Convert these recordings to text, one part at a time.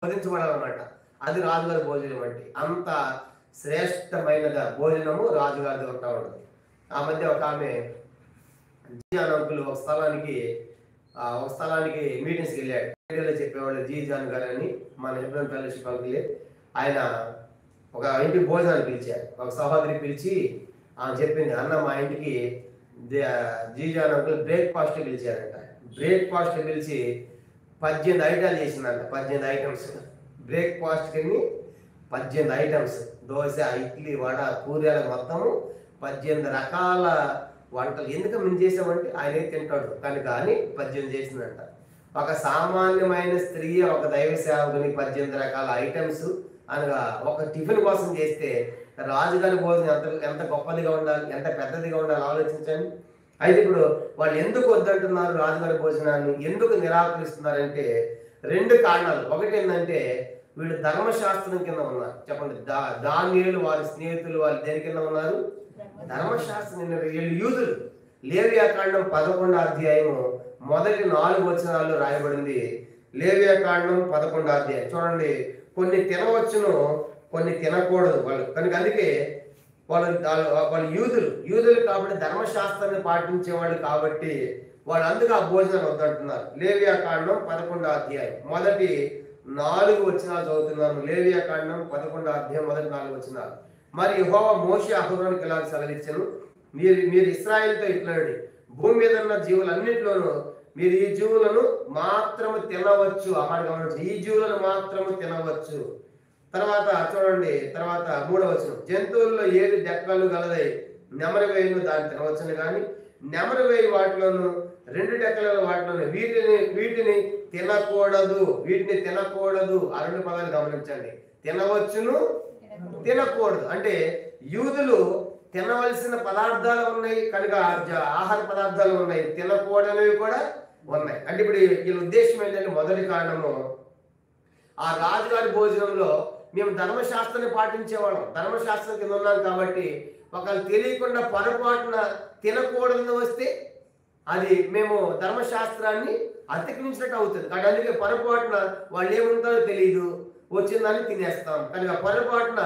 బోధించబడాలన్నమాట. అది రాజుగారి భోజనం అంటే అంత శ్రేష్టమైన భోజనము రాజుగారిది ఉంటా ఉంటుంది. ఆ మధ్య ఒక ఆమె అంకులు ఒక స్థలానికి మీటింగ్స్కి వెళ్ళాడు. రేడియోలో చెప్పేవాళ్ళు జాన్ గారు అని, మన హెబ్రోన్ ఫెలోషిప్ అంకులే. ఆయన ఒక ఇంటికి భోజనాన్ని పిలిచారు. ఒక సహోదరి పిలిచి ఆమె చెప్పింది, అన్న మా ఇంటికి జాన్ అంకుల్ బ్రేక్ఫాస్ట్ పిలిచారంట. బ్రేక్ఫాస్ట్ పిలిచి 18 ఐటాలు చేసిందంట. 18 ఐటమ్స్ బ్రేక్ఫాస్ట్ కింద 18 ఐటమ్స్, దోశ, ఇడ్లీ, వడ, పూరీల మొత్తము 18 రకాల వంటలు. ఎందుకు మేము చేసామంటే ఆయనే తింటాడు కనుక అని 18 చేసిందంట. ఒక సామాన్యమైన స్త్రీ ఒక దైవ సేవకుని 18 రకాల ఐటమ్స్ అనగా ఒక టిఫిన్ కోసం చేస్తే రాజుగారి భోజనం ఎంత గొప్పదిగా ఉండాలి, ఎంత పెద్దదిగా ఉండాలి ఆలోచించండి. అయితే ఇప్పుడు వాళ్ళు ఎందుకు వద్దంటున్నారు రాజుగారి భోజనాన్ని, ఎందుకు నిరాకరిస్తున్నారంటే 2 కారణాలు. ఒకటి ఏంటంటే వీళ్ళు ధర్మశాస్త్రం కింద ఉన్నారు. చెప్పండి, దానియేలు వారి స్నేహితులు వాళ్ళు దేని కింద ఉన్నారు? ధర్మశాస్త్రం. వీళ్ళు యూదులు. లేవియాకాండం 11వ అధ్యాయము మొదటి 4 వచనాల్లో రాయబడింది. లేవియాకాండం 11వ అధ్యాయం చూడండి. కొన్ని తినవచ్చును, కొన్ని తినకూడదు వాళ్ళు. కనుక అందుకే వాళ్ళు యూదులు కాబట్టి ధర్మశాస్త్రాన్ని పాటించేవాళ్ళు కాబట్టి వాళ్ళు అందుకు ఆ భోజనాన్ని వద్దంటున్నారు. లేవియాకాండం 11వ అధ్యాయం మొదటి 4 వచనాలు చదువుతున్నాను. లేవియాకాండం 11వ అధ్యాయం మొదటి 4 వచనాలు. మరి యెహోవా మోషే అహరోనుకి ఇలా సెలవిచ్చెను, మీరు ఇశ్రాయేలుతో ఇట్లండి, భూమి మీద ఉన్న జీవులన్నింటిలోనూ మీరు ఈ జీవులను మాత్రము తినవచ్చు. అమాట గమనించండి, ఈ జీవులను మాత్రము తినవచ్చు. తర్వాత చూడండి, తర్వాత 3వ వచనం, జంతువుల్లో ఏది డెక్కలు గలదై నెమరవేయును దాన్ని తినవచ్చును కానీ నెమరవేయి వాటిలోను 2 డెక్కల వాటిలోను వీటిని తినకూడదు. ఆ 2 పదాలు గమనించండి. తినవచ్చును, తినకూడదు. అంటే యూదులు తినవలసిన పదార్థాలు ఉన్నాయి కనుక ఆహార పదార్థాలు ఉన్నాయి, తినకూడనివి కూడా ఉన్నాయి. అంటే ఇప్పుడు వీళ్ళ ఉద్దేశం ఏంటంటే మొదటి కారణము, ఆ రాజుగారి భోజనంలో మేము ధర్మశాస్త్రాన్ని పాటించేవాళ్ళం, ధర్మశాస్త్రం కింద ఉన్నాం కాబట్టి ఒకళ్ళు తెలియకుండా పొరపాటున తినకూడదని వస్తే అది మేము ధర్మశాస్త్రాన్ని అతిక్రమించినట్టు అవుతుంది. కానీ అందుకే పొరపాటున వాళ్ళు ఏముంటారో తెలియదు, వచ్చిందని తినేస్తాం. కనుక పొరపాటున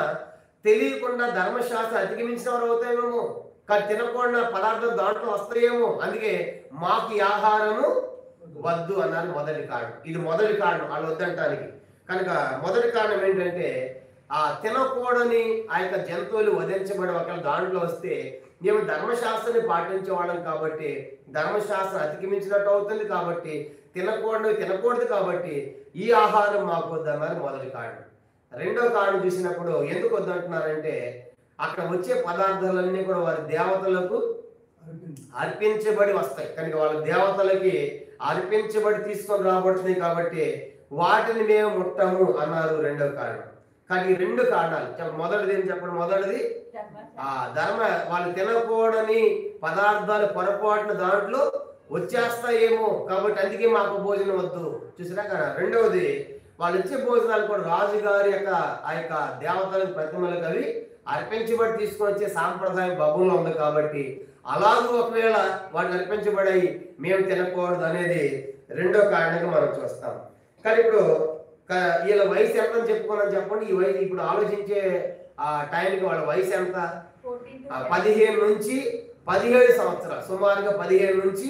తెలియకుండా ధర్మశాస్త్రం అతిక్రమించిన వారు అవుతాయేమో, కానీ తినకుండా పదార్థం దాంట్లో వస్తాయేమో. అందుకే మాకు ఈ ఆహారము వద్దు అన్నారు. మొదటి కారణం ఇది. మొదటి కారణం వాళ్ళు వద్దంటానికి. కనుక మొదటి కారణం ఏంటంటే ఆ తినకూడని ఆ యొక్క జంతువులు వధించబడి ఒకళ్ళు దాంట్లో వస్తే మేము ధర్మశాస్త్రాన్ని పాటించేవాళ్ళం కాబట్టి ధర్మశాస్త్రం అతిక్రమించినట్టు అవుతుంది కాబట్టి తినకూడదు కాబట్టి ఈ ఆహారం మాకు వద్దన్నారు. మొదటి కారణం. రెండో కారణం చూసినప్పుడు ఎందుకు వద్దంటున్నారంటే అక్కడ వచ్చే పదార్థాలన్నీ కూడా వారి దేవతలకు అర్పించబడి వస్తాయి కనుక వాళ్ళ దేవతలకి అర్పించబడి తీసుకొని రాబడుతుంది కాబట్టి వాటిని మేము ముట్టము అన్నారు. రెండో కారణం. కానీ ఈ 2 కారణాలు మొదటిది ఏం చెప్పండి? మొదటిది వాళ్ళు తినకూడని పదార్థాలు పొరపాటున దాంట్లో వచ్చేస్తాయేమో కాబట్టి అందుకే మాకు భోజనం వద్దు. చూసినా కదా. రెండవది వాళ్ళు ఇచ్చే భోజనాలు కూడా రాజుగారి యొక్క ఆ యొక్క దేవతలకు ప్రతిమలకు అవి అర్పించబడి తీసుకొని వచ్చే సాంప్రదాయం బబుల్లో ఉంది కాబట్టి అలాగూ ఒకవేళ వాటిని అర్పించబడి మేము తినకూడదు అనేది రెండో కారణంగా మనం చూస్తాం. కానీ ఇప్పుడు వీళ్ళ వయసు ఎంత అని చెప్పుకున్నాను చెప్పండి. ఈ వయసు ఇప్పుడు ఆలోచించే ఆ టైంకి వాళ్ళ వయసు ఎంత? 15 నుంచి 17 సంవత్సరాలు. సుమారుగా 15 నుంచి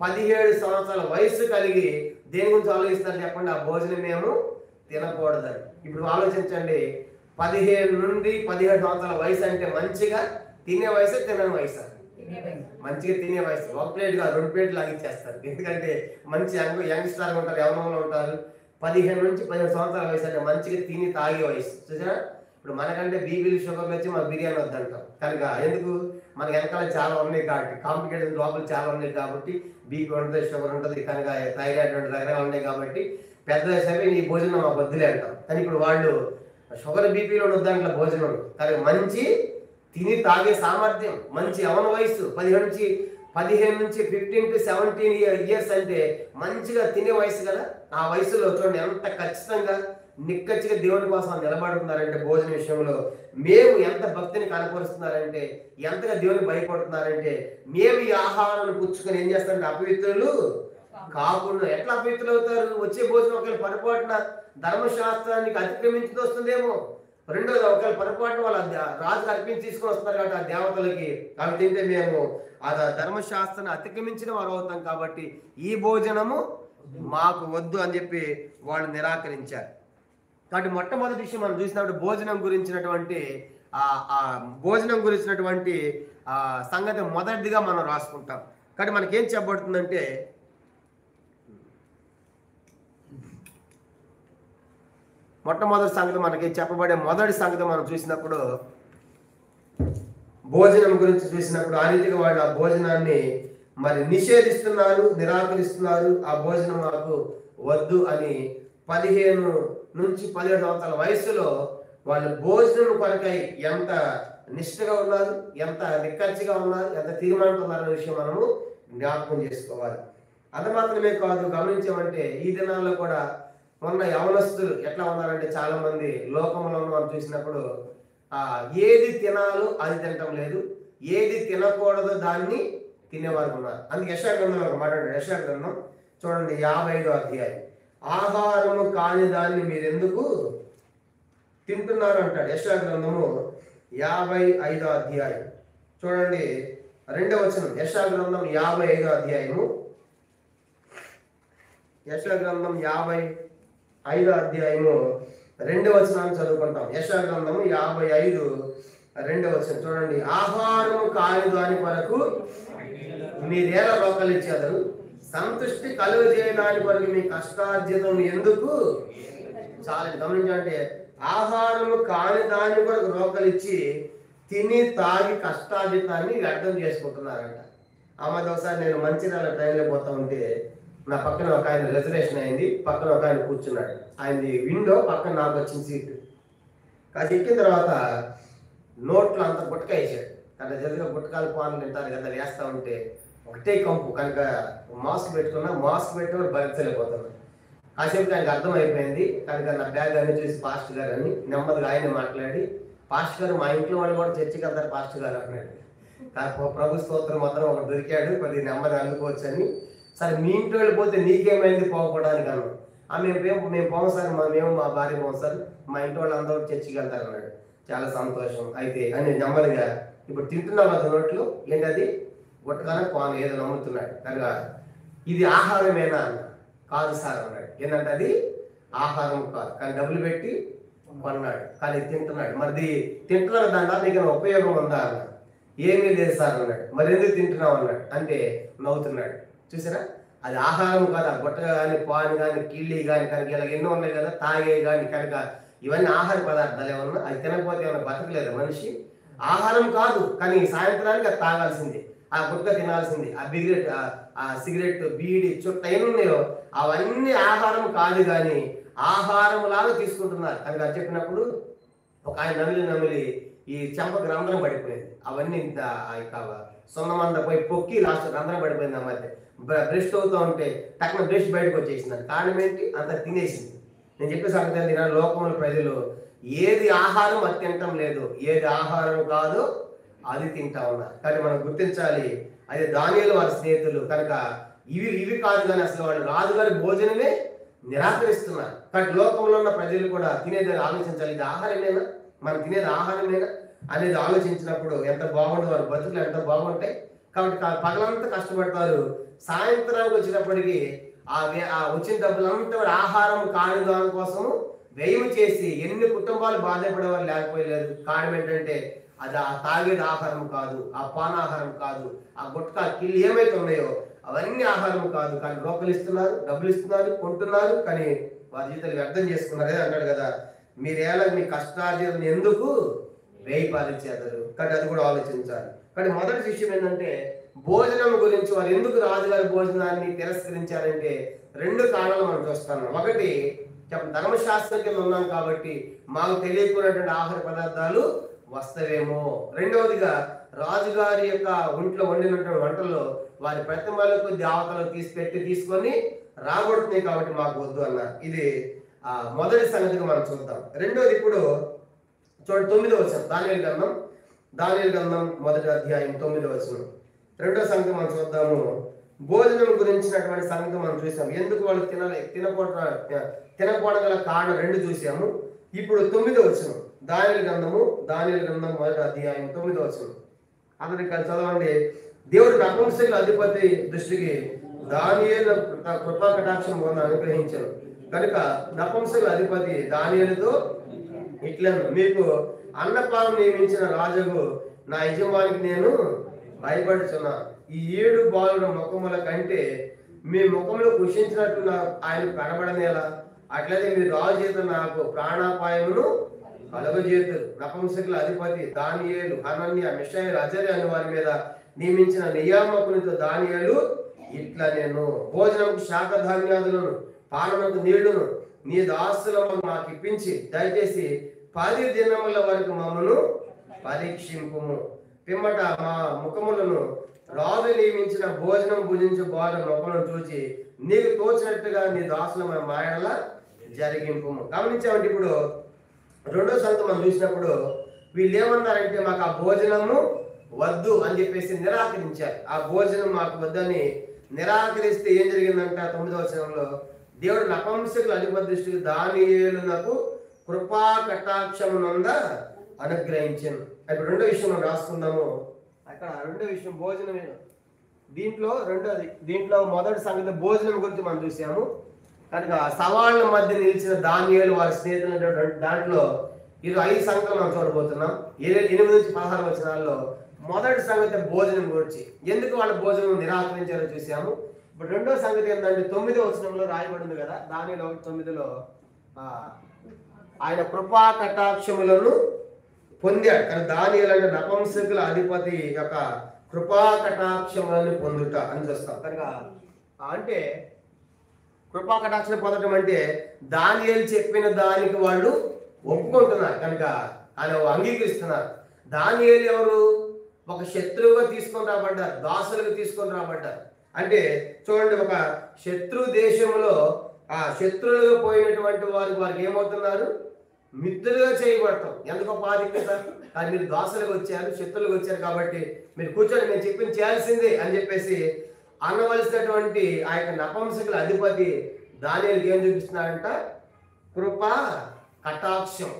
17 సంవత్సరాల వయసు కలిగి దేని గురించి ఆలోచిస్తారు చెప్పండి? ఆ భోజనం మేము తినకూడదని. ఇప్పుడు ఆలోచించండి, 15 నుండి 17 సంవత్సరాల వయసు అంటే మంచిగా తినే వయసు, తినని వయసు? మంచిగా తినే వయసు. 1 ప్లేట్ కాదు 2 ప్లేట్లు లాగిచ్చేస్తారు. ఎందుకంటే మంచి యంగ్స్టర్ ఉంటారు, యవనంలో ఉంటారు. 15 నుంచి 17 సంవత్సరాల వయసు అంటే మంచిగా తిని తాగే వయసు. చూసారా? ఇప్పుడు మనకంటే బీపీలు షుగర్లు వచ్చి మనకు బిర్యానీ వద్దంటాం. కనుక ఎందుకు? మన వెనకాల చాలా ఉన్నాయి కాబట్టి, కాంప్లికేటెడ్ లోపల చాలా ఉన్నాయి కాబట్టి బీపీ ఉంటుంది, షుగర్ ఉంటుంది, కనుక థైరాయిడ్ రకరకాలు ఉన్నాయి కాబట్టి పెద్ద వయసు ఈ భోజనం మాకు వద్దులే అంటాం. కానీ ఇప్పుడు వాళ్ళు షుగర్ బీపీలో వద్దంట భోజనం. కనుక మంచి తిని తాగే సామర్థ్యం, మంచి యవన వయసు 15 నుంచి 15 to 17 years అంటే మంచిగా తినే వయసు కదా. ఆ వయసులో చూడండి ఎంత ఖచ్చితంగా నిక్కచ్చిగా దేవుని కోసం నిలబడుతున్నారంటే భోజన విషయంలో మేము ఎంత భక్తిని కనపరుస్తున్నారంటే, ఎంతగా దేవుని భయపడుతున్నారంటే మేము ఈ ఆహారాన్ని పుచ్చుకొని ఏం చేస్తారంటే అపవిత్రులు కాకుండా ఎట్లా అపవిత్రులు అవుతారు? వచ్చే భోజనం ఒకవేళ పొరపాటున ధర్మశాస్త్రానికి అతిక్రమించి వస్తుందేమో. రెండోది ఒకవేళ పొరపాటున వాళ్ళ రాజుకు అర్పించి తీసుకొని వస్తారు కాబట్టి ఆ దేవతలకి అవి తింటే మేము ఆ ధర్మశాస్త్రాన్ని అతిక్రమించిన వారు అవుతాం కాబట్టి ఈ భోజనము మాకు వద్దు అని చెప్పి వాళ్ళు నిరాకరించారు. కాబట్టి మొట్టమొదటి విషయం మనం చూసినప్పుడు భోజనం గురించినటువంటి సంగతి మొదటిదిగా మనం రాసుకుంటాం. కాబట్టి మనకేం చెప్పబడుతుందంటే మొట్టమొదటి సంగతి మనకి చెప్పబడే మొదటి సంగతి మనం చూసినప్పుడు భోజనం గురించి చూసినప్పుడు ఆ రీతిగా వాళ్ళు ఆ భోజనాన్ని మరి నిషేధిస్తున్నారు, నిరాకరిస్తున్నారు. ఆ భోజనం మాకు వద్దు అని 15 నుంచి 17 సంవత్సరాల వయసులో వాళ్ళు భోజనం కొరకై ఎంత నిష్ఠగా ఉన్నారు, ఎంత నిక్కచ్చిగా ఉన్నారు, ఎంత తీర్మానంతో ఉన్నారనే విషయం మనము జ్ఞాపకం చేసుకోవాలి. అది మాత్రమే కాదు, గమనించామంటే ఈ దినాల్లో కూడా మొన్న యవనస్తులు ఎట్లా ఉన్నారంటే చాలా మంది లోకంలో మనం చూసినప్పుడు ఏది తినాలో అది తినటం లేదు, ఏది తినకూడదో దాన్ని తినేవారు ఉన్నారు. అందుకే యెషయా గ్రంథంలో ఒక మాట, యెషయా గ్రంథం చూడండి 55వ అధ్యాయం, ఆహారము కాని దాన్ని మీరు ఎందుకు తింటున్నారు అంటాడు. యెషయా గ్రంథము 55వ అధ్యాయం చూడండి 2వ వచనం. యెషయా గ్రంథం 55వ అధ్యాయము, యెషయా గ్రంథం 55వ అధ్యాయము 2వ వచనాన్ని చదువుకుంటాం. యెషయా గ్రంథము 55 2వ వచనం చూడండి, ఆహారము కాని దాని కొరకు మీరేలా రోకలు ఇచ్చేదారు, సంతృష్టి కలుగు చేయడానికి వరకు మీ కష్టార్జితం ఎందుకు. చాలా గమనించాలంటే ఆహారము కాని దాని కొరకు రోకలు ఇచ్చి తిని తాగి కష్టార్జితాన్ని వ్యర్థం చేసుకుంటున్నారంట. ఆ మధ్య ఒకసారి నేను మంచిర్యాల ట్రైన్లో పోతా ఉంటే నా పక్కన ఒక ఆయన రిజర్వేషన్ అయింది, పక్కన ఒక ఆయన కూర్చున్నాడు. ఆయనది విండో, పక్కన నాకు వచ్చిన సీటు. అది ఎక్కిన తర్వాత నోట్లో అంత గుట్టక వేసాడు. కానీ జరుగుగా గుట్టకాలు పాలు తింటారు కదా, వేస్తా ఉంటే ఒకటే కంపు. కనుక మాస్క్ పెట్టుకుని భరించలేకపోతున్నాను. కాసేపు ఆయనకు అర్థమైపోయింది. కనుక నా బ్యాగ్ అన్ని చూసి పాస్టర్ గారు అని నెమ్మదిగా ఆయన మాట్లాడి, పాస్టర్ గారు మా ఇంట్లో వాళ్ళు కూడా చర్చికి వెళ్తారు పాస్టర్ గారు అన్నాడు. ప్రభు స్తోత్రం మాత్రం ఒకటి దొరికాడు, కొద్దిగా నెమ్మది అందుకోవచ్చు అని. సరే మీ ఇంట్లో వెళ్ళిపోతే నీకేమైంది పోకపోవడానికి అన్నాడు. మేము పోం సార్, మా భార్య పోం సార్, మా ఇంట్లో వాళ్ళు అందరూ చర్చికి వెళ్తారు అన్నాడు. చాలా సంతోషం అయితే అని నెమ్మదిగా ఇప్పుడు తింటున్నాం అది నోట్లో, ఏంటది గుట్టకానే పాను ఏదో నమ్ముతున్నాడు. కనుక ఇది ఆహారమేనా అన్న, కాదు సార్ అన్నాడు. ఏంటంటే అది ఆహారం కాదు, కానీ డబ్బులు పెట్టి కొన్నాడు, కానీ తింటున్నాడు. మరి తింటున్నాడు దాంట్లో నీకు ఉపయోగం ఉందా అన్నాడు. ఏమీ లేదు సార్ అన్నాడు. మరి ఎందుకు తింటున్నావు అన్నాడు. అంటే నవ్వుతున్నాడు. చూసారా, అది ఆహారం కాదు. ఆ గుట్ట కానీ పాను కానీ కిళ్ళి కానీ కనుక ఇలా ఎన్నో ఉన్నాయి కదా, తాగే కానీ కనుక ఇవన్నీ ఆహార పదార్థాలు ఏమన్నా, అది తినకపోతే ఏమన్నా బతకలేదు మనిషి. ఆహారం కాదు, కానీ సాయంత్రానికి అది తాగాల్సింది, ఆ గుట్క తినాల్సింది, ఆ సిగరెట్ బీడి చుట్ట ఏమి ఉన్నాయో అవన్నీ ఆహారం కాదు, కానీ ఆహారం లాగా తీసుకుంటున్నారు. కనుక చెప్పినప్పుడు ఒక ఆయన నమిలి ఈ చెంపకు రంధ్రం పడిపోయింది. అవన్నీ సొన్నమంద పోయి పొక్కి లాస్ట్ రంధ్రం పడిపోయింది. ఆ మధ్య బ్రష్ అవుతూ ఉంటే టక్కున బ్రష్ బయటకు వచ్చేసింది. కారణం ఏంటి, అంత తినేసింది. నేను చెప్పే సంగతి ఏంటి, లోకంలో ప్రజలు ఏది ఆహారం అది తినటం లేదు, ఏది ఆహారం కాదో అది తింటా ఉన్నారు. కానీ మనం గుర్తించాలి, అది దానియేలు వారి స్నేహితులు కనుక ఇవి కాదు, కానీ అసలు వాళ్ళు రాజుగారి భోజనమే నిరాకరిస్తున్నారు. కాబట్టి లోకంలో ఉన్న ప్రజలు కూడా తినేదాన్ని ఆలోచించాలి, ఇది ఆహారమేనా, మనం తినేది ఆహారమేనా అనేది ఆలోచించినప్పుడు ఎంత బాగుంటుంది, వారి బతుకులు ఎంత బాగుంటాయి. కాబట్టి పగలంతా కష్టపడతారు, సాయంత్రానికి వచ్చినప్పటికీ ఆ వచ్చిన డబ్బులంతా ఆహారం కాని దాని కోసము వ్యయం చేసి ఎన్ని కుటుంబాలు బాధపడేవారు లేకపోలేదు. కారణం ఏంటంటే అది ఆ తాగేది ఆహారం కాదు, ఆ పానాహారం కాదు, ఆ గుట్కా కిల్లు ఏమైతే ఉన్నాయో అవన్నీ ఆహారం కాదు, కానీ రోకలు ఇస్తున్నారు, డబ్బులు ఇస్తున్నారు, కొంటున్నారు, కానీ వారి జీవితాలు వ్యర్థం చేసుకున్నారు అన్నాడు కదా. మీరేలా మీ కష్టార్జితం ఎందుకు వ్యయపాలించేదారు. కాబట్టి అది కూడా ఆలోచించాలి. కానీ మొదటి విషయం ఏంటంటే భోజనం గురించి వారు ఎందుకు రాజుగారి భోజనాన్ని తిరస్కరించారంటే 2 కారణాలు మనం చూస్తాం. ఒకటి, ధర్మశాస్త్రం కింద ఉన్నాం కాబట్టి మాకు తెలియకున్నటువంటి ఆహార పదార్థాలు వస్తవేమో. రెండవదిగా రాజుగారి యొక్క ఒంట్లో వండినటువంటి వంటల్లో వారి ప్రతిమలకు దేవతలు తీసుకొని రాబడుతున్నాయి కాబట్టి మాకు వద్దు అన్నారు. ఇది మొదటి సంగతిగా మనం చూద్దాం. రెండోది ఇప్పుడు చూడండి 9వ వచనం, దానియేలు గ్రంథం 1వ అధ్యాయం 9వ వచనం. రెండో సంగతి మనం చూద్దాము. భోజనం గురించినటువంటి సంగతి మనం చూసాం. ఎందుకు వాళ్ళు తినకపోవడం గల కారణం 2 చూసాము. ఇప్పుడు 9వ వచనం, దానియేలు గ్రంథం 1వ అధ్యాయం 9వ వచనం. అందరికి చదవండి. దేవుడు నపుంసకుల అధిపతి దృష్టికి దానియేలు కృపా కటాక్షం అనుగ్రహించారు కనుక నపుంసకుల అధిపతి దానియేలుతో ఇట్లను, మీకు అన్నపానం నియమించిన రాజుకు నా యజమానికి నేను భయపడుచున్నా. ఈ 7 బాలుల ముఖముల కంటే మీ ముఖంలో కృషించినట్టు ఆయన కనబడనేలా, అట్లయితే మీ రాజు చేత నాకు ప్రాణాపాయమును కలుగజేతురు. నపుంసకుల అధిపతి దానియేలు, హనన్య, మిషాయేలు, అజర్య అని వారి మీద నియమించిన నియామకునితో దానియేలు ఇట్లా, నేను భోజనముకు శాఖధాన్యాదులను, పానముకు నీళ్లును నీ దాసులను మాకు ఇప్పించి దయచేసి 10 దినముల వరకు మమ్మను పరీక్షింపుము. పిమ్మట మా ముఖములను రాజు నియమించిన భోజనం భుజించు బాల ముఖములను చూచి నీకు తోచినట్టుగా నీ దాసుల మాయలా జరిగింపుము. గమనించామంటే ఇప్పుడు 2వ సంగతి మనం చూసినప్పుడు వీళ్ళు ఏమన్నారంటే మాకు ఆ భోజనము వద్దు అని చెప్పేసి నిరాకరించారు. ఆ భోజనం మాకు వద్దని నిరాకరిస్తే ఏం జరిగిందంట 9వ వచనంలో, దేవుడు నపుంసకుల అధిపతి దృష్టికి దానియేలునకు కృపా కటాక్షమునంద అనుగ్రహించాను. ఇప్పుడు 2వ విషయం మనం రాసుకుందాము. అక్కడ 2వ విషయం భోజనం. దీంట్లో మొదటి సంగతి భోజనం గురించి మనం చూసాము కనుక సవాళ్ళ మధ్య నిలిచిన దానియేలు వారి స్నేహితులు దాంట్లో ఇది 5 సంగతులు మనం చూడబోతున్నాం. 8 నుంచి 16 వచనాల్లో మొదటి సంగతి భోజనం గురించి, ఎందుకు వాళ్ళ భోజనం నిరాకరించారో చూసాము. ఇప్పుడు 2వ సంగతి ఏంటంటే 9వ వచనంలో రాయబడింది కదా, దానిలో 9లో ఆయన కృపా కటాక్షములను పొందాడు. కానీ దానియేలు అంటే నపుంసకుల అధిపతి యొక్క కృపా కటాక్షములను పొందుట అని చూస్తాం. కనుక అంటే కృపా కటాక్షం పొందడం అంటే దానియేలు చెప్పిన దానికి వాళ్ళు ఒప్పుకుంటున్నారు కనుక ఆయన అంగీకరిస్తున్నారు. దానియేలు ఎవరు? ఒక శత్రువుగా తీసుకొని రాబడ్డారు, దాసులుగా తీసుకొని రాబడ్డారు. అంటే చూడండి, ఒక శత్రు దేశంలో ఆ శత్రువులుగా పోయినటువంటి వారికి ఏమవుతున్నారు? మిత్రులుగా చేయబడతాం. ఎంత గొప్ప ఆధిక్యత! కానీ మీరు దాసులుగా వచ్చారు, శత్రువులుగా వచ్చారు కాబట్టి మీరు కూర్చొని నేను చెప్పింది చేయాల్సిందే అని చెప్పేసి అనవలసినటువంటి ఆ యొక్క నపుంసకుల అధిపతి దానియేలుకి ఏం చూపిస్తున్నాడంట? కృపా కటాక్షం.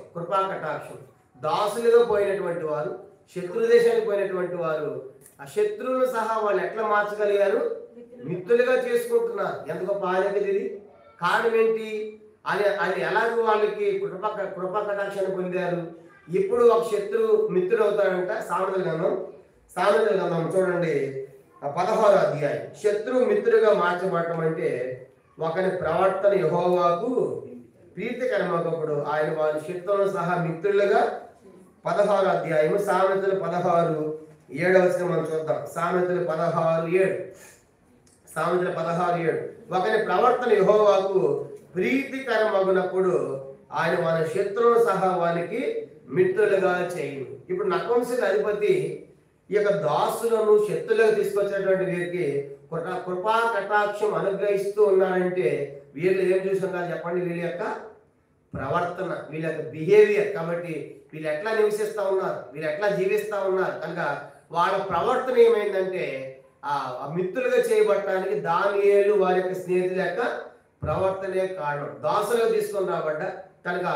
దాసులుగా పోయినటువంటి వారు, శత్రు దేశానికి పోయినటువంటి వారు, ఆ శత్రువులు సహా వాళ్ళు ఎట్లా మార్చగలిగారు? మిత్రులుగా చేసుకుంటున్నారు. ఎంత గొప్ప ఆధిక్యత ఇది! కారణం ఏంటి? అని ఎలాగో వాళ్ళకి కృపా కటాక్షాన్ని పొందారు. ఇప్పుడు ఒక శత్రువు మిత్రుడు అవుతాడంట. సామెతల గ్రంథం చూడండి 16వ అధ్యాయం. శత్రువు మిత్రుడుగా మార్చబడటం అంటే ఒకరి ప్రవర్తన యెహోవాకు ప్రీతికరమగప్పుడు ఆయన వారి శత్రువులను సహా మిత్రులుగా 16వ అధ్యాయం సామెతలు 16:7 వచనం మనం చూద్దాం. సామెతలు 16:7 ఒకరి ప్రవర్తన యెహోవాకు ప్రీతికరమగునప్పుడు ఆయన మన శత్రువులను సహా వానికి మిత్రులుగా చేయను. ఇప్పుడు నపుంసకుల అధిపతి ఈ యొక్క దాసులను శత్రులుగా తీసుకొచ్చినటువంటి వీరికి కృపా కటాక్షం అనుగ్రహిస్తూ ఉన్నారంటే వీళ్ళు ఏం చూస్తున్నారు చెప్పండి? వీళ్ళ యొక్క ప్రవర్తన, వీళ్ళ యొక్క బిహేవియర్. కాబట్టి వీళ్ళు ఎట్లా నివసిస్తూ ఉన్నారు, వీళ్ళు ఎట్లా జీవిస్తూ ఉన్నారు కనుక వాళ్ళ ప్రవర్తన ఏమైందంటే ఆ మిత్రులుగా చేయబడటానికి దానియేలు వారి యొక్క స్నేహితుల యొక్క ప్రవర్తనే కారణం. దాసులుగా తీసుకొని రాబడ్డ కనుక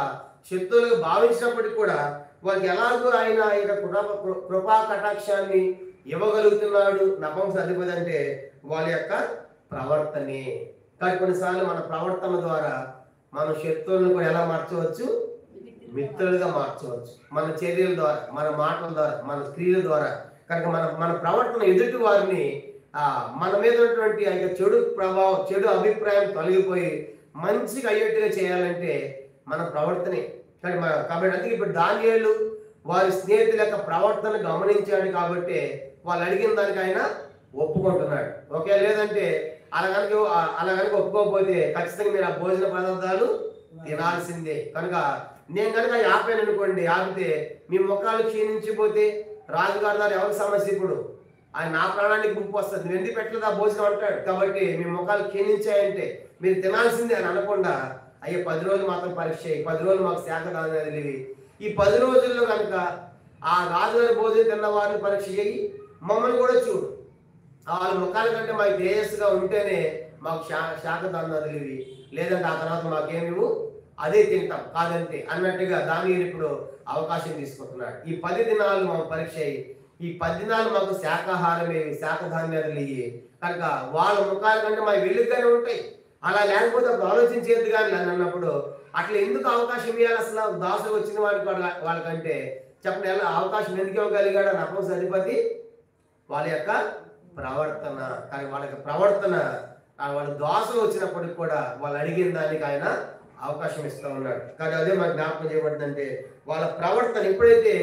శత్రువులుగా భావించినప్పటికీ కూడా వారికి ఎలాగో ఆయన కృపా కటాక్షాన్ని ఇవ్వగలుగుతున్నాడు నపుంసక అధిపతి అంటే వాళ్ళ యొక్క ప్రవర్తనే. కానీ కొన్నిసార్లు మన ప్రవర్తన ద్వారా మన శత్రువులను కూడా ఎలా మార్చవచ్చు? మిత్రులుగా మార్చవచ్చు. మన చర్యల ద్వారా, మన మాటల ద్వారా, మన క్రియల ద్వారా. కనుక మన ప్రవర్తన ఎదుటి వారిని మన మీద ఉన్నటువంటి ఆ చెడు ప్రభావం, చెడు అభిప్రాయం తొలగిపోయి మంచిగా అయ్యేట్టుగా చేయాలంటే మన ప్రవర్తనే. కాబట్టి అందుకే ఇప్పుడు దానియేలు వారి స్నేహితుల యొక్క ప్రవర్తన గమనించాడు కాబట్టి వాళ్ళు అడిగిన దానికి ఆయన ఒప్పుకుంటున్నాడు. ఓకే, లేదంటే అలా కనుక ఒప్పుకోకపోతే ఖచ్చితంగా మీరు ఆ భోజన పదార్థాలు తినాల్సిందే. కనుక నేను కనుక ఆపాను అనుకోండి, ఆపితే మీ ముఖాలు క్షీణించిపోతే రాజుగారి ద్వారా ఎవరికి సమస్య? ఇప్పుడు ఆయన నా ప్రాణానికి ముప్పు వస్తుంది, నువ్వు ఎందుకు పెట్టలేదు ఆ భోజనం అంటాడు. కాబట్టి మీ ముఖాలు క్షీణించాయంటే మీరు తినాల్సిందే అని అనకుండా అయ్యే 10 రోజులు మాత్రం పరీక్ష, 10 రోజులు మాకు శాఖ కాదు. ఈ 10 రోజుల్లో కనుక ఆ రాజుగారి భోజనం తిన్న వారిని పరీక్ష చేయి, మమ్మల్ని కూడా చూడు. వాళ్ళ ముఖాల కంటే మాకు తేజస్సుగా ఉంటేనే మాకు శాఖదానాలు ఇవి, లేదంటే ఆ తర్వాత మాకేమివు అదే తింటాం కాదంటే అన్నట్టుగా దానియేలు ఇప్పుడు అవకాశం తీసుకుంటున్నాడు. ఈ 10 దినాలు మాకు పరీక్ష అయ్యి, ఈ 10 దినాలు మాకు శాకాహారమేవి, శాఖధాన్యాలు ఇవి కనుక వాళ్ళ ముఖాల కంటే మాకు వెలుగుగానే ఉంటాయి. అలా లేకపోతే అప్పుడు ఆలోచించేది కానీ అని అన్నప్పుడు అట్లా ఎందుకు అవకాశం ఇవ్వాలి? అసలు దాసులు వచ్చిన వాళ్ళకంటే చెప్పండి, ఎలా అవకాశం ఎందుకు ఇవ్వగలిగాడు? నపంస అధిపతి వాళ్ళ యొక్క ప్రవర్తన. కానీ వాళ్ళ యొక్క ప్రవర్తన, వాళ్ళ దాసులు వచ్చినప్పటికి కూడా వాళ్ళు అడిగిన దానికి ఆయన అవకాశం ఇస్తూ ఉన్నాడు. కానీ అదే మనకు జ్ఞాపకం చేయబడిందంటే వాళ్ళ ప్రవర్తన, ఎప్పుడైతే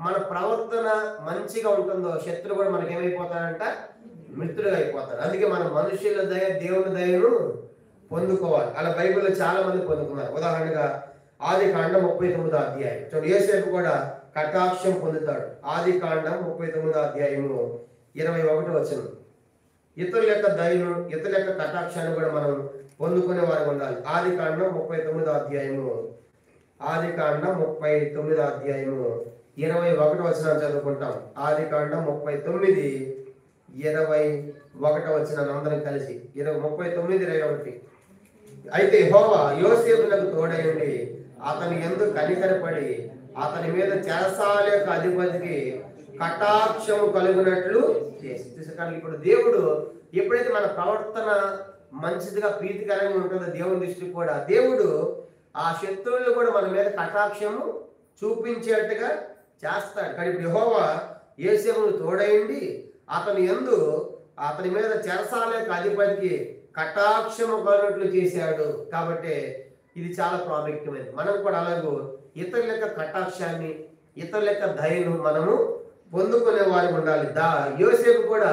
మన ప్రవర్తన మంచిగా ఉంటుందో శత్రువు కూడా మనకి ఏమైపోతాడంట, మిత్రుడుగా అయిపోతాడు. అందుకే మన మనుషుల దయ, దేవుని దయను పొందుకోవాలి. అలా బైబిల్లో చాలా మంది పొందుకున్నారు. ఉదాహరణగా ఆదికాండం 39వ అధ్యాయం చూడండి, యోసేపు కూడా కటాక్షం పొందుతాడు. ఆదికాండం 39వ అధ్యాయము 21వ వచనం. ఇతరుల యొక్క దయను, ఇతరుల యొక్క కటాక్షాన్ని కూడా మనం పొందుకునే వారు ఉండాలి. ఆదికాండం 39వ అధ్యాయము 39వ అధ్యాయము 21వ వచనం చదువుకుంటాం. ఆదికాండం 39:21 వచనాన్ని అందరం కలిసి 39:21. అయితే యెహోవా యోసేపునకు తోడయుండి అతని యందు కనికరపడి అతని మీద చెరసాల యొక్క అధిపతికి కటాక్షము కలుగునట్లు చేసి. ఇప్పుడు దేవుడు ఎప్పుడైతే మన ప్రవర్తన మంచిదిగా ప్రీతికరంగా ఉంటుందో దేవుని దృష్టికి కూడా దేవుడు ఆ శత్రువులు కూడా మన మీద కటాక్షము చూపించేట్టుగా చేస్తాడు. కానీ ఇప్పుడు యెహోవా యోసేపును తోడయుండి అతని యందు అతని మీద చెరసాల యొక్క అధిపతికి కటాక్షము కలుగునట్లు చేశాడు. కాబట్టి ఇది చాలా ప్రాముఖ్యమైనది. మనం కూడా అలాగూ ఇతరుల యొక్క కటాక్షాన్ని, ఇతరుల యొక్క దయను మనము పొందుకునే వారు ఉండాలి. యోసేపు కూడా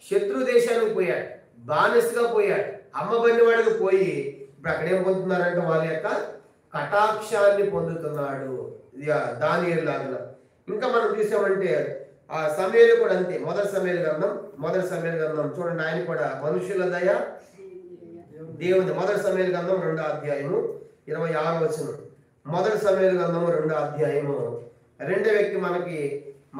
శత్రు దేశానికి పోయాడు, బానిసగా పోయాడు, అమ్మబడిన వాడికి పోయి ఇప్పుడు అక్కడ ఏం పొందుతున్నారంటే వాళ్ళ యొక్క కటాక్షాన్ని పొందుతున్నాడు. దానియేలు లాగా. ఇంకా మనం చూసామంటే ఆ సమయలు కూడా అంతే. మొదటి సమయలు గ్రంథం చూడండి, ఆయన కూడా మనుషుల దయ దేవుని. మొదటి సమయలు గ్రంథం 2వ అధ్యాయము 26వ వచనం. మొదటి సమయలు గ్రంథము 2వ అధ్యాయము. రెండో వ్యక్తి మనకి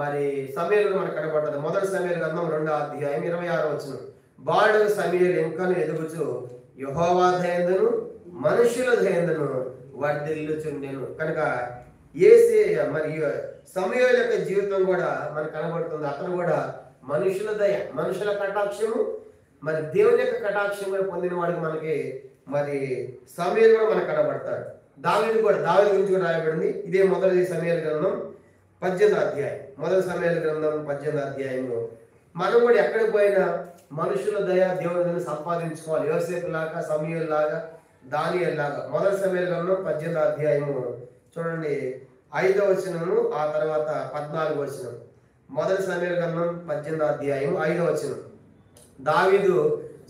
మరి సమయలు మనకు కనబడుతుంది. మొదటి సమయలు గ్రంథం 2వ అధ్యాయం 26వ వచనం. బాలుడు సమయలు ఇంకను ఎదుగుచు యెహోవా దయందును మనుషుల దయందును వర్ధిల్లుచుండెను. కనుక మరి సమయల యొక్క జీవితం కూడా మనకు కనబడుతుంది. అతను కూడా మనుషుల దయ, మనుషుల కటాక్షము, మరి దేవుని యొక్క కటాక్షం కూడా పొందిన వాడికి మనకి మరి సమయలు కూడా మనకు కనబడతాడు. దావీదు గురించి కూడా రాయబడింది. ఇదే మొదటి సమయల గ్రంథం 18వ అధ్యాయం. మొదటి సమయల గ్రంథం 18వ అధ్యాయము. మనం కూడా ఎక్కడికి పోయినా మనుషుల దయ, దేవుని సంపాదించుకోవాలి. యోసేపు లాగా, సమయలు లాగా, దానియేలు లాగా. మొదటి సమయల గ్రంథం 18వ అధ్యాయము చూడండి, 5వ వచనము, ఆ తర్వాత 14వ వచనం. మొదటి సమయల గ్రంథం 18వ అధ్యాయం 5వ వచనం. దావీదు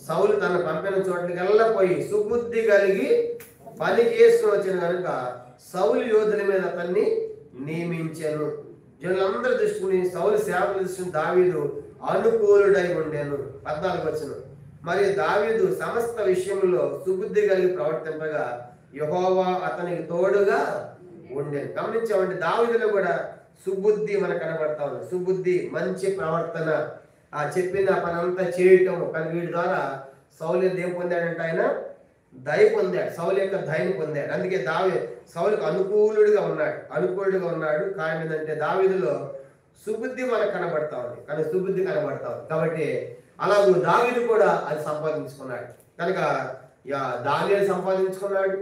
సౌలు తన పంపిన చోట్లకెల్లా పోయి సుబుద్ధి కలిగి పని చేసుకుని వచ్చిన కనుక సౌలు యోధుల మీద అతన్ని నియమించాను. జనులందరి దృష్టిని, సౌలు సేవకుల దృష్టిని దావీదు అనుకూలుడై ఉండేను. 14వ వచనం. మరి దావీదు సమస్త విషయంలో సుబుద్ధి కలిగి ప్రవర్తింపగా యెహోవా అతనికి తోడుగా ఉండేను. గమనించామంటే దావీదులో కూడా సుబుద్ధి మనకు కనబడతా ఉంది. సుబుద్ధి, మంచి ప్రవర్తన, ఆ చెప్పిన పని అంతా చేయటం. కానీ వీడి ద్వారా సౌలు ఏం పొందాడంటే ఆయన దయ పొందాడు, సౌలు యొక్క దయను పొందాడు. అందుకే సౌలుకు అనుకూలుడిగా ఉన్నాడు. కారణం ఏంటంటే దావీదులో సుబుద్ధి మనకు కనబడతా ఉంది, కానీ సుబుద్ధి కనబడతా ఉంది. కాబట్టి అలాగూ దావీదు కూడా అది సంపాదించుకున్నాడు. కనుక దానియేలు సంపాదించుకున్నాడు,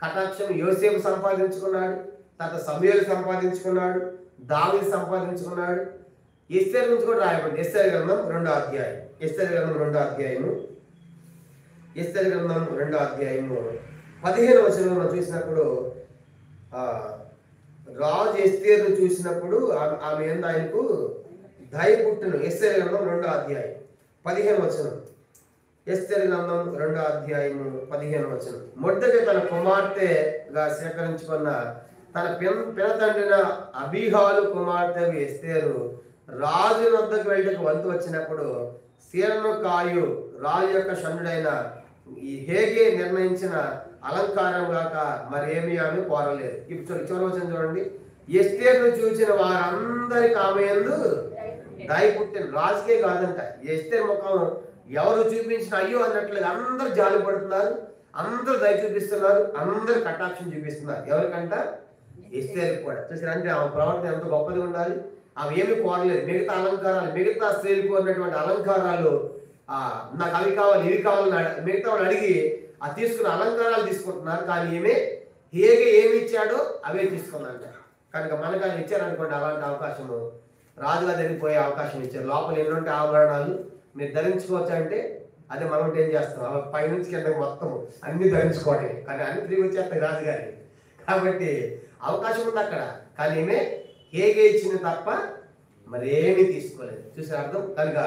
కటాక్షం యోసేపు సంపాదించుకున్నాడు, తర్వాత సమూయేలు సంపాదించుకున్నాడు, దావీదు సంపాదించుకున్నాడు. ఎస్తేరు నుంచి కూడా రాయబడింది. ఎస్తేరు గ్రంథం 2వ అధ్యాయం. ఎస్తేరు గ్రంథం 2వ అధ్యాయము 15వ వచనంలో మనం చూసినప్పుడు రాజు ఎస్తేరును చూసినప్పుడు ఆమె ఎంత ఆయనకు దయ పుట్టును. ఎస్తేరు గ్రంథం 2వ అధ్యాయం 15వ వచనం. ఎస్తేరు గ్రంథం 2వ అధ్యాయము 15వ వచనం. మొర్దెకై తన కుమార్తెగా స్వీకరించుకున్న తన పినతండ్రిన అబీహాలు కుమార్తె ఎస్తేరు రాజు వద్దకు వెళ్ళటకు వంతు వచ్చినప్పుడు సీరను కాయు రాజు యొక్క షండుడైన ఈ హేగే నిర్ణయించిన అలంకారం గాక మరేమి ఆమె కోరలేదు. ఇప్పుడు చివరి వచనం చూడండి, ఎస్తేరును చూసిన వారందరికి ఆమె యందు దయ పుట్టింది. రాజుకే కాదంట, ఎస్తేరు ముఖం ఎవరు చూపించిన అయ్యో అన్నట్లుగా అందరు జాలి పడుతున్నారు, అందరూ దయ చూపిస్తున్నారు, అందరు కటాక్షం చూపిస్తున్నారు. ఎవరికంట? ఎస్తేరుకి కూడా. చూసారు అంటే ఆమె ప్రవర్తన ఎంత గొప్పది ఉండాలి. ఆమె ఏమి కోరలేదు. మిగతా అలంకారాలు, మిగతా స్త్రీలు కోరినటువంటి అలంకారాలు, నాకు అవి కావాలి ఇవి కావాలని మిగతా వాళ్ళు అడిగి ఆ తీసుకున్న అలంకారాలు తీసుకుంటున్నారు. కానీ ఏమి ఇచ్చాడో అవే తీసుకున్నారంట. కనుక మనకు అది ఇచ్చారనుకోండి, అలాంటి అవకాశము రాజుగా జరిగిపోయే అవకాశం ఇచ్చారు. లోపల ఎన్నుంటే ఆభరణాలు మీరు ధరించుకోవచ్చు అంటే అదే మనం ఏం చేస్తాం, పైనుంచి కిందకి మొత్తం అన్ని ధరించుకోవటం. కానీ అన్ని తిరిగి వచ్చేస్తాయి రాజుగారి. కాబట్టి అవకాశం ఉంది అక్కడ. కానీ ఏమే ఇచ్చింది తప్ప మరేమీ తీసుకోలేదు. చూసే అర్థం. కనుక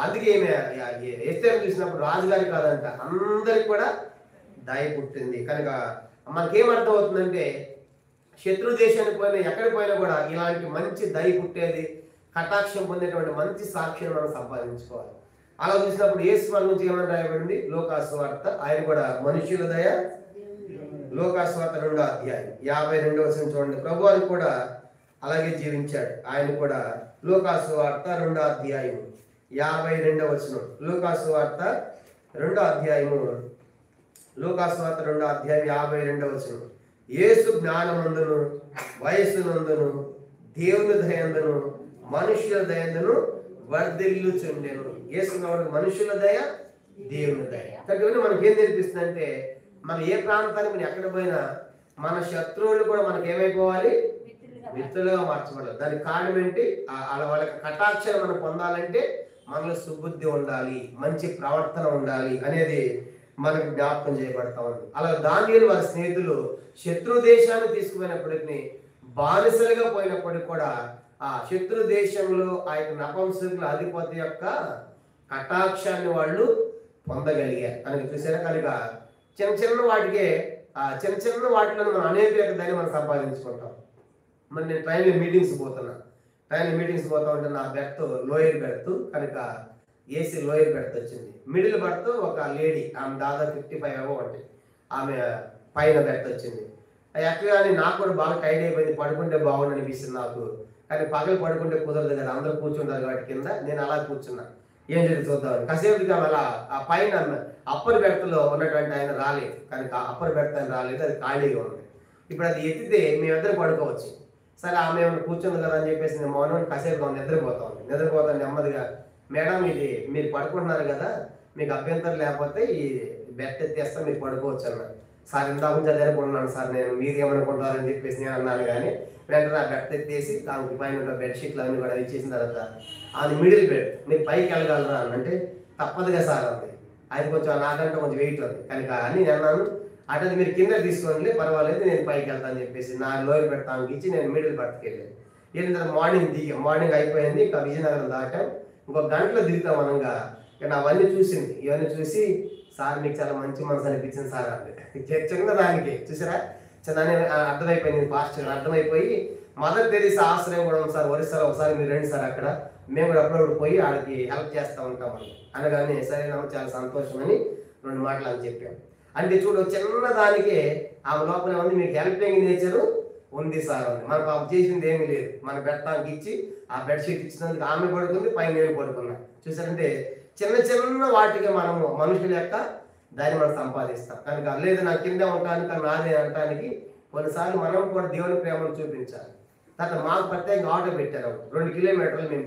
అందుకే ఏమే ఎస్తేరు చూసినప్పుడు రాజుగారి కాదంట, అందరికి కూడా దయ పుట్టింది. కనుక మనకేమర్థం అవుతుందంటే శత్రు దేశానికి పోయినా ఎక్కడికి పోయినా కూడా ఇలాంటి మంచి దయ పుట్టేది, కటాక్షం పొందేటువంటి మంచి సాక్ష్యం మనం సంపాదించుకోవాలి. అలా చూసినప్పుడు యేసు వాళ్ళ నుంచి ఏమని రాయబడింది? లోకాసు వార్త. ఆయన కూడా మనుషుల దయ, లోకాసు వార్త 2వ అధ్యాయం 52వ వచనం చూడండి. ప్రభు అని కూడా అలాగే జీవించాడు. ఆయన కూడా లోకాసు వార్త 2వ అధ్యాయం 52వ వచనం. లోకాసు వార్త 2వ అధ్యాయము, లోకాసు వార్త 2వ అధ్యాయం 52వ వచనం. యేసు జ్ఞానమందును వయస్సునందును దేవుని దయందును మనుష్యుల దయందును వర్ధిల్లుచుండెను. యేసు మనుషుల దయ, దేవుని దయ. కాబట్టి మనకి ఏం నేర్పిస్తుందంటే మనం ఏ ప్రాంతానికి మనం ఎక్కడ పోయినా మన శత్రువులు కూడా మనకి ఏమైపోవాలి? మిత్రులుగా మార్చబడాలి. దానికి కారణం ఏంటి? వాళ్ళకి కటాక్షలు మనం పొందాలంటే మనలో సుబుద్ధి ఉండాలి, మంచి ప్రవర్తన ఉండాలి అనేది మనకు జ్ఞాపకం చేయబడతా ఉంది. అలా దానియేలు వారి స్నేహితులు శత్రు దేశాన్ని తీసుకుపోయినప్పటికీ, బానిసలుగా పోయినప్పటికీ కూడా ఆ శత్రు దేశంలో ఆ యొక్క నపుంసకుల అధిపతి యొక్క కటాక్షాన్ని వాళ్ళు పొందగలిగారు. కనుక చూసారా? కనుక చిన్న వాటిలో మనం అనేక దాన్ని మనం సంపాదించుకుంటాం. మరి నేను ట్రైన్లో మీటింగ్స్ పోతా ఉంటే నా బెర్త్ లోయర్ బెర్త్, కనుక ఏసీ లోయర్ బెర్త్ వచ్చింది. మిడిల్ బెర్త్ ఒక లేడీ, ఆమె దాదాపు 55 ఏవో అంటే ఆమె పైన బెర్త్ వచ్చింది. ఎక్కడ కానీ నాకు కూడా బాగా టైడ్ అయిపోయింది, పడుకుంటే బాగుండు అనిపిస్తుంది నాకు. కానీ పగలు పడుకుంటే కుదరదు కదా, అందరూ కూర్చుంటారు వాటి కింద. నేను అలా కూర్చున్నా, ఏం జరిగి చూద్దామని. కాసేపుగా అలా ఆ పైన అప్పర్ బెర్త్లో ఉన్నటువంటి ఆయన రాలేదు. కనుక అప్పర్ బెర్త్ అని రాలేదు, అది ఖాళీగా ఉంది. ఇప్పుడు అది ఎత్తితే మేమిద్దరు పడుకోవచ్చు. సరే ఆమె ఏమైనా కూర్చుంది కదా అని చెప్పేసి నేను మౌనం కాసేపు నిద్రపోతాను నెమ్మదిగా. మేడం ఇది మీరు పడుకుంటున్నారు కదా, మీకు అభ్యంతరం లేకపోతే ఈ బెర్త్ ఎత్తేస్తా, మీరు పడుకోవచ్చు అన్నారు. సార్ ఇందాక నుంచి అదే అనుకుంటున్నాను సార్, నేను మీరు ఏమనుకుంటారని చెప్పేసి నేను అన్నాను. కానీ వెంటనే ఆ బెర్త్ ఎత్తేసి దానికి పైన బెడ్షీట్లు అన్నీ కూడా ఇచ్చేసిన తర్వాత అది మిడిల్ బెడ్, మీరు పైకి వెళ్ళగలరా అంటే తప్పదుగా సార్ అంది. అది కొంచెం నాకంటే కొంచెం వెయిట్ ఉంది కనుక అని నేను అన్నాను. అటు మీరు కింద తీసుకోండి పర్వాలేదు, నేను పైకి వెళ్తాను అని చెప్పేసి నా లోయర్ పెడతానికి ఇచ్చి నేను మిడిల్ బెర్త్కి వెళ్ళాను. వెళ్ళిన తర్వాత మార్నింగ్ అయిపోయింది. ఇంకా విజయనగరం దాటాం. ఇంకొక గంటలో దిగుతాం అనంగా. ఇక అవన్నీ చూసింది. ఇవన్నీ చూసి సార్ మీకు చాలా మంచి మనసు అనిపించింది సార్ అంటే చిన్న దానికి చూసారా చిన్న అర్థమైపోయింది. పాస్టర్ అర్థమైపోయి మదర్ తెరీసా ఆశ్రయం కూడా ఉంది సార్ ఒరిస్సాలో, ఒకసారి మీరు రండి సార్, అక్కడ మేము కూడా అప్పుడప్పుడు పోయి వాళ్ళకి హెల్ప్ చేస్తూ ఉంటామని అనగానే సరేనా చాలా సంతోషం అని 2 మాటలు అని చెప్పాము. అంటే చూడు చిన్న దానికే ఆమె లోపల ఉంది మీకు హెల్పింగ్ నేచరు ఉంది సార్ అని. మనకు ఆమె చేసింది ఏమీ లేదు. మన బెడ్తానికి ఇచ్చి ఆ బెడ్షీట్ ఇచ్చినందుకు ఆమె పడుకుంది, పైన నేను పడుకున్నా. చూసారంటే చిన్న వాటికి మనము మనుషుల యొక్క దాన్ని మనం సంపాదిస్తాం. కనుక లేదు నా కింద ఉండటానికి నాదే అనటానికి కొన్నిసార్లు మనం కూడా దేవుని ప్రేమను చూపించాలి. తర్వాత మాకు ప్రత్యేకంగా ఆటో పెట్టారు. 2 కిలోమీటర్లు మేము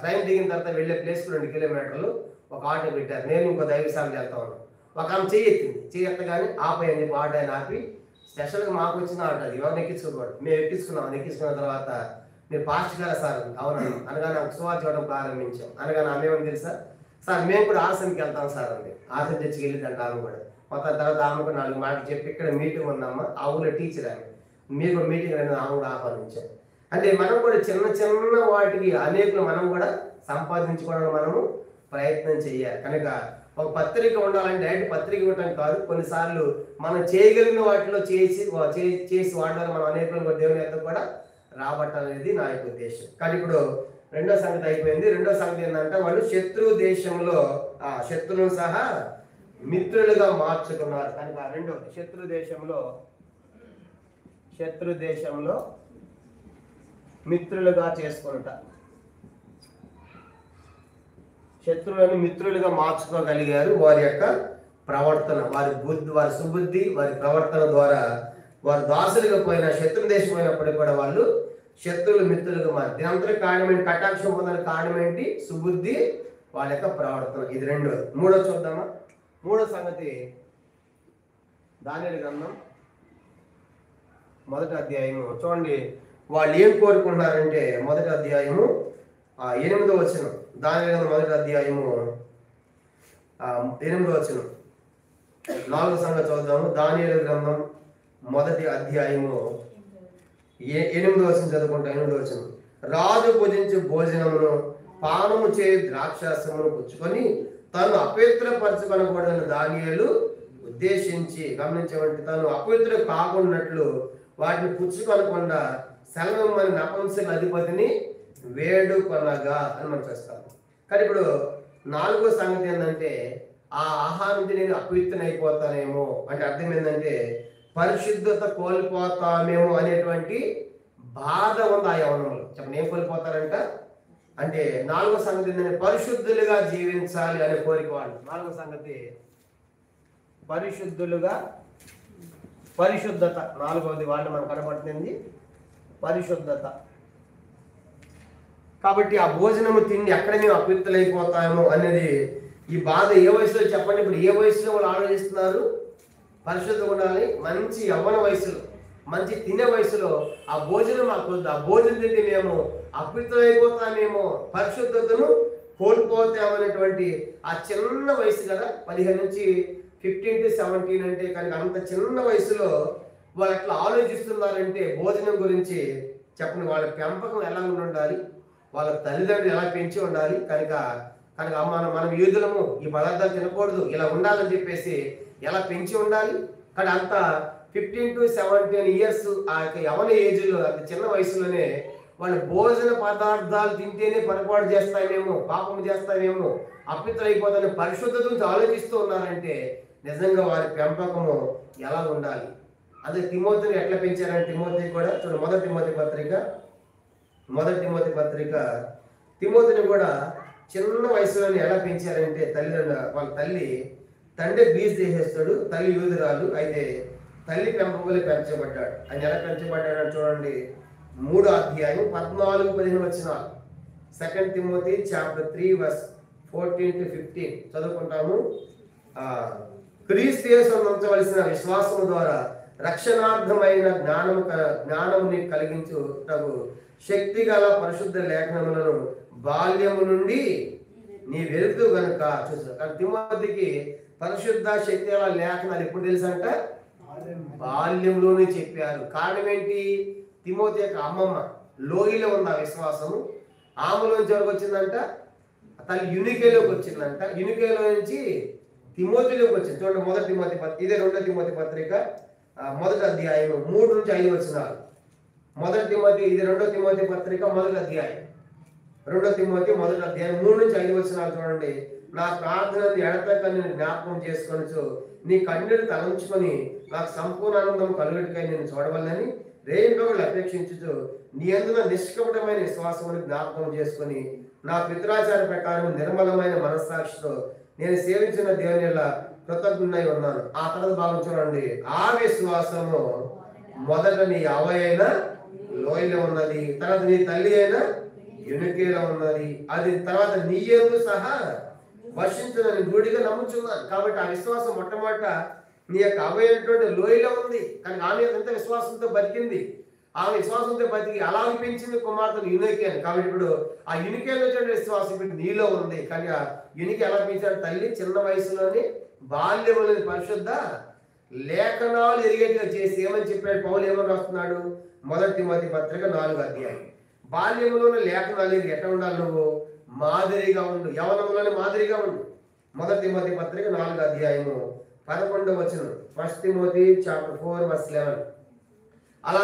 ట్రైన్ దిగిన తర్వాత వెళ్ళే ప్లేస్కి 2 కిలోమీటర్లు ఒక ఆటో పెట్టారు. నేను ఇంకో దైవశాలకు వెళ్తా ఉన్నాను. ఒక ఆమె చెయ్యెత్తగానే ఆపై అని చెప్పి ఆటో ఆయన ఆపి స్పెషల్గా మాకు వచ్చిన ఆటో అది ఎవరిని ఎక్కించుకోకూడదు. మేము ఎక్కించుకున్న తర్వాత మీరు పాస్ట్ గారా సార్ అవునన్నా అనగానే నాకు సువార్త చూడడం ప్రారంభించాం. అనగానే ఆమె ఏమని తెలుసా సార్ మేము కూడా ఆశ్రమకి వెళ్తాం సార్ అండి. ఆశ్రమం చర్చికి వెళ్ళిందంట ఆమె కూడా. మొత్తం తర్వాత ఆమె కూడా 4 మాటలు చెప్పి ఇక్కడ మీటింగ్ ఉందమ్మా, ఆ ఊళ్ళో టీచర్ ఆమె, మీరు కూడా మీటింగ్ అనేది ఆమె కూడా ఆహ్వానించాం. అంటే మనం కూడా చిన్న వాటికి అనేకులు మనం కూడా సంపాదించుకోవడానికి మనము ప్రయత్నం చేయాలి. కనుక ఒక పత్రిక ఉండాలంటే డైరెక్ట్ పత్రిక ఇవ్వటం కాదు, కొన్నిసార్లు మనం చేయగలిగిన వాటిలో చేసి వాడాలి. మనం అనేకులు దేవుని యొక్క కూడా రాబట్టాలనేది నా యొక్క ఉద్దేశం. కానీ ఇప్పుడు 2వ సంగతి అయిపోయింది. 2వ సంగతి ఏంటంటే వాళ్ళు శత్రు దేశంలో శత్రువులను సహా మిత్రులుగా మార్చుకున్నారు. కనుక 2వది శత్రు దేశంలో మిత్రులుగా చేసుకొనుట, శత్రువులను మిత్రులుగా మార్చుకోగలిగారు. వారి యొక్క ప్రవర్తన, వారి బుద్ధి, వారి సుబుద్ధి, వారి ప్రవర్తన ద్వారా వారు దాసులుగా పోయిన శత్రు దేశం అయినప్పటికీ కూడా వాళ్ళు శత్రువులు మిత్రులుగా మారి దీనంతటి కారణం ఏంటి? కటాక్షం పొందని కారణం ఏంటి? సుబుద్ధి, వాళ్ళ యొక్క ప్రవర్తన. ఇది రెండోది. మూడో చూద్దామా? మూడో సంగతి దానియేలు గ్రంథం 1వ అధ్యాయము చూడండి. వాళ్ళు ఏం కోరుకుంటున్నారంటే 1వ అధ్యాయము 8వ వచనం. దానియేలు గ్రంథం 1వ అధ్యాయము 8వ వచనం. 4వ సంగతి చూద్దాము. దానియేలు గ్రంథం 1వ అధ్యాయము 8వ వచనం చదువుకుంటా. 8వ వచనం. రాజు భుజించు భోజనమును పానము చే ద్రాక్షారసమును పుచ్చుకొని తను అపవిత్రపరచుకొనకూడదని దానియేలు ఉద్దేశించి, గమనించమంటే తను అపవిత్ర కాకున్నట్లు వాటిని పుచ్చుకొనకుండా సెలవిమ్మని నపుంసక అధిపతిని వేడుకొనగా అని మనం చేస్తాము. కానీ ఇప్పుడు 4వ సంగతి ఏంటంటే ఆ ఆహారం నేను అపవిత్రం అయిపోతానేమో అంటే అర్థం ఏంటంటే పరిశుద్ధత కోల్పోతామేమో అనేటువంటి బాధ ఉంది ఆ యవనంలో. చెప్పండి, ఏం కోల్పోతారంట అంటే 4వ సంగతి ఏంటంటే పరిశుద్ధులుగా జీవించాలి అనే కోరిక వాళ్ళు. 4వ సంగతి పరిశుద్ధులుగా, పరిశుద్ధత. 4వది వాళ్ళు మనకు కనబడుతుంది పరిశుద్ధత. కాబట్టి ఆ భోజనము తిండి ఎక్కడ మేము అపవిత్రులైపోతామో అనేది ఈ బాధ ఏ వయసులో చెప్పండి. ఇప్పుడు ఏ వయసులో వాళ్ళు ఆలోచిస్తున్నారు? పరిశుద్ధంగా ఉండాలి. మంచి యవ్వన వయసులో, మంచి తినే వయసులో ఆ భోజనం మాకు వద్దు, ఆ భోజనం తింటే మేము అపవిత్రులైపోతామేమో, పరిశుద్ధతను కోల్పోతామనేటువంటి ఆ చిన్న వయసు కదా, 15 నుంచి 15 to 17 అంటే. కానీ అంత చిన్న వయసులో వాళ్ళు ఎట్లా ఆలోచిస్తున్నారంటే భోజనం గురించి చెప్పండి. వాళ్ళ పెంపకం ఎలా ఉండాలి, వాళ్ళ తల్లిదండ్రులు ఎలా పెంచి ఉండాలి. కనుక మనం యూదులము ఈ పదార్థాలు తినకూడదు, ఇలా ఉండాలని చెప్పేసి ఎలా పెంచి ఉండాలి. కానీ అంత 15 to 17 years ఆ యొక్క యవన ఏజ్లో, అంత చిన్న వయసులోనే వాళ్ళు భోజన పదార్థాలు తింటేనే పొరపాటు చేస్తామేమో, పాపము చేస్తామేమో, అపవిత్రైపోతామని పరిశుద్ధతను ఆలోచిస్తూ ఉన్నారంటే నిజంగా వారి పెంపకము ఎలా ఉండాలి. అదే తిమోతిని ఎట్లా పెంచారంటే తిమోతి కూడా చూడండి. 1 తిమోతి పత్రిక తిమోతిని కూడా చిన్న వయసులోనే ఎలా పెంచారంటే వాళ్ళ తండ్రి బీజ్ చేసేస్తాడు. తల్లి యూదురాలు అయితే తల్లి పెంపకలే పెంచబడ్డాడు. ఆయన ఎలా పెంచబడ్డాడు చూడండి. 3వ అధ్యాయం 14-15 వచనాలు. 2 తిమోతి chapter 3 verse 14 to 15 చదువుకుంటాము. క్రీస్తు యేసును ఉంచవలసిన విశ్వాసము ద్వారా రక్షణార్థమైన జ్ఞానముని కలిగించుటకు శక్తి గల పరిశుద్ధ లేఖనములను బాల్యము నుండి నీ వెలుతూ గనుక చూసా. కానీ తిమోతికి పరిశుద్ధ శక్తి గల లేఖనాలు ఎప్పుడు తెలుసంట? బాల్యంలోనే చెప్పారు. కారణం ఏంటి? తిమోతి యొక్క అమ్మమ్మ లోహిలో ఉంది ఆ విశ్వాసము. ఆమెలోంచి ఎవరికి వచ్చిందంట? తల్లి యునికేలోకి వచ్చిందంట. యునికేలో నుంచి తిమోతిలోకి వచ్చింది. చూడండి 1 తిమోతి ఇదే 2 తిమోతి పత్రిక 1వ అధ్యాయం 3 నుంచి 5 వచనాలు. 1 తిమోతి ఇది 2 తిమోతి పత్రిక 1వ అధ్యాయం 2 తిమోతి 1వ అధ్యాయం 3 నుంచి 5 వచనాలు చూడండి. నా ప్రార్థనను ఎడతెగక నేను జ్ఞాపకం చేసుకొనుచు నీ కన్నులు తలంచుకొని నాకు సంపూర్ణ ఆనందం కలుగుటకై నేను చూడవల్లని రేయింబగళ్ళు అపేక్షించుచు నీ అందున నిష్కపటమైన విశ్వాసమును జ్ఞాపకం చేసుకొని నా పితరాచార ప్రకారం నిర్మలమైన మనస్సాక్షితో నేను సేవించిన దేవుని వల్ల కృతజ్ఞుడై ఉన్నాను. ఆ తర్వాత భాగం చూడండి. ఆ విశ్వాసము మొదట నీ అవ్వయైన లోయలో ఉన్నది, తర్వాత నీ తల్లి అయిన యునికేలో ఉన్నది, అది తర్వాత నీ యందు సహా వర్షించునని గుడిగా నమ్ముచున్నాను. కాబట్టి ఆ విశ్వాసం మొట్టమొదట నీ యొక్క అవ్వైనటువంటి లోయలో ఉంది. కానీ ఆమె ఎంత విశ్వాసంతో బతికింది. ఆ విశ్వాసంతో బతికి అలా పెంచింది కుమార్తెను యునికే అని. కాబట్టి ఇప్పుడు ఆ యునికేలో వచ్చిన విశ్వాసం ఇప్పుడు నీలో ఉంది. కానీ ఆ యునికి ఎలా పెంచాడు? తల్లి చిన్న వయసులోనే బాల్యములని పరిశుద్ధ లేఖనాలు ఎరిగేట్టుగా చేసి ఏమని చెప్పాడు పౌలు? ఏమని రాస్తున్నాడు? 1 తిమోతి పత్రిక 4వ అధ్యాయం. బాల్యంలోనే లేఖనాలు ఎట్లా ఉండాలి? నువ్వు మాదిరిగా ఉండు, యవనంలోనే మాదిరిగా ఉండు. 1 తిమోతి పత్రిక 4వ అధ్యాయము 11వ వచనం. 1 తిమోతి chapter 4 verse 11. అలా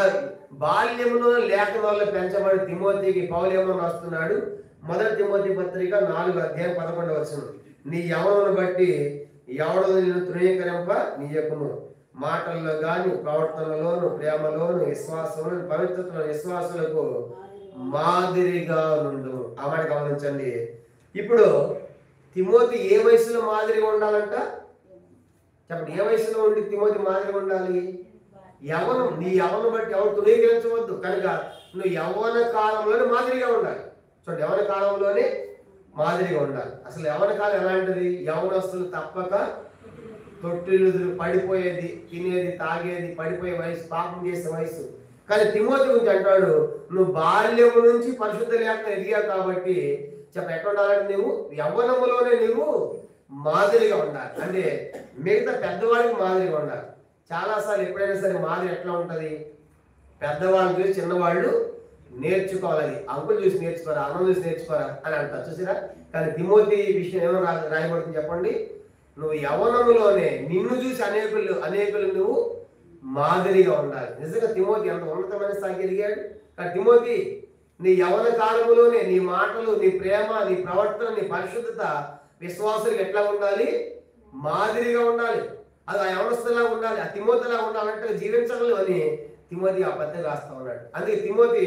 బాల్యంలో లేఖనాల్లో పెంచబడి తిమోతికి పౌలు ఏమని రాస్తున్నాడు? 1 తిమోతి పత్రిక 4వ అధ్యాయం 11వ వచనం. నీ యవనమును బట్టి ఎవడో నిన్ను తృణీకరింప నీయకుము, మాటల్లో గాని ప్రవర్తనలోను ప్రేమలోను విశ్వాసంలో పవిత్రతలో విశ్వాసులకు మాదిరిగా నుండు. ఆ మాట గమనించండి. ఇప్పుడు తిమోతి ఏ వయసులో మాదిరిగా ఉండాలంట చెప్పండి. ఏ వయసులో ఉండి తిమోతి మాదిరిగా ఉండాలి? యవనం. నీ యవనం బట్టి ఎవరు తుణీకరించవద్దు కనుక నువ్వు యవ్వన కాలంలోనే మాదిరిగా ఉండాలి. చూడండి, యవ్వన కాలంలోనే మాదిరిగా ఉండాలి. అసలు యవ్వన కాలం ఎలాంటిది? యవ్వనస్తులు తప్పక తొట్టిలు పడిపోయేది, తినేది, తాగేది, పడిపోయే వయసు, పాపం చేసే వయసు. కానీ తిమోతి గురించి అంటాడు, నువ్వు బాల్యము నుంచి పరిశుద్ధ లేఖనం ఎదిగావు కాబట్టి ఎట్లా ఉండాలంటే నువ్వు యవ్వనములోనే నువ్వు మాదిరిగా ఉండాలి. అంటే మిగతా పెద్దవాడికి మాదిరిగా ఉండాలి. చాలాసార్లు ఎప్పుడైనా సరే మాదిరి ఎట్లా ఉంటుంది? పెద్దవాళ్ళు చూసి చిన్నవాళ్ళు నేర్చుకోవాలి. అంకులు చూసి నేర్చుకోరా, అన్నం చూసి నేర్చుకోరా అని అంటారు, చూసిరా. కానీ తిమోతి విషయం ఏమో రాయబడుతుంది చెప్పండి. నువ్వు యవ్వనములోనే నిన్ను చూసి అనేకులు నువ్వు మాదిరిగా ఉండాలి. నిజంగా తిమోతి ఎంత ఉన్నతమైన స్థాయికి ఎదిగాడు. కానీ తిమోతి నీ యవ్వన కాలములోనే నీ మాటలు, నీ ప్రేమ, నీ ప్రవర్తన, నీ పరిశుద్ధత విశ్వాసులకు ఎట్లా ఉండాలి? మాదిరిగా ఉండాలి. అది ఆ యవనస్తులా ఉండాలి, ఆ తిమోతిలా ఉండాలంటే జీవించగలవు అని తిమోతి ఆ పత్రిక రాస్తా ఉన్నాడు. అందుకే తిమోతి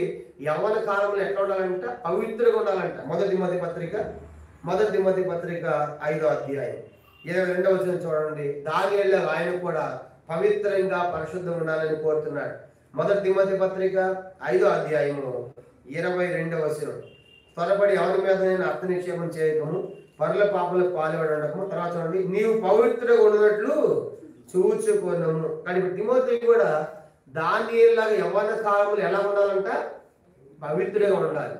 యవ్వన కాలంలో ఎట్లా ఉండాలంట? పవిత్రంగా ఉండాలంట. మొదటి తిమోతి పత్రిక 5వ అధ్యాయం 22వ వచనం చూడండి. దానియేలు ఆయన కూడా పవిత్రంగా పరిశుద్ధంగా ఉండాలని కోరుతున్నాడు. మొదటి తిమోతి పత్రిక 5వ అధ్యాయము 22వ వచనం. త్వరపడి ఎవరి మీద అర్థ నిక్షేపం చేయకము, పరుల పాపలకు పాల్పడటము. తర్వాత చూడండి, నీవు పవిత్రంగా ఉన్నట్లు చూచుకోనము. కానీ ఇప్పుడు తిమోతి కూడా దానియేలులాగా యవ్వన కాలంలో ఎలా ఉండాలంట? పవిత్రంగా ఉండాలి.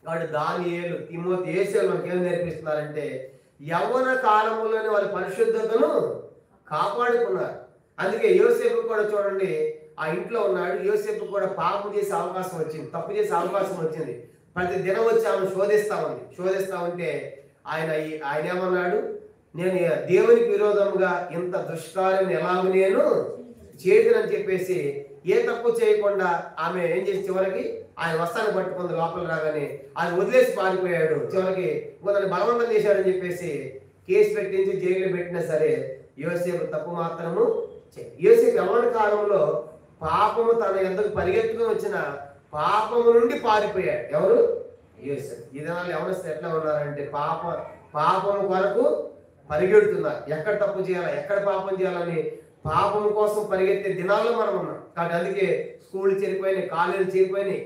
కాబట్టి దానియేలు, తిమోతి, యేసేలు మనకి ఏం నేర్పిస్తున్నారంటే యవ్వన కాలంలోనే వాళ్ళ పరిశుద్ధతను కాపాడుకున్నారు. అందుకే యోసేపు కూడా చూడండి, ఆ ఇంట్లో ఉన్నాడు. యోసేపు కూడా పాపం చేసే అవకాశం వచ్చింది, తప్పు చేసే అవకాశం వచ్చింది. ప్రతి దినం వచ్చి ఆమె శోధిస్తా ఉంటే ఆయన ఏమన్నాడు? నేను దేవునికి విరోధంగా ఇంత దుష్కార్యం ఎలాగూ నేను చేయదని చెప్పేసి ఏ తప్పు చేయకుండా ఆమె ఏం చేసి చివరికి ఆయన వస్త్రాన్ని పట్టుకుంది. లోపల రాగానే ఆయన వదిలేసి పారిపోయాడు. చివరికి తనని బలవంతం చేశాడని చెప్పేసి కేసు పెట్టించి జైలు పెట్టినా సరే యోసేపు తప్పు మాత్రము యోసేపు యవ్వన కాలంలో పాపము తన ఎందుకు పరిగెత్తుకుని వచ్చిన పాపము నుండి పారిపోయాడు. ఎవరు? యోసేపు. ఈ దినాలు యవ్వనస్తులు ఎట్లా ఉన్నారంటే పాపము కొరకు పరిగెడుతున్నారు. ఎక్కడ తప్పు చేయాలా, ఎక్కడ పాపం చేయాలని పాపం కోసం పరిగెత్తే దినాల్లో మనం ఉన్నాం. కాబట్టి అందుకే స్కూళ్ళు చెడిపోయినాయి, కాలేజీలు చెడిపోయినాయి,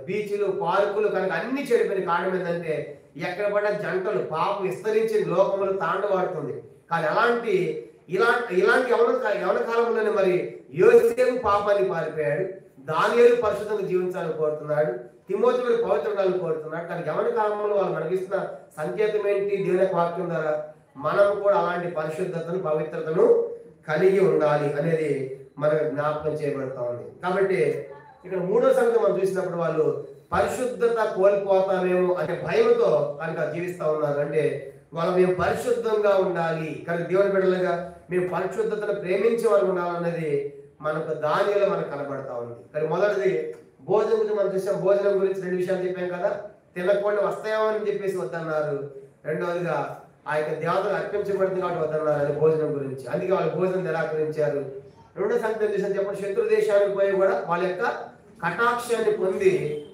బీచ్లు, పార్కులు కనుక అన్ని చెడిపోయినాయి. కారణం ఏంటంటే ఎక్కడ పడ్డ జంటలు పాపం విస్తరించి లోకములు తాండవాడుతుంది. కానీ ఇలాంటి యవన కాలంలోనే మరి యోసేపు పాపాన్ని పారిపోయాడు. దానియేలు పరిశుద్ధంగా జీవించాలని కోరుతున్నాడు. తిమోతి పవిత్రాలను కోరుతున్నాడు. కానీ యవన కాలంలో వాళ్ళు మనకిస్తున్న సంకేతం ఏంటి? దేవుని వాక్యం ద్వారా మనం కూడా అలాంటి పరిశుద్ధతను, పవిత్రతను కలిగి ఉండాలి అనేది మనకు జ్ఞాపకం చేయబడతా ఉంది. కాబట్టి ఇక్కడ మూడో సంగతి మనం చూసినప్పుడు వాళ్ళు పరిశుద్ధత కోల్పోతామేమో అనే భయంతో కనుక జీవిస్తా ఉన్నారు. అంటే వాళ్ళు మేము పరిశుద్ధంగా ఉండాలి, కానీ దేవుని బిడ్డలుగా మేము పరిశుద్ధతను ప్రేమించే వాళ్ళు ఉండాలన్నది మనకు దానిలో మనకు కనబడతా ఉంది. కానీ మొదటిది భోజనం గురించి మనం చూసాం. భోజనం గురించి 2 విషయాలు చెప్పాం కదా. తినకుండా వస్తాయేమో అని చెప్పేసి వద్దన్నారు. రెండవదిగా ఆ యొక్క దేవతలు అర్పించబడుతుంది కాబట్టి వద్దన్నారు, అది భోజనం గురించి. అందుకే వాళ్ళు భోజనం నిరాకరించారు. రెండో సంగతి చూసాను చెప్పండి, శత్రు దేశానికి పోయి కూడా వాళ్ళ యొక్క కటాక్షాన్ని పొంది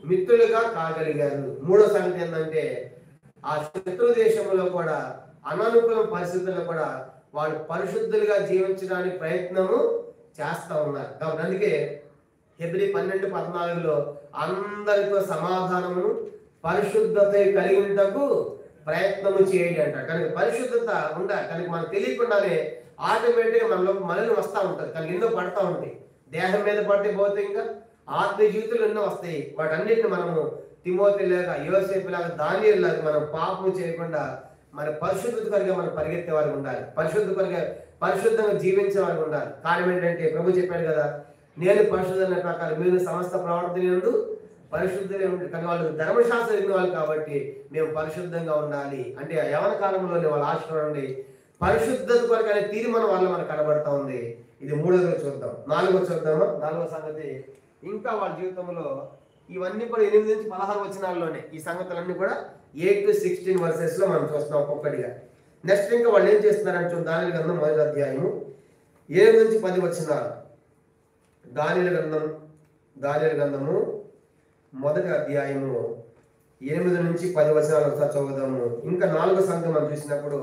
మిత్రులుగా కాగలిగారు. మూడో సంగతి ఏంటంటే ఆ శత్రు దేశంలో కూడా అననుకూల పరిస్థితుల్లో కూడా వాళ్ళు పరిశుద్ధులుగా జీవించడానికి ప్రయత్నము చేస్తా ఉన్నారు. కాబట్టి అందుకే హెబ్రీ 12:14 అందరితో సమాధానమును పరిశుద్ధత కలిగినటకు ప్రయత్నము చేయండి అంటారు. కనుక పరిశుద్ధత ఉండాలి. కనుక మనకు తెలియకుండానే ఆటోమేటిక్గా మనలో వస్తూ ఉంటుంది. కనుక ఎన్నో పడతా ఉంటాయి. దేహం మీద పడితే పోతే ఇంకా ఆత్మీయ జీవితంలో ఎన్నో వస్తాయి. వాటన్నిటిని మనము తిమోతి లాగా, యోసేపు లాగా, దానియేలు లాగా మనం పాపము చేయకుండా మన పరిశుద్ధత కొరగా మనం పరిగెత్తే వారికి ఉండాలి. పరిశుద్ధంగా జీవించే వారికి ఉండాలి. కారణం ఏంటంటే ప్రభు చెప్పాడు కదా, నేను పరిశుద్ధమైన ప్రకారం మీరు సమస్త ప్రవర్తన పరిశుద్ధంగా ఉండి. కానీ వాళ్ళు ధర్మశాస్త్రం ఎరిగిన వాళ్ళు కాబట్టి మేము పరిశుద్ధంగా ఉండాలి అంటే యవన కాలంలోనే వాళ్ళ ఆశ ఉండి పరిశుద్ధత కొరకు అనే తీర్మానం వల్ల మనకు కనబడతా ఉంది. ఇది మూడోది చూద్దాం. నాలుగో చూద్దామా? నాలుగో సంగతి ఇంకా వాళ్ళ జీవితంలో ఇవన్నీ కూడా 8 నుంచి 16 వచనాల్లోనే ఈ సంగతులన్నీ కూడా 8 to 16 verses లో మనం చూస్తున్నాం ఒక్కొక్కటిగా. నెక్స్ట్ ఇంకా వాళ్ళు ఏం చేస్తున్నారంటే దానియేలు గ్రంథం 1వ అధ్యాయము 7 నుంచి 10 వచనాలు. దానియేలు గ్రంథము మొదటి అధ్యాయము 8 నుంచి 10 వచనాలు ఒకసారి చదువుదాము. ఇంకా 4వ సంగతి మనం చూసినప్పుడు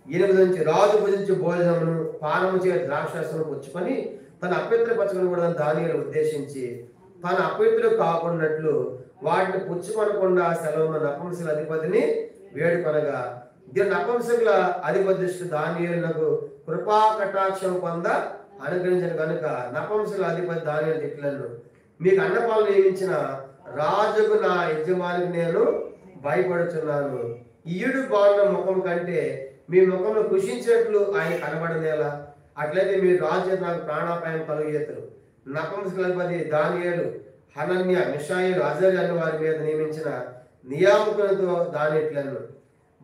8 నుంచి, రాజు భుజించు భోజనమును పానము చే ద్రాక్షరసమును పుచ్చుకొని తన అపవిత్రపరచుకొనకూడదని కూడా దానియేలు ఉద్దేశించి తన అపవిత్రులు కాకున్నట్లు వాటిని పుచ్చుకొనకుండా సెలవును నపుంసకుల అధిపతిని వేడుకొనగా, దీని నపుంసకుల అధిపతి దానియేలునకు కృపా కటాక్షం పొంద అనుగ్రహించిన కనుక నపుంసకుల అధిపతి దానియేలు ఇట్లను, మీకు అన్నపాలు నియమించిన రాజుకు నా యజమానికి నేను భయపడుచున్నాను. ఈయుడు బాగున్న ముఖం కంటే మీ ముఖంలో కృషించినట్లు ఆయన కనబడనేలా, అట్లయితే మీరు రాజు నాకు ప్రాణాపాయం కలుగేతరు. నపుంసకులధిపతి దానియేలు హనన్య మిషాయేలు అజర్య అనే వారి మీద నియమించిన నియామకులతో దానిట్లను,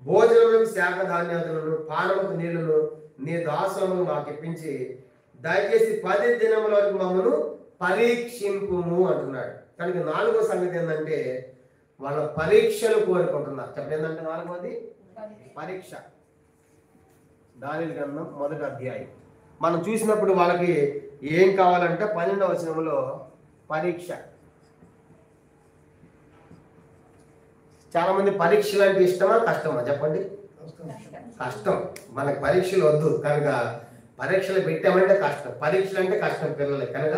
భోజనములకు శాఖ ధాన్యాదులను పానముకు నీళ్లను నీ దాసులను మాకు ఇప్పించి దయచేసి 10 దినముల వరకు మమ్మను పరీక్షింపుము అంటున్నాడు. కనుక 4వ సంగతి ఏంటంటే వాళ్ళ పరీక్షలు కోరుకుంటున్నారు. చెప్పండి ఏంటంటే 4వది పరీక్ష. దానియేలు గ్రంథం 1వ అధ్యాయం మనం చూసినప్పుడు వాళ్ళకి ఏం కావాలంటే 12వ వచనంలో పరీక్ష. చాలా మంది పరీక్షలు అంటే ఇష్టమా కష్టమా చెప్పండి? కష్టం. మనకి పరీక్షలు వద్దు కనుక పరీక్షలు పెట్టామంటే కష్టం. పరీక్షలు అంటే కష్టం పిల్లలకి కనుక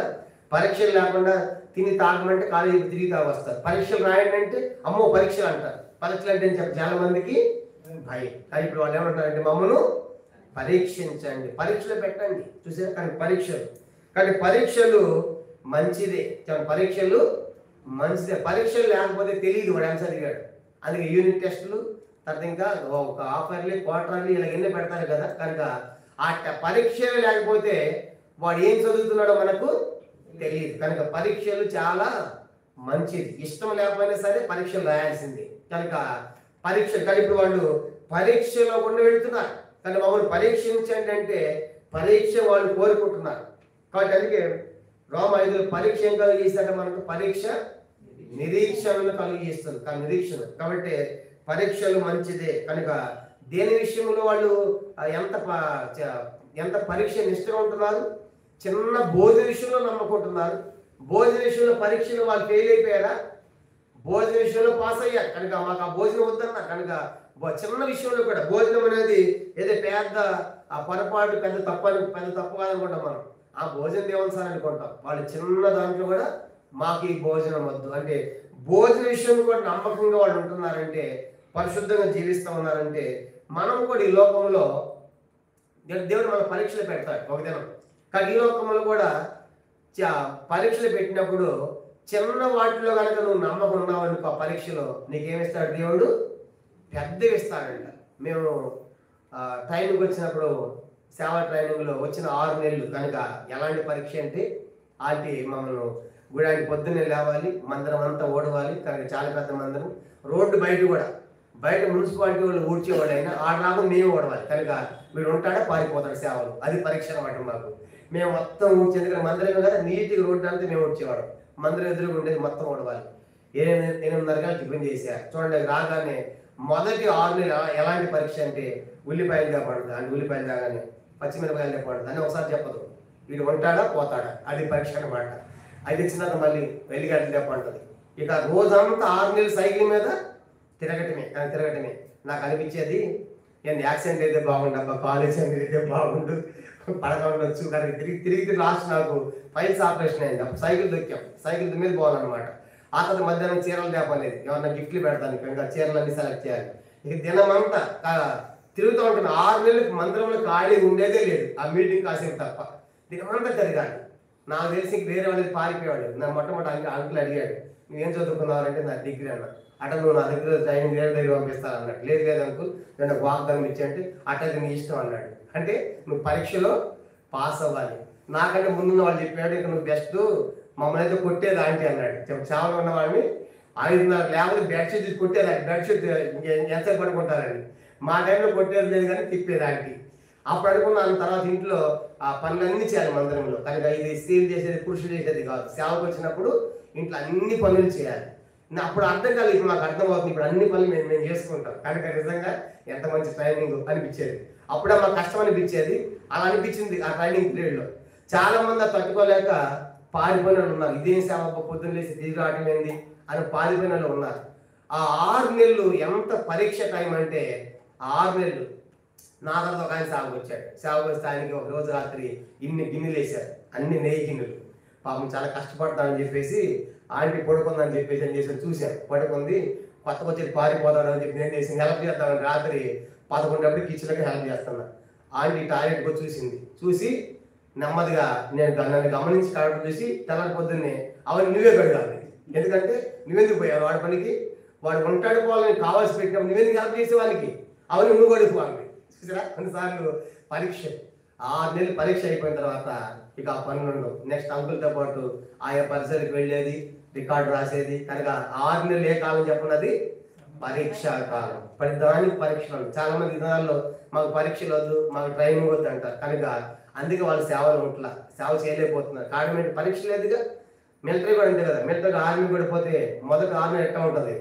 పరీక్షలు లేకుండా తిని తాగమంటే కాలేజీకి తిరిగి తాగొస్తారు. పరీక్షలు రాయండి అంటే అమ్మో పరీక్షలు అంటారు. పరీక్షలు అంటే చెప్పి చాలా మందికి భయం. కానీ ఇప్పుడు వాళ్ళు ఏమంటారంటే మమ్మల్ని పరీక్షించండి, పరీక్షలు పెట్టండి. చూసారా? కానీ పరీక్షలు, కానీ పరీక్షలు మంచిదే. పరీక్షలు మంచిదే. పరీక్షలు లేకపోతే తెలియదు వాడు ఆన్సర్ అడిగాడు. అందుకే యూనిట్ టెస్టులు, తర్వాత ఇంకా ఒక హాఫ్ ఇయర్లీ క్వార్టర్లీ ఇలా ఎన్ని పెడతారు కదా. కనుక ఆ పరీక్షలు లేకపోతే వాడు ఏం చదువుతున్నాడో మనకు తెలియదు. కనుక పరీక్షలు చాలా మంచిది. ఇష్టం లేకపోయినా సరే పరీక్షలు రాయాల్సింది. కనుక పరీక్షలు, కానీ ఇప్పుడు వాళ్ళు పరీక్షలో కూడా వెళుతున్నారు. కానీ మమ్మల్ని పరీక్షించండి అంటే పరీక్ష వాళ్ళు కోరుకుంటున్నారు. కాబట్టి అందుకే రోమ 5 పరీక్ష ఏం కలిగిస్తారంటే మనకు పరీక్ష నిరీక్షణను కలిగిస్తుంది. కానీ నిరీక్షణ కాబట్టి పరీక్షలు మంచిదే. కనుక దేని విషయంలో వాళ్ళు ఎంత పరీక్ష నిష్ఠగా ఉంటున్నారు. చిన్న భోజన విషయంలో నమ్ముకుంటున్నారు. భోజన విషయంలో పరీక్షలు వాళ్ళు ఫెయిల్ అయిపోయారా? భోజన విషయంలో పాస్ అయ్యారు. కనుక మాకు ఆ భోజనం వద్దన్నారు. కనుక చిన్న విషయంలో కూడా భోజనం అనేది ఏదో పెద్ద పొరపాటు, పెద్ద తప్పు కాదనుకుంటాం మనం. ఆ భోజనం దేవుని సార్ అనుకుంటాం. వాళ్ళు చిన్న దాంట్లో కూడా మాకు ఈ భోజనం వద్దు అంటే భోజన విషయంలో కూడా నమ్మకంగా వాళ్ళు ఉంటున్నారంటే, పరిశుద్ధంగా జీవిస్తూ ఉన్నారంటే, మనం కూడా ఈ లోకంలో దేవుడు మన పరీక్షలు పెడతాడు ఒక దినం. కానీ ఈ లోకంలో కూడా పరీక్షలు పెట్టినప్పుడు చిన్న వాటిలో కనుక నువ్వు నమ్మకం ఉన్నావు అనుకో, ఆ పరీక్షలో నీకేమిస్తాడు దేవుడు? పెద్దవి ఇస్తాడంట. మేము ట్రైనింగ్కి వచ్చినప్పుడు సేవా ట్రైనింగ్లో వచ్చిన 6 నెలలు కనుక ఎలాంటి పరీక్ష అంటే ఆంటీ మమ్మల్ని గుడానికి పొద్దున్నే లేవాలి, మందిరం అంతా ఓడవాలి. కనుక చాలా పెద్ద మందిరం, రోడ్డు బయట మున్సిపాలిటీ వాళ్ళు ఊడ్చేవాడు అయినా రాకుండా మేము ఓడవాలి. కనుక వీడు ఉంటాడా పారిపోతాడు సేవలు. అది పరీక్ష అన్నమాట మాకు. మేము మొత్తం ఊడ్చేందుకు మందిరం కదా నీట్గా రోడ్డు అంతా మేము ఊడ్చేవాడు. మందిరం ఎదురుగా ఉండేది మొత్తం ఓడవాలి. 8:30 గంటలకు టిఫిన్ చేశారు. చూడండి, రాగానే మొదటి 6 నెలలు ఎలాంటి పరీక్ష అంటే ఉల్లిపాయలు తేపడుతుంది. అంటే ఉల్లిపాయలు తాగానే పచ్చిమిరపకాయలు తేపడుతుంది అని ఒకసారి చెప్పదు. వీడు ఉంటాడా పోతాడా, అది పరీక్ష అనమాట. అది ఇచ్చిన తర్వాత మళ్ళీ వెల్లిగడ్డలు తేపంటుంది. ఇక రోజంతా 6 నెలలు సైకిల్ మీద తిరగటమే. నాకు అనిపించేది నేను యాక్సిడెంట్ అయితే బాగుండబ్బా, కాలేజ్ అయితే బాగుండు, పడక ఉండొచ్చు. కానీ తిరిగి లాస్ట్ నాకు ఫైల్స్ ఆపరేషన్ అయింది. అప్పుడు సైకిల్ మీద పోవాలన్నమాట. ఆ తర్వాత మధ్యాహ్నం చీరలు తేపలేదు, ఏమన్నా గిఫ్ట్లు పెడతాను. ఇంకా చీరలన్నీ సెలెక్ట్ చేయాలి. ఇక దినమంతా తిరుగుతూ ఉంటాను. 6 నెలలకు మందిరంలో ఖాళీ ఉండేదే లేదు. ఆ మీటింగ్ కాసేపు తప్ప దినమంతా తిరగాలి. నాకు తెలిసి వేరే వాళ్ళకి పారిపోయాడు. నా మొట్టమొదటి అంకుల్ అడిగాడు, నువ్వేం చదువుకున్నావంటే నా డిగ్రీ అన్న. అట నువ్వు నా దగ్గర ట్రైనింగ్ వేరే దగ్గర పంపిస్తాను అన్నాడు. లేదు అంకుల్, నేను వాగ్దానం ఇచ్చానంటే అటది నీ ఇష్టం అన్నాడు. అంటే నువ్వు పరీక్షలో పాస్ అవ్వాలి. నాకంటే ముందున్న వాళ్ళు చెప్పాడు, ఇక నువ్వు బెస్ట్, మమ్మల్ని అయితే కొట్టేది ఆంటీ అన్నాడు. సేవలో ఉన్న వాళ్ళని 5:30 లేకపోతే బెడ్షీట్ తీసి కొట్టేది. బెడ్షీట్ ఎంతసేపు పడుకుంటారండి. మా టైంలో కొట్టేది లేదు కానీ తిప్పేది ఆంటీ. అప్పుడు అనుకున్నాను తర్వాత ఇంట్లో ఆ పనులన్నీ చేయాలి మందిరంలో. కనుక ఇది స్త్రీలు చేసేది పురుషులు చేసేది కాదు. సేవకు వచ్చినప్పుడు ఇంట్లో అన్ని పనులు చేయాలి. అప్పుడు అర్థం కాదు, ఇప్పుడు మాకు అర్థమవుతుంది. ఇప్పుడు అన్ని పనులు మేము చేసుకుంటాం. కనుక నిజంగా ఎంత మంచి ట్రైనింగ్ అనిపించేది. అప్పుడే మాకు కష్టం అనిపించేది. అలా అనిపించింది ఆ ట్రైనింగ్ పీరియడ్లో. చాలా మంది తట్టుకోలేక పారిపోయిన ఉన్నారు. ఇదేం సేవ పొద్దున్న లేచి తిరిగి రావటం ఏంది అని పారిపోయిన ఉన్నారు. ఆ 6 నెలలు ఎంత పరీక్ష టైం అంటే 6 నెలలు. నా తర్వాత ఒక ఆయన సేవకు వచ్చాడు. సేవకు వస్తే ఆయనకి ఒక రోజు రాత్రి ఇన్ని గిన్నెలు వేశారు, అన్ని నెయ్యి గిన్నెలు. పాపం చాలా కష్టపడతానని చెప్పేసి ఆంటీ పడుకుందని చెప్పేసి ఏం చేశాను చూశాను. పడుకుంది, కొత్తగా వచ్చేది పారిపోతాడు అని చెప్పి నేను చేసి హెల్ప్ చేస్తాను. రాత్రి 11 కిచెన్కి హెల్ప్ చేస్తున్నా. ఆంటీ టాయిలెట్కి చూసి నెమ్మదిగా నన్ను గమనించి కావడం చూసి తెల్లారి పొద్దున్నే అవన్నీ నువ్వే కడగాలి, ఎందుకంటే నువ్వెందుకు పోయావు వాడి పనికి, వాడు ఉంటాడు పోవాలని కావాల్సి పెట్టినప్పుడు నువ్వెందుకు హెల్ప్ చేసే వాళ్ళకి, అవన్నీ నువ్వు కడుకోవాలి. చూసారా కొన్నిసార్లు పరీక్ష. 6 నెలలు పరీక్ష అయిపోయిన తర్వాత ఇక ఆ పనులు ఉండవు. నెక్స్ట్ అంకుల్తో పాటు ఆయా పరిసరికి వెళ్ళేది, రికార్డు రాసేది. కనుక 6 నెలలు ఏ కాలం చెప్పన్నది పరీక్షా కాలం. దానికి పరీక్షలు. చాలా మంది దినాల్లో మాకు పరీక్షలు వద్దు, మాకు ట్రైనింగ్ వద్దు అంటారు. కనుక అందుకే వాళ్ళు సేవలు ఉంట్లా, సేవ చేయలేకపోతున్నారు. కారణం ఏంటి? పరీక్ష లేదుగా. మిలిటరీ కూడా అంతే కదా. మిలిటరీ ఆర్మీ కూడా పోతే మొదటి ఆర్మీ ఎట్లా ఉంటుంది,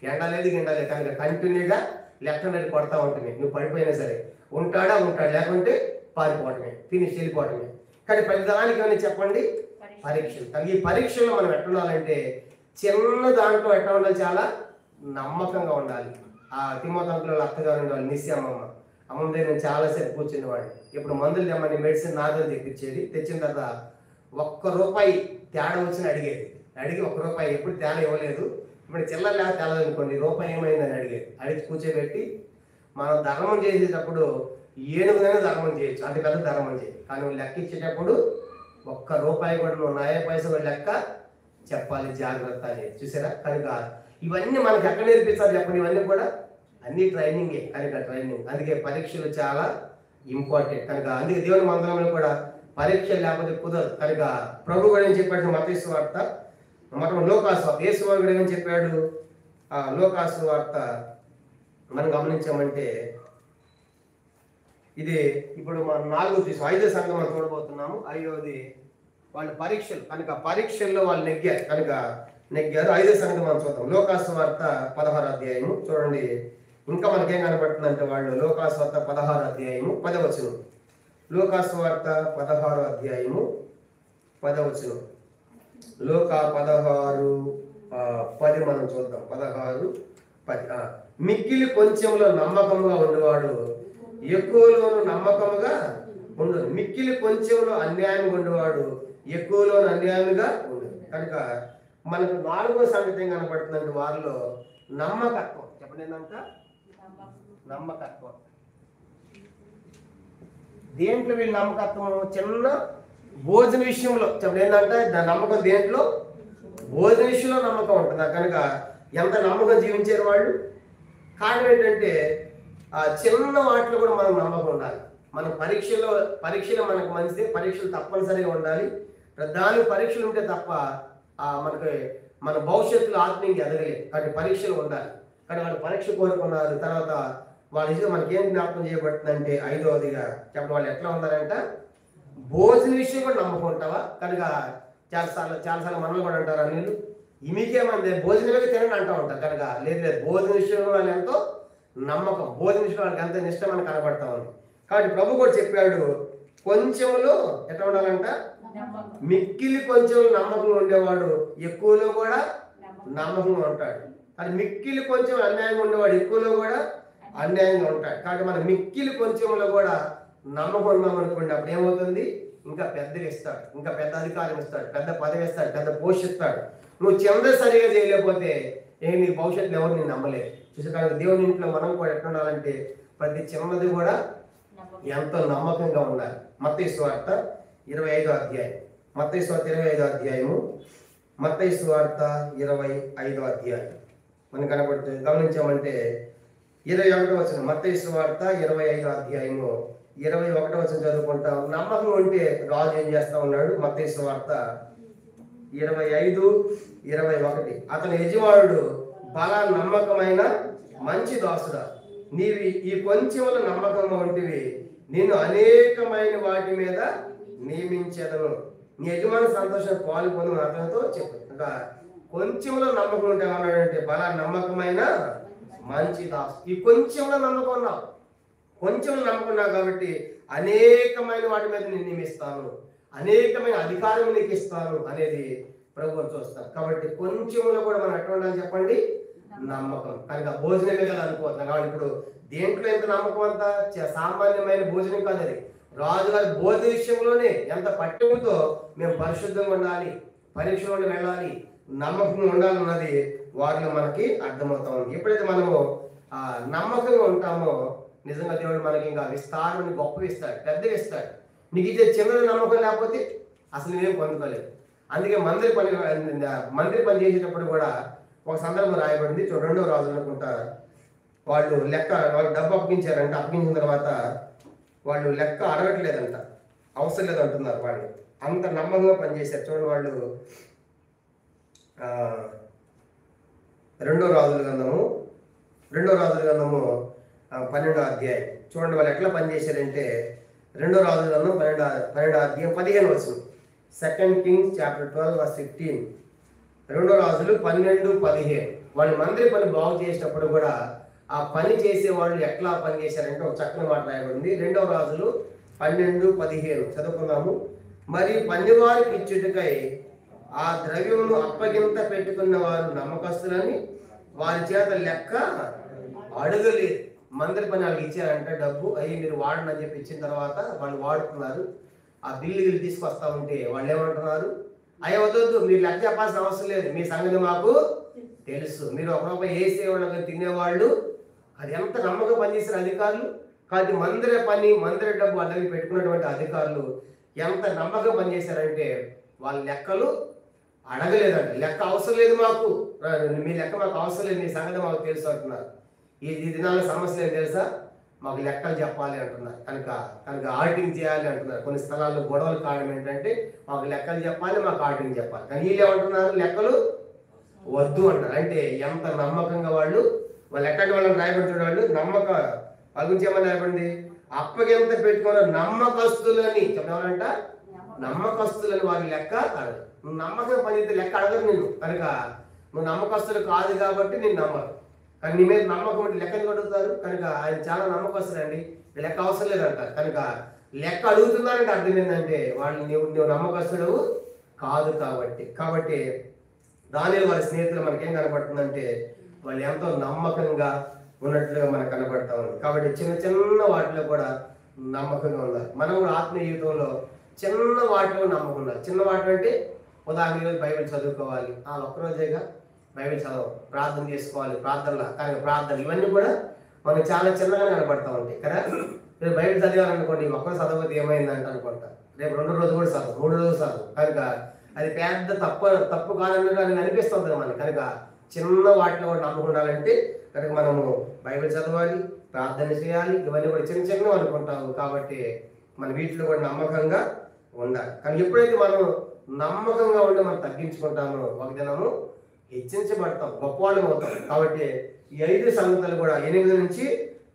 ఎండలేదు గిండలేదు. కనుక కంటిన్యూగా లెఫ్ట్ అండ్ రైట్ కొడతా ఉంటుంది. నువ్వు పడిపోయినా సరే ఉంటాడు, లేకుంటే పారిపోవటమే, ఫినిష్ వెళ్ళిపోవటమే. కానీ ప్రతిదానికి ఏమైనా చెప్పండి పరీక్షలు. కానీ ఈ పరీక్షలో మనం ఎట్లా ఉండాలంటే చిన్న దాంట్లో ఎట్లా ఉండాలి, చాలా నమ్మకంగా ఉండాలి. ఆ తిమ్మతంకుల అత్తగారు ఉండేవాళ్ళు, నిస్సి అమ్మమ్మ దగ్గర నేను చాలాసేపు కూర్చునేవాడిని. ఇప్పుడు మందులు తెమ్మని మెడిసిన్ నా దగ్గర తెప్పించేది. తెచ్చిన తర్వాత ₹1 తేడా వచ్చిన అడిగేది. అడిగి ₹1 ఎప్పుడు తేడా ఇవ్వలేదు. ఇప్పుడు చిల్లర లేక తేలదు అనుకోండి, రూపాయి ఏమైందని అడిగేది. అడిగి కూర్చోబెట్టి మనం ధర్మం చేసేటప్పుడు ఏనుగునైనా ధర్మం చేయొచ్చు, అంత పెద్ద ధర్మం చేయి. కానీ నువ్వు లెక్క ఇచ్చేటప్పుడు ₹1 కూడా నువ్వు 9 పైసలు లెక్క చెప్పాలి, జాగ్రత్త అనేది. చూసారా? కనుక ఇవన్నీ మనకి ఎక్కడ నేర్పించాలి చెప్పండి. ఇవన్నీ కూడా అన్ని ట్రైనింగే. కనుక ట్రైనింగ్, అందుకే పరీక్షలు చాలా ఇంపార్టెంట్. కనుక అందుకే దేవుని మందిరంలో కూడా పరీక్షలు లేకపోతే కుదరదు. కనుక ప్రభు కూడా ఏం చెప్పాడు? మత్తయి సువార్త, మొత్తం లోకాసు వార్త. యేసు కూడా ఏమని చెప్పాడు? లోకాసు వార్త మనం గమనించామంటే ఇది ఇప్పుడు మనం 5వ సంఘం మనం చూడబోతున్నాము. 5వది వాళ్ళ పరీక్షలు. కనుక పరీక్షల్లో వాళ్ళు నెగ్గారు. 5వ సంఘం మనం చూద్దాం. లోకాసు వార్త 16వ అధ్యాయము చూడండి. ఇంకా మనకేం కనబడుతుందంటే వాళ్ళు లోకాసు వార్త 16వ అధ్యాయము 10వ వచనం. లోకాసు వార్త 16వ అధ్యాయము 10వ వచనం. లోకా 16:10 మనం చూద్దాం. 16:10. మిక్కిలి కొంచెంలో నమ్మకముగా ఉండేవాడు ఎక్కువలోను నమ్మకముగా ఉండు. మిక్కిలి కొంచెంలో అన్యాయంగా ఉండేవాడు ఎక్కువలోను అన్యాయంగా ఉండు. కనుక మనకు 4వ సంగతి ఏం కనబడుతుందంటే వారిలో నమ్మకత్వం. చెప్పండి ఏంటంట? నమ్మకత్వం. దేంట్లో వీళ్ళు నమ్మకత్వం? చిన్న భోజన విషయంలో. చెప్పండి ఏంటంటే నమ్మకం దేంట్లో? భోజన విషయంలో నమ్మకం ఉంటుంది. కనుక ఎంత నమ్మకం జీవించారు వాళ్ళు. కారణం ఏంటంటే చిన్న వాటిలో కూడా మనం నమ్మకం ఉండాలి. మన పరీక్షలో మనకు మంచిదే. పరీక్షలు తప్పనిసరిగా ఉండాలి. దానికి పరీక్షలు ఉంటే తప్ప మన భవిష్యత్తులో ఆత్మీయంగా ఎదగలేదు. కాబట్టి పరీక్షలు ఉండాలి. కానీ వాళ్ళు పరీక్ష కోరుకున్నారు. తర్వాత వాళ్ళ విషయంలో మనకి ఏం జ్ఞాపకం చేయబడుతుందంటే 5వదిగా చెప్పడం వాళ్ళు ఎట్లా ఉన్నారంట? భోజన విషయం కూడా నమ్మకం ఉంటావా? కనుక చాలాసార్లు మనల్ని కూడా అంటారు, నీళ్ళు మీకేమంది భోజనమే తినండి అంటూ ఉంటారు. కనుక లేదు, భోజన విషయంలో వాళ్ళు ఎంతో నమ్మకం, భోజన విషయంలో వాళ్ళకి ఎంత నిష్ట మనకు కనబడతా ఉంది. కాబట్టి ప్రభు కూడా చెప్పాడు, కొంచెంలో ఎట్లా ఉండాలంట? మిక్కిలి కొంచెం నమ్మకంగా ఉండేవాడు ఎక్కువలో కూడా నమ్మకంగా ఉంటాడు. అది మిక్కిలి కొంచెం అన్యాయంగా ఉండేవాడు ఎక్కువలో కూడా అన్యాయంగా ఉంటాడు. కాబట్టి మన మిక్కిలి కొంచెంలో కూడా నమ్మకం ఉన్నాం అనుకోండి, అప్పుడు ఏమవుతుంది? ఇంకా పెద్దగా ఇస్తాడు, ఇంకా పెద్ద అధికారం ఇస్తాడు, పెద్ద పదవి ఇస్తాడు, పెద్ద పోషిస్తాడు. నువ్వు చిన్న సరిగా చేయలేకపోతే నీ భవిష్యత్తులో ఎవరు నేను నమ్మలేదు. చూసుకోవాలి. దేవుని ఇంట్లో మనం కూడా ఎట్లా ఉండాలంటే ప్రతి చిన్నది కూడా ఎంతో నమ్మకంగా ఉండాలి. మత్తయి సువార్త 25వ అధ్యాయం. మత్తయి సువార్త 25వ అధ్యాయము. మత్తయి సువార్త 25వ అధ్యాయం మనకు కనబడుతుంది. గమనించామంటే 21వ వచనం. మత్తయి సువార్త 25వ అధ్యాయము 21వ వచనం చదువుకుంటాం. నమ్మకం ఉంటే రాజు ఏం చేస్తా ఉన్నాడు? మత్తయి సువార్త 25:21. అతని యజమానుడు బల నమ్మకమైన మంచి దాసుడా, నీవు ఈ కొంచెంలో నమ్మకంగా ఉంటివి, నేను అనేకమైన వాటి మీద నియమించదను. నీ యజమాని సంతోషం పాల్గొని అతనితో చెప్పు. ఇంకా కొంచెంలో నమ్మకం ఉంటే ఏమన్నాడంటే బల నమ్మకమైన మంచి దాసు. ఈ కొంచెంలో నమ్మకం ఉన్నావు, కొంచెంలో నమ్మకం ఉన్నావు కాబట్టి అనేకమైన వాటి మీద నేను నియమిస్తాను. అనేకమైన అధికారం నీకు ఇస్తాను అనేది ప్రభువు చూస్తాం. కాబట్టి కొంచెంలో కూడా మనం ఎట్లా ఉండాలి చెప్పండి, నమ్మకం. కనుక భోజనమే కదా అనుకోవద్దాం. కాబట్టి ఇప్పుడు దేంట్లో ఎంత నమ్మకం అంతా సామాన్యమైన భోజనం కాదు అది. రాజుగారి భోజన విషయంలోనే ఎంత పట్టుదలతో మేము పరిశుద్ధంగా ఉండాలి, పరీక్షలో వెళ్ళాలి, నమ్మకంగా ఉండాలన్నది వారిలో మనకి అర్థమవుతా ఉంది. ఎప్పుడైతే మనము నమ్మకంగా ఉంటామో నిజంగా దేవుడు మనకి ఇంకా విస్తారం గొప్పగా ఇస్తాడు, పెద్దగా ఇస్తాడు. నీకు ఇచ్చే చిన్న నమ్మకం లేకపోతే అసలు నేనేం పొందుకోలేదు. అందుకే మందిర పని చేసేటప్పుడు కూడా ఒక సందర్భం రాయబడింది. 2వ రాజు అనుకుంటా, వాళ్ళు డబ్బు అప్పగించారంట. అప్పగించిన తర్వాత వాళ్ళు లెక్క అడగట్లేదంట, అవసరం లేదంటున్నారు. వాళ్ళు అంత నమ్మకంగా పనిచేశారు. చూడండి, వాళ్ళు 2వ రాజుల గ్రంథము 12వ అధ్యాయం చూడండి. వాళ్ళు ఎట్లా పనిచేశారంటే 2వ రాజుల గ్రంథం 12వ అధ్యాయం 15 వచనం. 2 Kings chapter 12:15. 2వ రాజులు 12:15. వాళ్ళు మందిర పని బాగు చేసేటప్పుడు కూడా ఆ పని చేసే వాళ్ళు ఎట్లా పని చేశారంటే ఒక చక్కని మాట రాయబడింది. 2వ రాజులు 12:15 చదువుకున్నాము. మరి పనివారికి ఇచ్చుటకై ఆ ద్రవ్యమును అప్పగింత పెట్టుకున్న వారు నమ్మకస్తులని వారి చేత లెక్క అడగలేదు. మందిర పని వాళ్ళకి ఇచ్చారంటే డబ్బు, అయ్యి మీరు వాడండి అని చెప్పి ఇచ్చిన తర్వాత వాళ్ళు వాడుతున్నారు. ఆ బిల్లు తీసుకొస్తా ఉంటే వాళ్ళు ఏమంటున్నారు, అయ్యా వద్దు, మీరు లెక్క చెప్పాల్సిన అవసరం లేదు, మీ సంగతి మాకు తెలుసు, మీరు ఒక రూపాయి వేసేవాళ్ళు తినేవాళ్ళు. అది ఎంత నమ్మకం పనిచేసిన అధికారులు. కాబట్టి మందిర డబ్బు అలాగే పెట్టుకున్నటువంటి అధికారులు ఎంత నమ్మకం పనిచేశారంటే వాళ్ళ లెక్కలు అడగలేదంట. లెక్క అవసరం లేదు మాకు, మీ లెక్క మాకు అవసరం లేదు, మీ సంగతి మాకు తెలుసు అంటున్నారు. ఈ దినాల సమస్య ఏం తెలుసా, మాకు లెక్కలు చెప్పాలి అంటున్నారు. కనుక ఆడిటింగ్ చేయాలి అంటున్నారు. కొన్ని స్థలాల్లో గొడవలు కారణం ఏంటంటే మాకు లెక్కలు చెప్పాలి, మాకు ఆడిటింగ్ చెప్పాలి. కానీ వీళ్ళు ఏమంటున్నారు, లెక్కలు వద్దు అంటారు. అంటే ఎంత నమ్మకంగా వాళ్ళు ఎక్కడి వాళ్ళని రాయబడుతున్న వాళ్ళు వాళ్ళ గురించి ఏమని రాయబడింది, అప్పగింత పెట్టుకున్న నమ్మకస్తులని చెప్పేవాళ్ళంట. నమ్మకస్తులని వారి లెక్క అడగదు. నువ్వు నమ్మకం పనిచేస్తే లెక్క అడగదు నేను. కనుక నువ్వు నమ్మకస్తులు కాదు కాబట్టి నేను నమ్మను. కానీ నీ మీద నమ్మకం అంటే లెక్కని అడుగుతారు. కనుక ఆయన చాలా నమ్మకస్తులండి, లెక్క అవసరం లేదంటారు. కనుక లెక్క అడుగుతున్నారంటే అర్థం ఏంటంటే వాళ్ళు నువ్వు నమ్మకస్తుడు కాదు కాబట్టి దానిలో వారి స్నేహితులు మనకేం కనపడుతుందంటే వాళ్ళు ఎంతో నమ్మకంగా ఉన్నట్లుగా మనకు కనపడతా ఉంది. కాబట్టి చిన్న వాటిలో కూడా నమ్మకంగా ఉన్నారు. మనం కూడా ఆత్మీయ జీవితంలో చిన్న వాటిలో నమ్మకం ఉన్నారు. చిన్న వాటి అంటే ఉదాహరణ ఈరోజు బైబిల్ చదువుకోవాలి, ఒక్కరోజేగా బైబిల్ చదవం, ప్రార్థన చేసుకోవాలి, ప్రార్థన ఇవన్నీ కూడా మనకు చాలా చిన్నగా కనపడతా ఉంటాయి కదా. రేపు బైబిల్ చదివాలనుకోండి, ఒక్కరు చదవకపోతే ఏమైందంట అనుకుంటా, రేపు 2 రోజు కూడా చదువు, 3 రోజులు చదువు. కనుక అది పెద్ద తప్పు కాదన్నట్టు అని అనిపిస్తుంది మనకి. కనుక చిన్న వాటిలో కూడా నమ్మకం ఉండాలంటే కనుక మనము బైబిల్ చదవాలి, ప్రార్థన చేయాలి, ఇవన్నీ కూడా చిన్నగా అనుకుంటాము. కాబట్టి మన వీటిలో కూడా నమ్మకంగా ఉండాలి. కానీ ఎప్పుడైతే మనం నమ్మకంగా ఉండి మనం తగ్గించుకుంటామో ఒక దినము హెచ్చించబడతాం, గొప్పవాళ్ళం అవుతాం. కాబట్టి ఈ 5 సంగతులు కూడా 8 నుంచి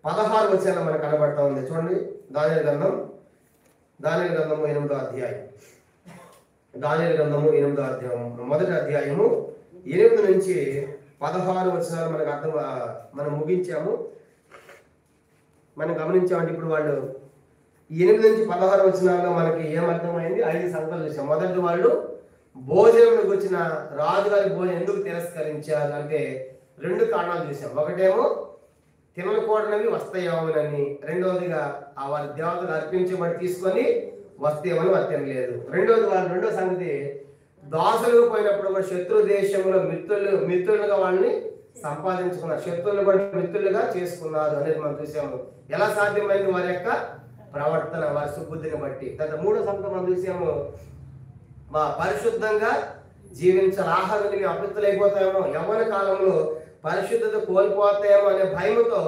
16 వచనాలు మనకు కనబడతా ఉంది. చూడండి, దానియేలు గ్రంథము 8వ అధ్యాయం. దానియేలు గ్రంథము 8వ అధ్యాయం, మొదటి అధ్యాయము 8 నుంచి 16 వచనాలు మనకు మనం ముగించాము. మనం గమనించామంటే ఇప్పుడు వాళ్ళు 8 నుంచి 16 వచనాల్లో మనకి ఏమర్థమైంది, 5 సంగతులు చూసాం. మొదటి వాళ్ళు భోజనంలోకి వచ్చిన రాజుగారి భోజనం ఎందుకు తిరస్కరించారు అంటే 2 కారణాలు చూసాం. ఒకటేమో తినకూడనివి వస్తాయేమోనని, రెండవదిగా వారి దేవతలు అర్పించబడి తీసుకొని వస్తేమని వర్తం లేదు. రెండో సంగతి, దాసులు పోయినప్పుడు కూడా శత్రు దేశంలో మిత్రులుగా వాళ్ళని సంపాదించుకున్నారు, శత్రువులు కూడా మిత్రులుగా చేసుకున్నారు అనేది మనం చూసాము. ఎలా సాధ్యమైంది, వారి యొక్క ప్రవర్తన, వారి సుబుద్ధిని బట్టి. తర్వాత 3వ సంగతి మనం చూసాము, పరిశుద్ధంగా జీవించాలి. ఆహారం మేము అపవిత్రులైపోతామో, యవ్వన కాలంలో పరిశుద్ధత కోల్పోతాయేమో అనే భయంతో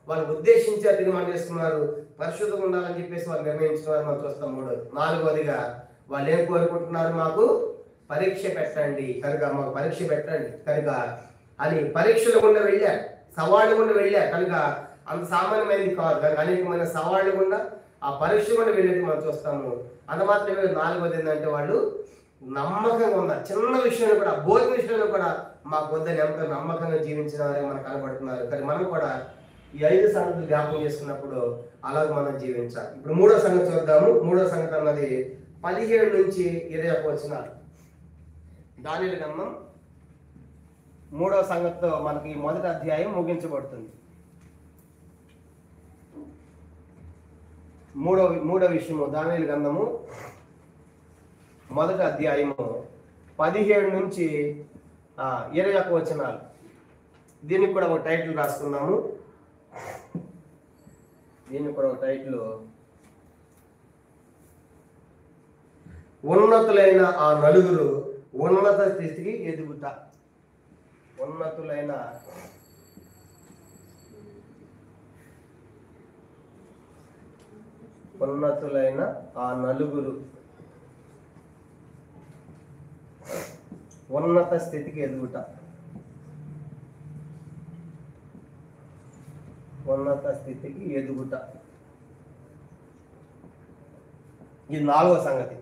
వాళ్ళు ఉద్దేశించారు, తీర్మానం చేసుకున్నారు, పరిశుద్ధంగా ఉండాలని చెప్పేసి వాళ్ళు నిర్ణయించుకున్నారు. మనం చూస్తాం. 4వదిగా వాళ్ళు ఏం కోరుకుంటున్నారు, మాకు పరీక్ష పెట్టండి, కనుక మాకు పరీక్ష పెట్టండి కనుక అని పరీక్షలు గుండా వెళ్ళారు, సవాళ్ళు గుండా వెళ్ళారు. కనుక అంత సామాన్యమైనది కాదు, కనుక అనేకమైన సవాళ్ళు గుండా ఆ పరీక్ష గుండా వెళ్ళేది మనం చూస్తాము. అంత మాత్రమే 4వది ఏంటంటే వాళ్ళు నమ్మకంగా ఉన్నారు. చిన్న విషయంలో కూడా, భోజన విషయంలో కూడా మాకు వద్దని ఎంతో నమ్మకంగా జీవించిన వారే మనకు కనబడుతున్నారు. కానీ మనం కూడా ఈ 5 సంగతులు జ్ఞాపకం చేసుకున్నప్పుడు అలాగే మనం జీవించాలి. ఇప్పుడు 3వ సంగతి చూద్దాము. 3వ సంగతి అన్నది 17 నుంచి 21 వచనాలు. దానియేలు గ్రంథం 3వ సంగతితో మనకి మొదటి అధ్యాయం ముగించబడుతుంది. మూడవ విషయము దానియేలు గ్రంథము మొదటి అధ్యాయము 17 నుంచి 21 వచనాలు. దీనికి కూడా ఒక టైటిల్ రాసుకున్నాము. దీనికి కూడా ఒక టైటిల్, ఉన్నతులైన ఆ నలుగురు ఉన్నత స్థితికి ఎదుగుట. ఉన్నతులైన ఆ నలుగురు ఉన్నత స్థితికి ఎదుగుట. ఉన్నత స్థితికి ఎదుగుట. ఇది 4వ సంగతి.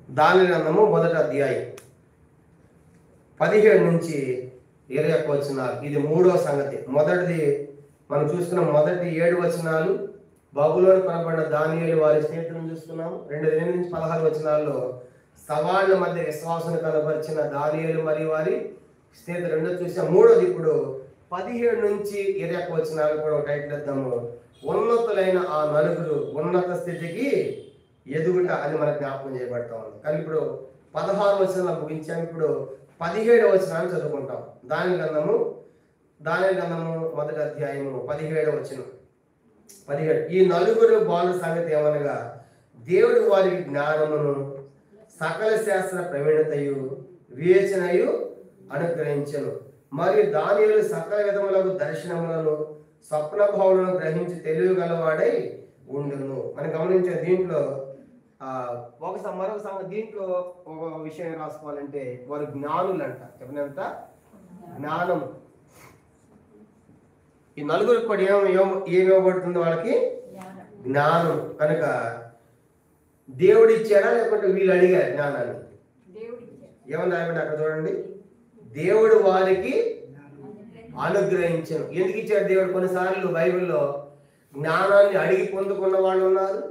దానియేలు గ్రంథము మొదటి అధ్యాయం 17 నుంచి 21 వచనాలు. ఇది 3వ సంగతి. మొదటిది మనం చూసుకున్న మొదటి 7 వచనాలు బబులోను కొనబడిన దానియేలు వారి స్నేహితులను చూస్తున్నాము. 2 నుంచి 16 వచనాల్లో సవాళ్ళ మధ్య విశ్వాసం కనపరిచిన దానియేలు మరియు వారి స్నేహితులు 2 చూసాం. 3వది ఇప్పుడు 17 నుంచి 21 వచనాలు కూడా ఒక టైటిల్ ఇద్దాము, ఉన్నతులైన ఆ నలుగురు ఉన్నత స్థితికి ఎదుగుట అని మనకు జ్ఞాపకం చేయబడతా ఉంది. కానీ ఇప్పుడు 16 వచనాలు ముగించాం. ఇప్పుడు 17వ వచనాన్ని చదువుకుంటాం. దానియేలు గ్రంథము మొదటి అధ్యాయము 17వ వచనం. 17 ఈ నలుగురు బాలుల సంగతి ఏమనగా, దేవుడు వారికి జ్ఞానమును సకల శాస్త్ర ప్రవీణతయు వివేచనయు అనుగ్రహించెను. మరియు దానియేలు సకల విధములకు దర్శనములను స్వప్న భావనను గ్రహించి తెలియగలవాడై ఉండును. మనం గమనించే దీంట్లో మరొక సంగతి, దీంట్లో ఒక విషయం రాసుకోవాలంటే వారు జ్ఞానులు అంట. చెప్పినంత జ్ఞానం. ఈ నలుగురికి కూడా ఏమి ఇవ్వబడుతుంది? వాళ్ళకి జ్ఞానం. కనుక దేవుడు ఇచ్చాడా లేకుంటే వీళ్ళు అడిగారు జ్ఞానాన్ని? ఏమన్నా అక్కడ చూడండి, దేవుడు వారికి అనుగ్రహించను. ఎందుకు ఇచ్చాడు దేవుడు? కొన్నిసార్లు బైబిల్లో జ్ఞానాన్ని అడిగి పొందుకున్న వాళ్ళు ఉన్నారు,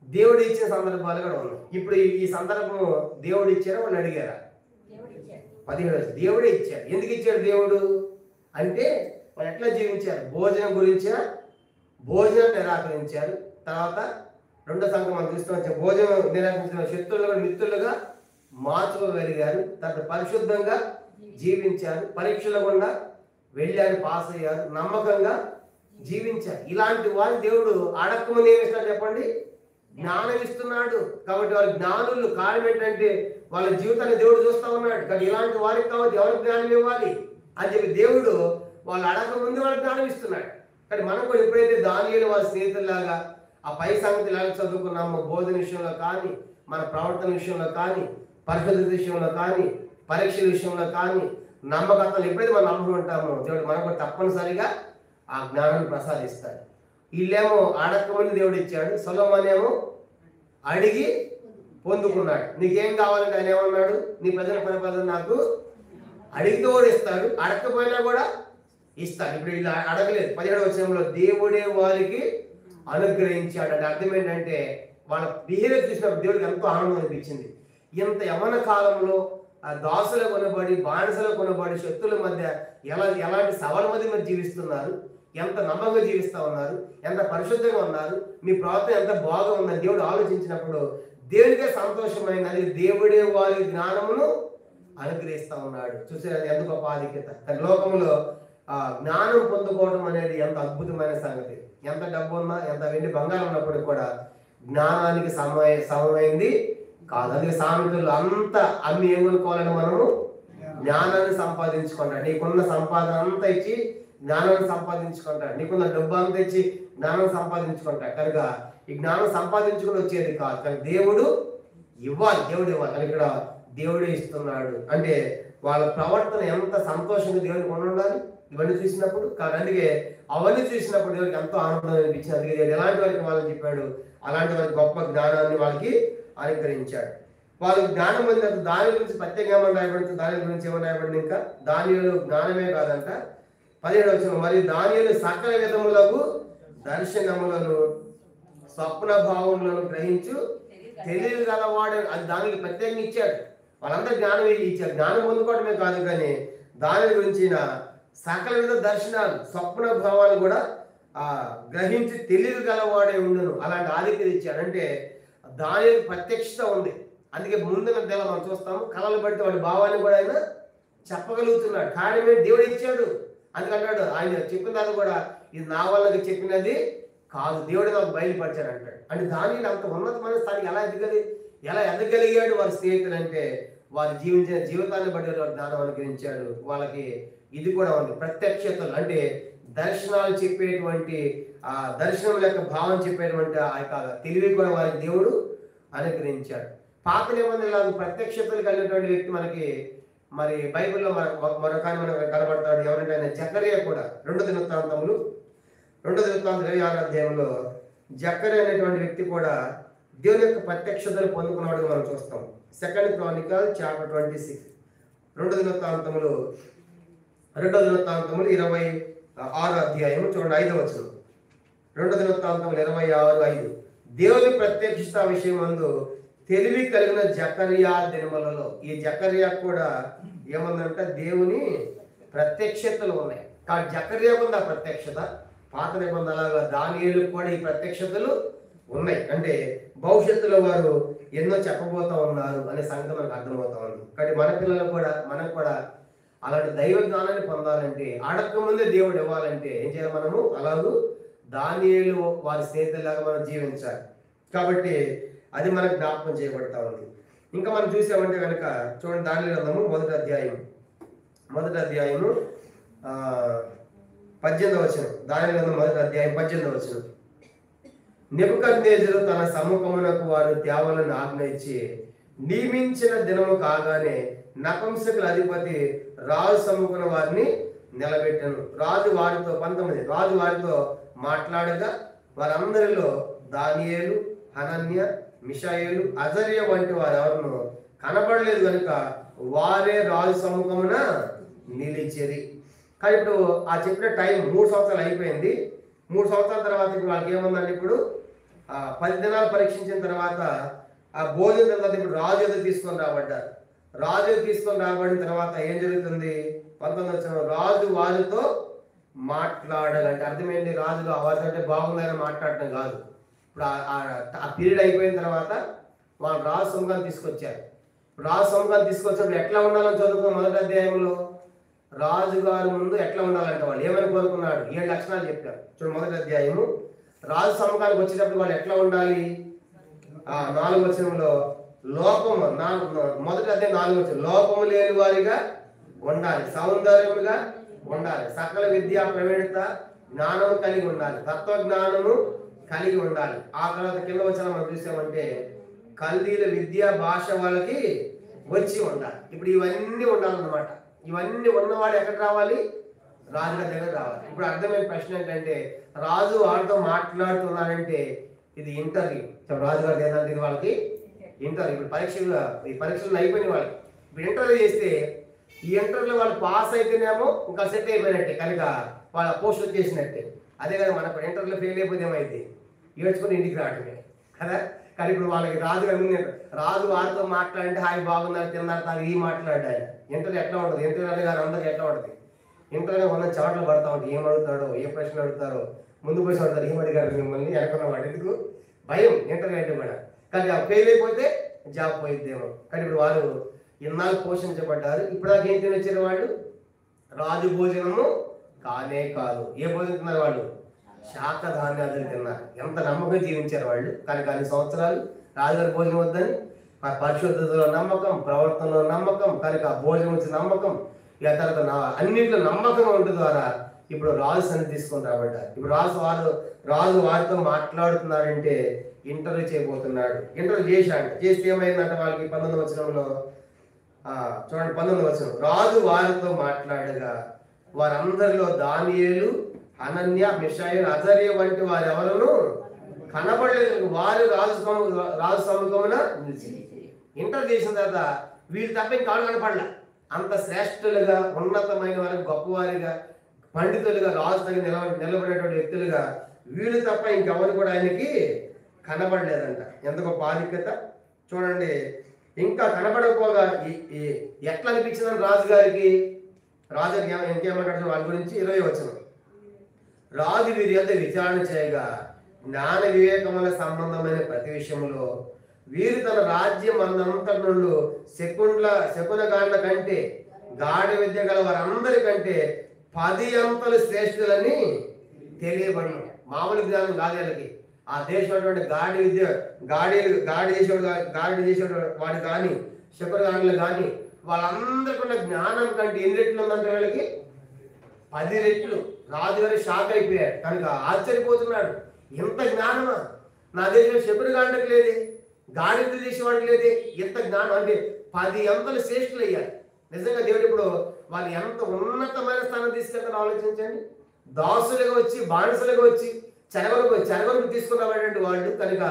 దేవుడు ఇచ్చిన సందర్భాలు కూడా ఉన్నాయి. ఇప్పుడు ఈ సందర్భం దేవుడు ఇచ్చారా వాళ్ళు అడిగారా? 17 దేవుడే ఇచ్చాడు. ఎందుకు ఇచ్చాడు దేవుడు అంటే వాళ్ళు ఎట్లా జీవించారు? భోజనం గురించిన భోజనం నిరాకరించారు. తర్వాత 2వ సంఘం మనం చూస్తూ భోజనం నిరాకరించిన శత్రువులుగా మిత్రులుగా మార్చుకోగలిగారు. తర్వాత పరిశుద్ధంగా జీవించారు, పరీక్షల గుండా వెళ్ళారు, పాస్ అయ్యారు, నమ్మకంగా జీవించారు. ఇలాంటి వారిని దేవుడు అడక్కమని ఏమి ఇస్తాడు చెప్పండి? జ్ఞానం ఇస్తున్నాడు. కాబట్టి వాళ్ళ జ్ఞానులు కారణం ఏంటంటే వాళ్ళ జీవితాన్ని దేవుడు చూస్తూ ఉన్నాడు. కానీ ఇలాంటి వారికి కాబట్టి ఎవరికి జ్ఞానం ఇవ్వాలి అని చెప్పి దేవుడు వాళ్ళు అడగక ముందు వాళ్ళకి జ్ఞానం ఇస్తున్నాడు. కానీ మనం కూడా ఎప్పుడైతే దానియేలు వాళ్ళ స్నేహితుల్లాగా ఆ పై సంగతి ఇలాగ చదువుకున్నామో, బోధన విషయంలో కానీ, మన ప్రవర్తన విషయంలో కానీ, పరిశుద్ధ విషయంలో కానీ, పరీక్షల విషయంలో కానీ, నమ్మకత్వం ఎప్పుడైతే మనం నమ్ముకుంటామో దేవుడు మనకు తప్పనిసరిగా ఆ జ్ఞానాన్ని ప్రసాదిస్తాడు. వీళ్ళేమో అడగకముందు దేవుడు ఇచ్చాడు, సొలొమోను ఏమో అడిగి పొందుకున్నాడు. నీకేం కావాలంటే ఆయన ఏమన్నాడు? నీ ప్రజల పరిపాలన నాకు అడిగితే కూడా ఇస్తాడు, అడగకపోయినా కూడా ఇస్తాడు. ఇప్పుడు ఇలా అడగలేదు. 17వ వచనంలో దేవుడే వారికి అనుగ్రహించాడు అంటే అర్థం ఏంటంటే వాళ్ళ బిహేవియర్ చూసినప్పుడు దేవుడికి ఎంతో ఆనందం అనిపించింది. ఇంత యవన కాలంలో దాసులు కొనబడి, బానిసలు కొనబడి, శత్రుల మధ్య ఎలాంటి సవాళ్ళ మధ్య మీరు జీవిస్తున్నారు, ఎంత నమ్మకంగా జీవిస్తూ ఉన్నారు, ఎంత పరిశుద్ధంగా ఉన్నారు, మీ ప్రవర్తన ఎంత బాగా ఉందని దేవుడు ఆలోచించినప్పుడు దేవుడికే సంతోషమైంది. అది దేవుడే వారి జ్ఞానమును అనుగ్రహిస్తూ ఉన్నాడు. చూసారు ఎంత గొప్ప ఆధిక్యత. లోకంలో జ్ఞానం పొందుకోవడం అనేది ఎంత అద్భుతమైన సంగతి. ఎంత డబ్బు ఉన్నా, ఎంత వెండి బంగారం ఉన్నప్పటికీ కూడా జ్ఞానానికి సమమైంది కాదు. అందుకే సామెతలు అంత అమ్మి ఏం కొనుక్కోవాలని మనము జ్ఞానాన్ని సంపాదించుకుంటాడు. నీకున్న సంపాదన అంతా ఇచ్చి జ్ఞానాన్ని సంపాదించుకుంటాడు. నీకున్న డబ్బు అంతా ఇచ్చి జ్ఞానం సంపాదించుకుంటాడు. కనుక ఈ జ్ఞానం సంపాదించుకుని వచ్చేది కాదు, కానీ దేవుడు ఇవ్వాలి. కానీ ఇక్కడ దేవుడే ఇస్తున్నాడు. అంటే వాళ్ళ ప్రవర్తన ఎంత సంతోషంగా దేవుడికి ఉండాలి ఇవన్నీ చూసినప్పుడు. కానీ అందుకే అవన్నీ చూసినప్పుడు దేవుడికి ఎంతో ఆనందం అనిపించింది. అందుకే దేవుడు ఎలాంటి వారికి వాళ్ళని చెప్పాడు, అలాంటి వారికి గొప్ప జ్ఞానాన్ని వాళ్ళకి అనుగ్రహించాడు. వాళ్ళు జ్ఞానం పొందినప్పుడు దాని గురించి ప్రత్యేకంగా ఏమని రాయబడుతుంది, దాని గురించి ఏమని రాయబడింది? ఇంకా దానియేలు జ్ఞానమే కాదంట. 17వ వచనం, మరియు దానియేలు సకల విధములకు దర్శనములను స్వప్న భావములను గ్రహించు తెలివి గలవాడు అది దానికి ప్రత్యేకంగా ఇచ్చాడు. వాళ్ళందరూ జ్ఞానం ఇచ్చారు. జ్ఞానం పొందుకోవడమే కాదు కానీ దాని గురించిన సకల విధ దర్శనాలు స్వప్న భావాలు కూడా గ్రహించి తెలివి గలవాడే ఉండును అలాంటి ఆధిక్యత ఇచ్చాడు. అంటే దాని ప్రత్యక్షత ఉంది. అందుకే ముందున్న నెల మనం చూస్తాము కళలు బట్టి వాడి భావాన్ని కూడా ఆయన చెప్పగలుగుతున్నాడు. కారణమే దేవుడు ఇచ్చాడు. అందుకంటాడు ఆయన చెప్పిన దాన్ని కూడా ఇది నా వాళ్ళకి చెప్పినది కాదు, దేవుడు నాకు బయలుపరిచాడు అంటాడు. అంటే దానిలో అంత ఉన్నతమైన స్థాయికి ఎలా ఎదగలిగాడు వారి స్నేహితులు అంటే వారు జీవించిన జీవితాన్ని బట్టి వారు జ్ఞానం అనుగ్రహించాడు. వాళ్ళకి ఇది కూడా ఉంది ప్రత్యక్షతలు, అంటే దర్శనాలు చెప్పేటువంటి ఆ దర్శనం యొక్క భావం చెప్పేటువంటి ఆ యొక్క తెలివి కూడా వారికి దేవుడు అనుగ్రహించాడు. పాత నిబంధనలు ప్రత్యక్షతలు కలిగినటువంటి వ్యక్తి మనకి మరి బైబిల్లో మరొక మనకు కనబడతాడు. ఎవరంటే ఆయన జకరియా కూడా 2 దినవృత్తాంతములు 26వ అధ్యాయంలో జకరియా అనేటువంటి వ్యక్తి కూడా దేవుని యొక్క ప్రత్యక్షతలు పొందుకున్నాడుగా మనం చూస్తాం. 2 Chronicles chapter 26 2 దినవృత్తాంతములు 26వ అధ్యాయం చూడండి 5వ వచనం. 2 దినవృత్తాంతములు 26:5 దేవుని ప్రత్యక్షత విషయం మందు తెలివి కలిగిన జకరియా దినములలో ఈ జకరియా కూడా ఏమందంటే దేవుని ప్రత్యక్షతలు ఉన్నాయి. కానీ జకరియా ఉంది ఆ ప్రత్యక్షత. పాత నిబంధనలుగా దానియేలుకు కూడా ఈ ప్రత్యక్షతలు ఉన్నాయి. అంటే భవిష్యత్తులో వారు ఎన్నో చెప్పబోతా ఉన్నారు అనే సంగతి మనకు అర్థమవుతా ఉంది. కానీ మన పిల్లలు కూడా మనం కూడా అలాంటి దైవ జ్ఞానాన్ని పొందాలంటే అడక్క ముందే దేవుడు ఇవ్వాలంటే ఏం చేయాలి? మనము అలాగూ దానియేలు వారి స్నేహితులాగా మనం జీవించాలి. కాబట్టి అది మనకు జ్ఞాపకం చేయబడతా ఉంది. ఇంకా మనం చూసామంటే కనుక చూడండి దానియేలు గ్రంథము 1వ అధ్యాయము 18వ వచనం. దానియేలు గ్రంథం 1వ అధ్యాయం 18వ వచనం. నెబుకద్నెజరు తన సముఖమునకు వారు తేవాలని ఆజ్ఞ ఇచ్చి నియమించిన దినము కాగానే నపుంసకుల అధిపతి రాజు సముఖమున వారిని నిలబెట్టను. రాజు వారితో మాట్లాడగా వారందరిలో దానియేలు, హనన్య, మిషాయేలు, అజర్య వంటి వారు ఎవరును కనబడలేదు కనుక వారే రాజు సముఖమున నిలిచేది. కానీ ఇప్పుడు ఆ చెప్పిన టైం 3 సంవత్సరాలు అయిపోయింది. 3 సంవత్సరాల తర్వాత ఇప్పుడు వాళ్ళకి ఏముందండి? ఇప్పుడు 10 దినాలు పరీక్షించిన తర్వాత ఆ భోజనం తర్వాత ఇప్పుడు రాజు ఎదురు తీసుకొని రాబడ్డారు. రాజు తీసుకొని రాబడిన తర్వాత ఏం జరుగుతుంది? 19వ వచనం. రాజు వారితో మాట్లాడాలంటే అర్థమైంది. రాజులు వారితో బాగుందని మాట్లాడటం కాదు. ఇప్పుడు ఆ పీరియడ్ అయిపోయిన తర్వాత వాళ్ళు రాజు సముఖాన్ని తీసుకొచ్చారు. రాజు సముఖాన్ని తీసుకొచ్చినప్పుడు ఎట్లా ఉండాలని చదువుకున్న 1వ అధ్యాయంలో రాజుగారి ముందు ఎట్లా ఉండాలంటే వాళ్ళు ఏమని కోరుకున్నాడు? 7 లక్షణాలు చెప్పారు. చూడండి 1వ అధ్యాయము రాజు సముఖానికి వచ్చేటప్పుడు వాళ్ళు ఎట్లా ఉండాలి? 4వ వచనంలో లోపము 1వ అధ్యాయం 4వ వచనం లోపము లేని వారిగా ఉండాలి, సౌందర్యముగా ఉండాలి, సకల విద్యా ప్రవీణత జ్ఞానము కలిగి ఉండాలి, తత్వజ్ఞానము కలిగి ఉండాలి. ఆ తర్వాత కింద వచనం మనం చూసామంటే కల్దీల విద్యా భాష వాళ్ళకి వచ్చి ఉండాలి. ఇప్పుడు ఇవన్నీ ఉండాలన్నమాట. ఇవన్నీ ఉన్నవాడు ఎక్కడ రావాలి? రాజుగారి దగ్గర రావాలి. ఇప్పుడు అర్థమైన ప్రశ్న ఏంటంటే రాజు వాళ్ళతో మాట్లాడుతున్నారంటే ఇది ఇంటర్వ్యూ. రాజుగారి ఏంటంటే ఇది వాళ్ళకి ఇంటర్వ్యూ. ఇప్పుడు పరీక్షలు అయిపోయినాయి వాళ్ళకి. ఇప్పుడు ఇంటర్వ్యూ చేస్తే ఈ ఇంటర్వ్యూలో వాళ్ళు పాస్ అయితేనేమో ఇంకా సెట్ అయిపోయినట్టే, కనుక వాళ్ళ పోస్ట్ వచ్చేసినట్టే. అదే కదా మనకు ఇంటర్వ్యూలో ఫెయిల్ అయిపోతే ఏమైంది? ఏడ్చుకుని ఇంటికి రావటమే కదా. కానీ ఇప్పుడు వాళ్ళకి రాజు వారితో మాట్లాడంటే హాయి బాగున్నారు తిన్నారు తాను ఈ మాట్లాడాడు. ఆయన ఇంటర్వ్యూ ఎట్లా ఉంటుంది? ఇంటర్వ్యూ గారు అందరికి ఎట్లా ఉంటుంది? ఇంటర్వ్యూ 100 చాట్లు పడతా ఉంటుంది. ఏం అడుగుతాడో, ఏ ప్రశ్న అడుగుతారో, ముందు పోయి అడుగుతారు ఏం అడిగారు మిమ్మల్ని వెనకున్న వాడు. ఎందుకు భయం ఇంటర్వ్యూ అంటే కూడా. కానీ ఫెయిల్ అయిపోతే జాబ్ పోయిద్దేమో. కానీ ఇప్పుడు వాళ్ళు ఇన్నాళ్ళు పోషించబడ్డారు. ఇప్పుడు దాకా ఏం తినొచ్చారు వాళ్ళు? రాజు భోజనము కానే కాదు. ఏ భోజనం తిన్నారు వాళ్ళు? శాఖ ధాన్యాలు తిన్నారు. ఎంత నమ్మకం జీవించారు వాళ్ళు. కానీ కొన్ని సంవత్సరాలు రాజుగారి భోజనం వద్దని పరిశుద్ధతలో నమ్మకం, ప్రవర్తనలో నమ్మకం, కనుక భోజనం వచ్చి నమ్మకం, ఇక తర్వాత అన్నింటిలో నమ్మకం ఉండడం ద్వారా ఇప్పుడు రాజు సన్ని తీసుకొని రాబడ్డారు. ఇప్పుడు రాజు వారితో మాట్లాడుతున్నారంటే ఇంటర్వ్యూ చేయబోతున్నాడు. ఇంటర్వ్యూ చేస్తే ఏమైందంటే వాళ్ళకి 19వ వచనంలో చూడండి 19వ వచనం. రాజు వారితో మాట్లాడగా వారందరిలో దానియేలు, హనన్య, మిషాయేలు, అజర్య వంటి వారు ఎవరును కనబడలేదు. వారు రాజు సముఖమున నిలిచి ఇంటర్ చేసిన తర్వాత వీళ్ళు తప్ప ఇంకాడు కనపడలే. అంత శ్రేష్ఠులుగా, ఉన్నతమైన వారికి, గొప్పవారిగా, పండితులుగా, రాజు తగిన నిలబడేటువంటి వ్యక్తులుగా వీళ్ళు తప్ప ఇంకెవరు కూడా ఆయనకి కనబడలేదంట. ఎంత గొప్ప ఆధిక్యత చూడండి. ఇంకా కనబడకపోగా ఎట్లా అనిపించిందని రాజుగారికి ఇంకేమంటాడు వాళ్ళ గురించి 20 వచనం. రాజు వీరి యొద్ద విచారణ చేయగా జ్ఞాన వివేకముల సంబంధమైన ప్రతి విషయంలో వీరు తన రాజ్యం అందంతటి నుండి శకునగాండ్ల కంటే గాఢ విద్య గల వారందరికంటే 10 అంతలు శ్రేష్ఠులని తెలియబడి. మామూలు జ్ఞానం కాదు వీళ్ళకి. ఆ దేశం గాడి విద్య గాడి చేసేవాడు వాడు కానీ శకునగాండ్లు కానీ వాళ్ళందరికీ జ్ఞానం కంటే ఎన్ని రెట్లు ఉందంటే వీళ్ళకి 10 రెట్లు. రాజుగారి షాక్ అయిపోయాడు. కనుక ఆశ్చర్యపోతున్నాడు. ఎంత జ్ఞానమా నా దేశంలో శకునగాండ్లకు లేదే, గాడిద చేసేవాడికి లేదే, ఎంత జ్ఞానం అంటే 10 అంతలు శ్రేష్ఠులు అయ్యారు. నిజంగా దేవుడు ఇప్పుడు వాళ్ళు ఎంత ఉన్నతమైన స్థానం తీసుకెళ్తారో ఆలోచించండి. దాసులుగా వచ్చి బానిసలుగా వచ్చి చెరగొరకు తీసుకున్నటువంటి వాళ్ళు కనుక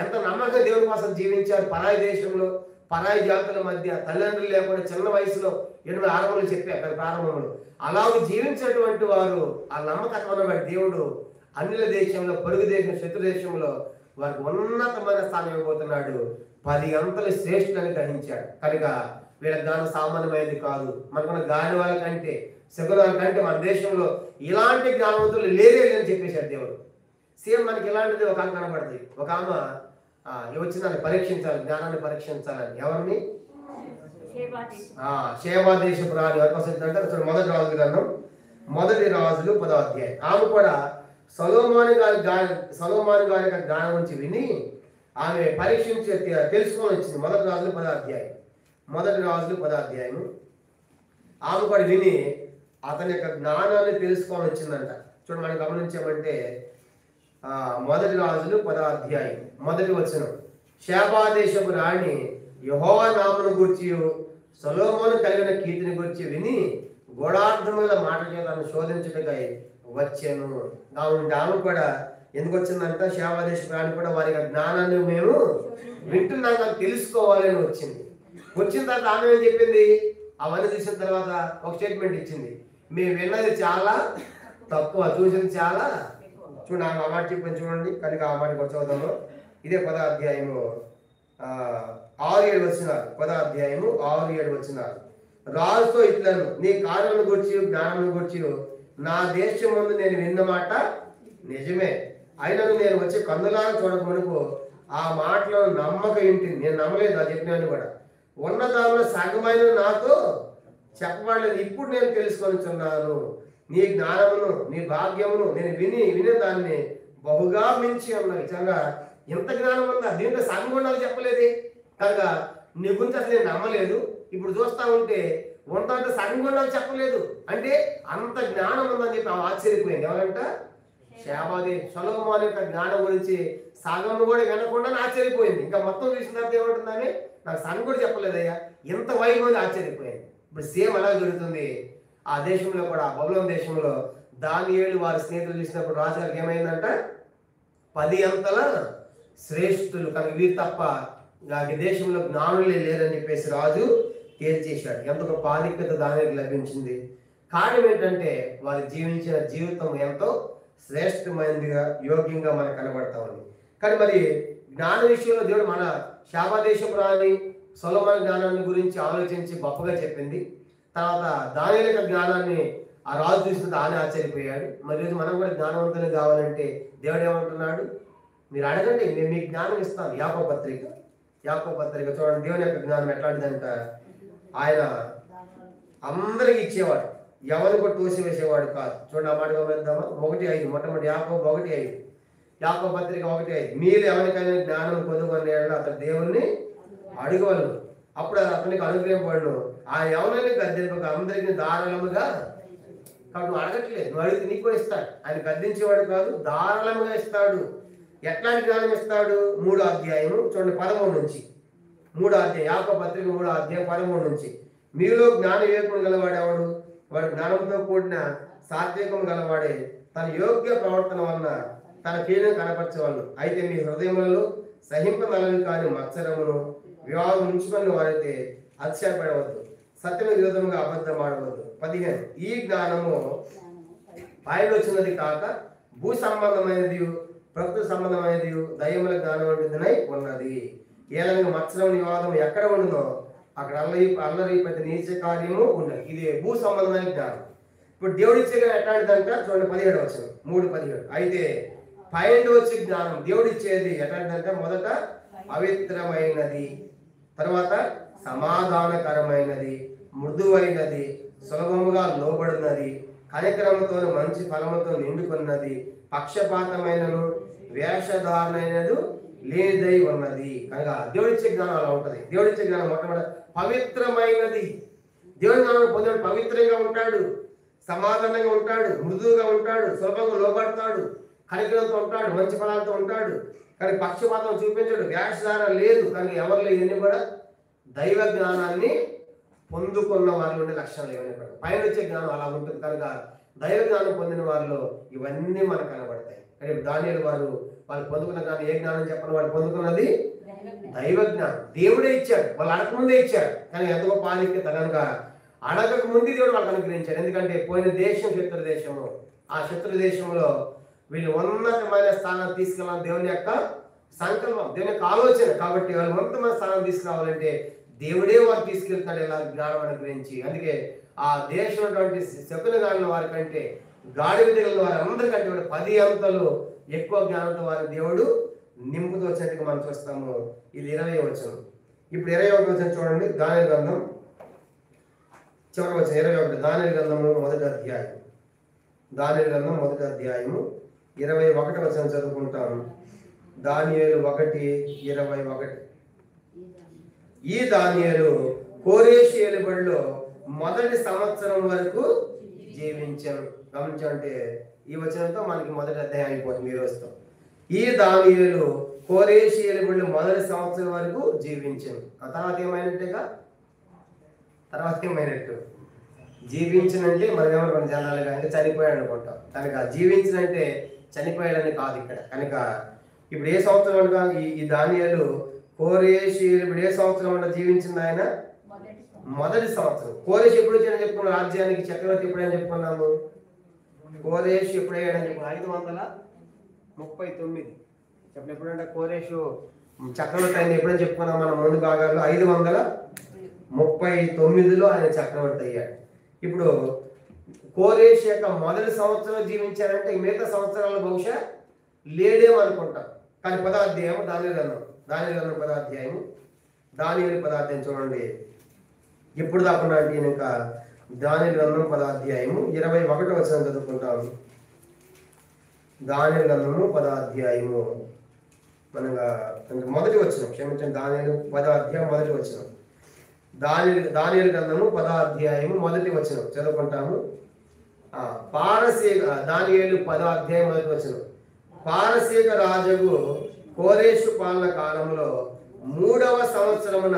ఎంత నమ్మకంగా దేవుని కోసం జీవించారు. పరాయి దేశంలో పరాయి జాతుల మధ్య తల్లిదండ్రులు లేకుండా చిన్న వయసులో 8 ఆరంభంలో చెప్పారు ప్రారంభంలో అలాగే జీవించినటువంటి వారు ఆ నమ్మకత్వం దేవుడు అన్యుల దేశంలో పొరుగు దేశం శత్రు దేశంలో వారికి ఉన్నతమైన స్థానం ఇవ్వబోతున్నాడు. 10 అంతలు శ్రేష్ఠులని గ్రహించాడు. కనుక వీళ్ళ జ్ఞానం సామాన్యమైనది కాదు. మనకున్న గాని వాళ్ళకంటే శకునాల కంటే మన దేశంలో ఇలాంటి జ్ఞానవంతులు లేరే అని చెప్పేశాడు దేవుడు. సేమ్ మనకి ఇలాంటిది ఒక ఆమె కనబడుతుంది. ఒక ఆమె వచ్చిందని పరీక్షించాలి, జ్ఞానాన్ని పరీక్షించాలని. ఎవరిని? షేబా దేశపు రాణి ఎవరికి వస్తుందంటే మొదటి రాజుల గ్రంథం 1 రాజులు 10వ అధ్యాయం. ఆమె కూడా సొలొమోను గారి యొక్క జ్ఞానం నుంచి విని ఆమె పరీక్షించి తెలుసుకొని వచ్చింది. 1 రాజులు 10వ అధ్యాయం. 1 రాజులు 10వ అధ్యాయం. ఆమె కూడా విని అతని యొక్క జ్ఞానాన్ని తెలుసుకొని వచ్చిందంట. చూడండి, మనం గమనించామంటే 1 రాజులు 10వ అధ్యాయం 1వ వచనం. షేబా దేశపు రాణి యెహోవా నామమును గూర్చి సొలొమోను కలిగిన కీర్తిని గురించి విని గూఢార్థముల మాట చేతను శోధించుటకై వచ్చాను. ఆమె కూడా ఎందుకు వచ్చిందంట? షేబా దేశపు రాణి కూడా వారి జ్ఞానాన్ని మేము వింటున్నాం కానీ తెలుసుకోవాలని వచ్చింది. వచ్చిన తర్వాత ఆమె ఏం చెప్పింది? అవన్నీ చూసిన తర్వాత ఒక స్టేట్మెంట్ ఇచ్చింది. మేము విన్నది చాలా తక్కువ, చూసింది చాలా. చూడండి, ఆ మాట చెప్పింది చూడండి. కనుక ఆ మాట చదువుతాము. ఇదే 10వ అధ్యాయము 6-7 వచనాలు. 10వ అధ్యాయము 6-7 వచనాలు. రాజుతో ఇట్లను నీ కార్యములను గురించి జ్ఞానమును గురించి నా దేశం ముందు నేను విన్న మాట నిజమే, అయినను నేను వచ్చి కన్నులాగా చూడకమునుపు ఆ మాటలో నమ్మక ఇంటిని నేను నమ్మలేదు. అది చెప్పినాను కూడా. ఉన్న దానిలో సగమైన నాతో చెప్పబడలేదు. ఇప్పుడు నేను తెలుసుకొనిచున్నాను. నీ జ్ఞానమును నీ భాగ్యమును నేను వినే దాన్ని బహుగా మించి ఉన్నది. నిజంగా ఎంత జ్ఞానం ఉందా? దీంట్లో సగం కూడా నాకు చెప్పలేదు. కనుక నీ గురించి అసలు నేను నమ్మలేదు. ఇప్పుడు చూస్తా ఉంటే ఉంటే సగం కూడా నాకు చెప్పలేదు. అంటే అంత జ్ఞానం ఉందని చెప్పి ఆమె ఆశ్చర్యపోయింది. ఎవరంట? షేబాది సొలొమోను యొక్క జ్ఞానం గురించి సగం కూడా వినకుండా ఆశ్చర్యపోయింది. ఇంకా మొత్తం చూసిన తర్వాత ఏమంటుందని నాకు సగం కూడా చెప్పలేదయ్యా, ఎంత వైభవం ఆశ్చర్యపోయింది. ఇప్పుడు సేమ్ అలా జరుగుతుంది ఆ దేశంలో కూడా. బబులోను దేశంలో దానియేలు వారి స్నేహితులు చూసినప్పుడు రాజుగారికి ఏమైందంట? 10 అంతల శ్రేష్ఠులు కనుక వీరు తప్ప దేశంలో జ్ఞానులే లేరని చెప్పేసి రాజు తేల్చేశాడు. ఎంత గొప్ప ఆధిక్యత దానికి లభించింది. కారణం ఏంటంటే వారు జీవించిన జీవితం ఎంతో శ్రేష్టమైనదిగా యోగ్యంగా మనకు కనబడతా ఉంది. కానీ మరి జ్ఞాన విషయంలో దేవుడు మన షేబా దేశపు రాణి సొలొమోను జ్ఞానాన్ని గురించి ఆలోచించి గొప్పగా చెప్పింది. తర్వాత దానియేలు యొక్క జ్ఞానాన్ని ఆ రాజు చూసిన ఆయన ఆశ్చర్యపోయాడు. మరి మనం కూడా జ్ఞానవంతులు కావాలంటే దేవుడు ఏమంటున్నాడు? మీరు అడగండి, నేను మీకు జ్ఞానం ఇస్తాను. యాకోబు పత్రిక చూడండి. దేవుని యొక్క జ్ఞానం ఎట్లాంటిదంట? ఆయన అందరికి ఇచ్చేవాడు, ఎవరిని కూడా తోసివేసేవాడు కాదు. చూడండి, ఆ మాట గమనిద్దామా? 1:5 మొట్టమొదటి యాకోబు 1:5. యాకోబు పత్రిక 1:5. మీరు ఎవరికైనా జ్ఞానం పొందుకునే అతను దేవుణ్ణి అడగవలను, అప్పుడు అతనికి అనుగ్రహింపబడును. ఆయన ఎవరైనా గద్దెంపక అందరికీ ధారాళముగా. కాబట్టి నువ్వు అడగట్లేదు, నువ్వు అడిగితే నీకు కూడా ఇస్తాడు. ఆయన గద్దించేవాడు కాదు, ధారాళముగా ఇస్తాడు. ఎట్లాంటి జ్ఞానం ఇస్తాడు? 3వ అధ్యాయము చూడండి 13 నుంచి. 3వ అధ్యాయం యాకోబు పత్రిక 3వ అధ్యాయం 13 నుంచి. మీలో జ్ఞాన వివేకం గలవాడేవాడు? వాడు జ్ఞానంతో కూడిన సాత్వికం గలవాడే తన యోగ్య ప్రవర్తన వలన తన కీడును కనపరచవలను. అయితే మీ హృదయములలో సహింపనలని కాని మత్సరమును వివాహం ఉంచుకుని వారైతే అతిశయపడవద్దు, సత్యము విరోధముగా అబద్ధం ఆడవద్దు. 15. ఈ జ్ఞానము పైన వచ్చినది కాక భూ సంబంధమైనది, ప్రకృతి సంబంధమైనది దయ్యముల జ్ఞానం వంటిదినై ఉన్నది. ఏలైనా మత్సరం వివాదం ఎక్కడ ఉండునో అక్కడ అల్లరి ప్రతి నీచ కార్యము ఉన్నది. ఇది భూ సంబంధమైన జ్ఞానం. ఇప్పుడు దేవుడు ఇచ్చే ఎట్లాంటిదంట చూడండి 17 వచనం 3:17. అయితే పైన వచ్చే జ్ఞానం దేవుడు ఇచ్చేది ఎట్లాంటిదంటే మొదట పవిత్రమైనది, తర్వాత సమాధానకరమైనది, మృదువైనది, సులభముగా లోబడినది, కనికరముతో మంచి ఫలముతో నిండుకున్నది, పక్షపాతమైనను వేషధారణైనదు లేదై ఉన్నది. కనుక దేవుడిచ్చే జ్ఞానం అలా ఉంటుంది. దేవుడిచ్చే జ్ఞానం మొట్టమొదటి పవిత్రమైనది. దేవుడి జ్ఞానం పొందాడు పవిత్రంగా ఉంటాడు, సమాధానంగా ఉంటాడు, మృదువుగా ఉంటాడు, సులభంగా లోబడతాడు, కనికరంతో ఉంటాడు, మంచి ఫలాలతో ఉంటాడు. కానీ పక్షపాతం చూపించాడు, వేషధారణ లేదు. కానీ ఎవరు లేని కూడా దైవ జ్ఞానాన్ని పొందుకున్న వారిలో ఉండే లక్షణాలు ఏమైనా పైన వచ్చే జ్ఞానం అలా ఉంటుంది. కనుక దైవ జ్ఞానం పొందిన వారిలో ఇవన్నీ మనకు కనబడతాయి. కానీ దానియేలు వారు వాళ్ళు పొందుకున్న జ్ఞానం ఏ జ్ఞానం చెప్పండి, వాళ్ళు పొందుకున్నది దైవ జ్ఞానం. దేవుడే ఇచ్చాడు, వాళ్ళు అడగకముందే ఇచ్చాడు. కానీ ఎంత గొప్ప ఆధిక్యత కనుక అడగక ముందు దేవుడు వాళ్ళకి అనుగ్రహించాడు. ఎందుకంటే పోయిన దేశం శత్రు దేశము, ఆ శత్రు దేశంలో వీళ్ళు ఉన్నతమైన స్థానాన్ని తీసుకెళ్ళాలని దేవుని యొక్క సంకల్పం, దేవుని యొక్క ఆలోచన. కాబట్టి వాళ్ళు ఉన్నతమైన స్థానం తీసుకురావాలంటే దేవుడే వారు తీసుకెళ్తాడు ఇలా జ్ఞానం అనుగ్రహించి. అందుకే ఆ దేశం ఉన్నటువంటి శకున గాలిన వారి కంటే గాడి విధుల వారి అందరికంటే 10 అంతలు ఎక్కువ జ్ఞానంతో వారి దేవుడు నింపుతూ వచ్చినట్టుగా మనం చూస్తాము. ఇది 20వ వచనం. ఇప్పుడు 21వ వచనం చూడండి. దానియేలు గ్రంథం చివరి వచనం 21. దానియేలు గ్రంథము మొదటి అధ్యాయం, దానియేలు గ్రంథం మొదటి అధ్యాయము 21వ వచనం చదువుకుంటాము. దానియేలు 1:21. ఈ దానియేలు కోరేషు ఏలుబడిలో మొదటి సంవత్సరం వరకు జీవించాను. గమనించంటే ఈ వచనంతో మనకి మొదటి అధ్యాయం అయిపోతుంది ఈ రోజుతో. ఈ దానియేలు కోరేషు ఏలుబడిలో మొదటి సంవత్సరం వరకు జీవించాను. ఆ తర్వాత ఏమైనట్టుగా జీవించినంటే మనం ఏమనుకుంటాం జనాలుగా, అంటే చనిపోయాడు అనుకుంటాం. కనుక జీవించినంటే చనిపోయాడని కాదు ఇక్కడ. కనుక ఇప్పుడు ఏ సంవత్సరం అనగా ఈ దానియేలు కోరేషు ఏలుబడి ఏ సంవత్సరం అంటే జీవించింది ఆయన మొదటి సంవత్సరం. కోరేషు ఎప్పుడు వచ్చాడని చెప్పుకున్నాం, రాజ్యానికి చక్రవర్తి ఎప్పుడైనా చెప్పుకున్నాము. కోరేషు ఎప్పుడయ్యాడని చెప్పుకున్నాం 539 చెప్పిన ఎప్పుడంటే కోరేషు చక్రవర్తి ఆయన ఎప్పుడైనా చెప్పుకున్నాం మనం ముందు భాగాల్లో. 539లో ఆయన చక్రవర్తి అయ్యాడు. ఇప్పుడు కోరేషు యొక్క మొదటి సంవత్సరం జీవించారంటే మిగతా సంవత్సరాలు బహుశా లేడేమో అనుకుంటాం. కానీ 10వ అధ్యాయం దానియేలు గ్రంథం 10వ అధ్యాయం దానియేలు 10వ అధ్యాయం చూడండి. ఇప్పుడు దాకా ఇంకా దానియేలు గ్రంథం 10వ అధ్యాయము 21వ వచనం చదువుకుంటాము. దానియేలు గ్రంథము 10వ అధ్యాయము మనగా మొదటి వచనం, క్షమించండి, దానియేలు 10వ అధ్యాయం మొదటి వచనం. దానియేలు గ్రంథము 10వ అధ్యాయము మొదటి వచనం చదువుకుంటాము. పారసీక దానియేలు 10వ అధ్యాయం మొదటి వచనం. పారసీక రాజుకు కోరేషు పాలన కాలంలో 3వ సంవత్సరమున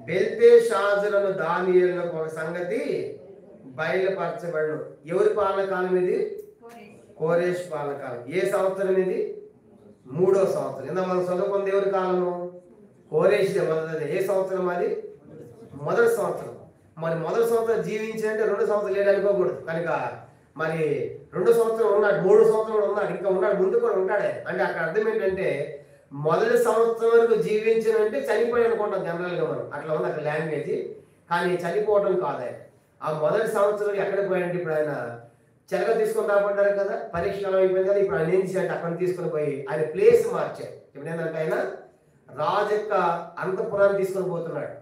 బెల్తెషాజరును దానియేలునకు ఒక సంగతి బయలుపరచబడును. ఎవరి పాలన కాలం ఇది? కోరేషు పాలన కాలం. ఏ సంవత్సరం ఇది? 3వ సంవత్సరం. ఇందా మనం చదువుకుంది ఎవరి కాలము? కోరేషు మొదటి. ఏ సంవత్సరం అది? మొదటి సంవత్సరం. మరి మొదటి సంవత్సరం జీవించాలంటే 2 సంవత్సరాలు లేడు అనుకోకూడదు. కనుక మరి 2 సంవత్సరం ఉన్నాడు, 3 సంవత్సరం ఉన్నాడు, ఇంకా ఉన్నాడు, ముందు కూడా ఉంటాడే. అంటే అక్కడ అర్థం ఏంటంటే మొదటి సంవత్సరం వరకు జీవించాలంటే చనిపోయి అనుకుంటాం జనరల్గా మనం. అట్లా ఉంది అక్కడ లాంగ్వేజ్. కానీ చనిపోవడం కాదు ఆయన. ఆ మొదటి సంవత్సరం ఎక్కడ పోయాడంటే ఇప్పుడు ఆయన చెరగ తీసుకొని రాబడ్డారు కదా, పరీక్ష అయిపోయింది కదా. ఇప్పుడు ఆయన ఏం చేయాలంటే అక్కడ తీసుకొని పోయి ఆయన ప్లేస్ మార్చాడు. ఇప్పుడు ఏంటంటే ఆయన రాజు యొక్క అంతఃపురాన్ని తీసుకొని పోతున్నాడు.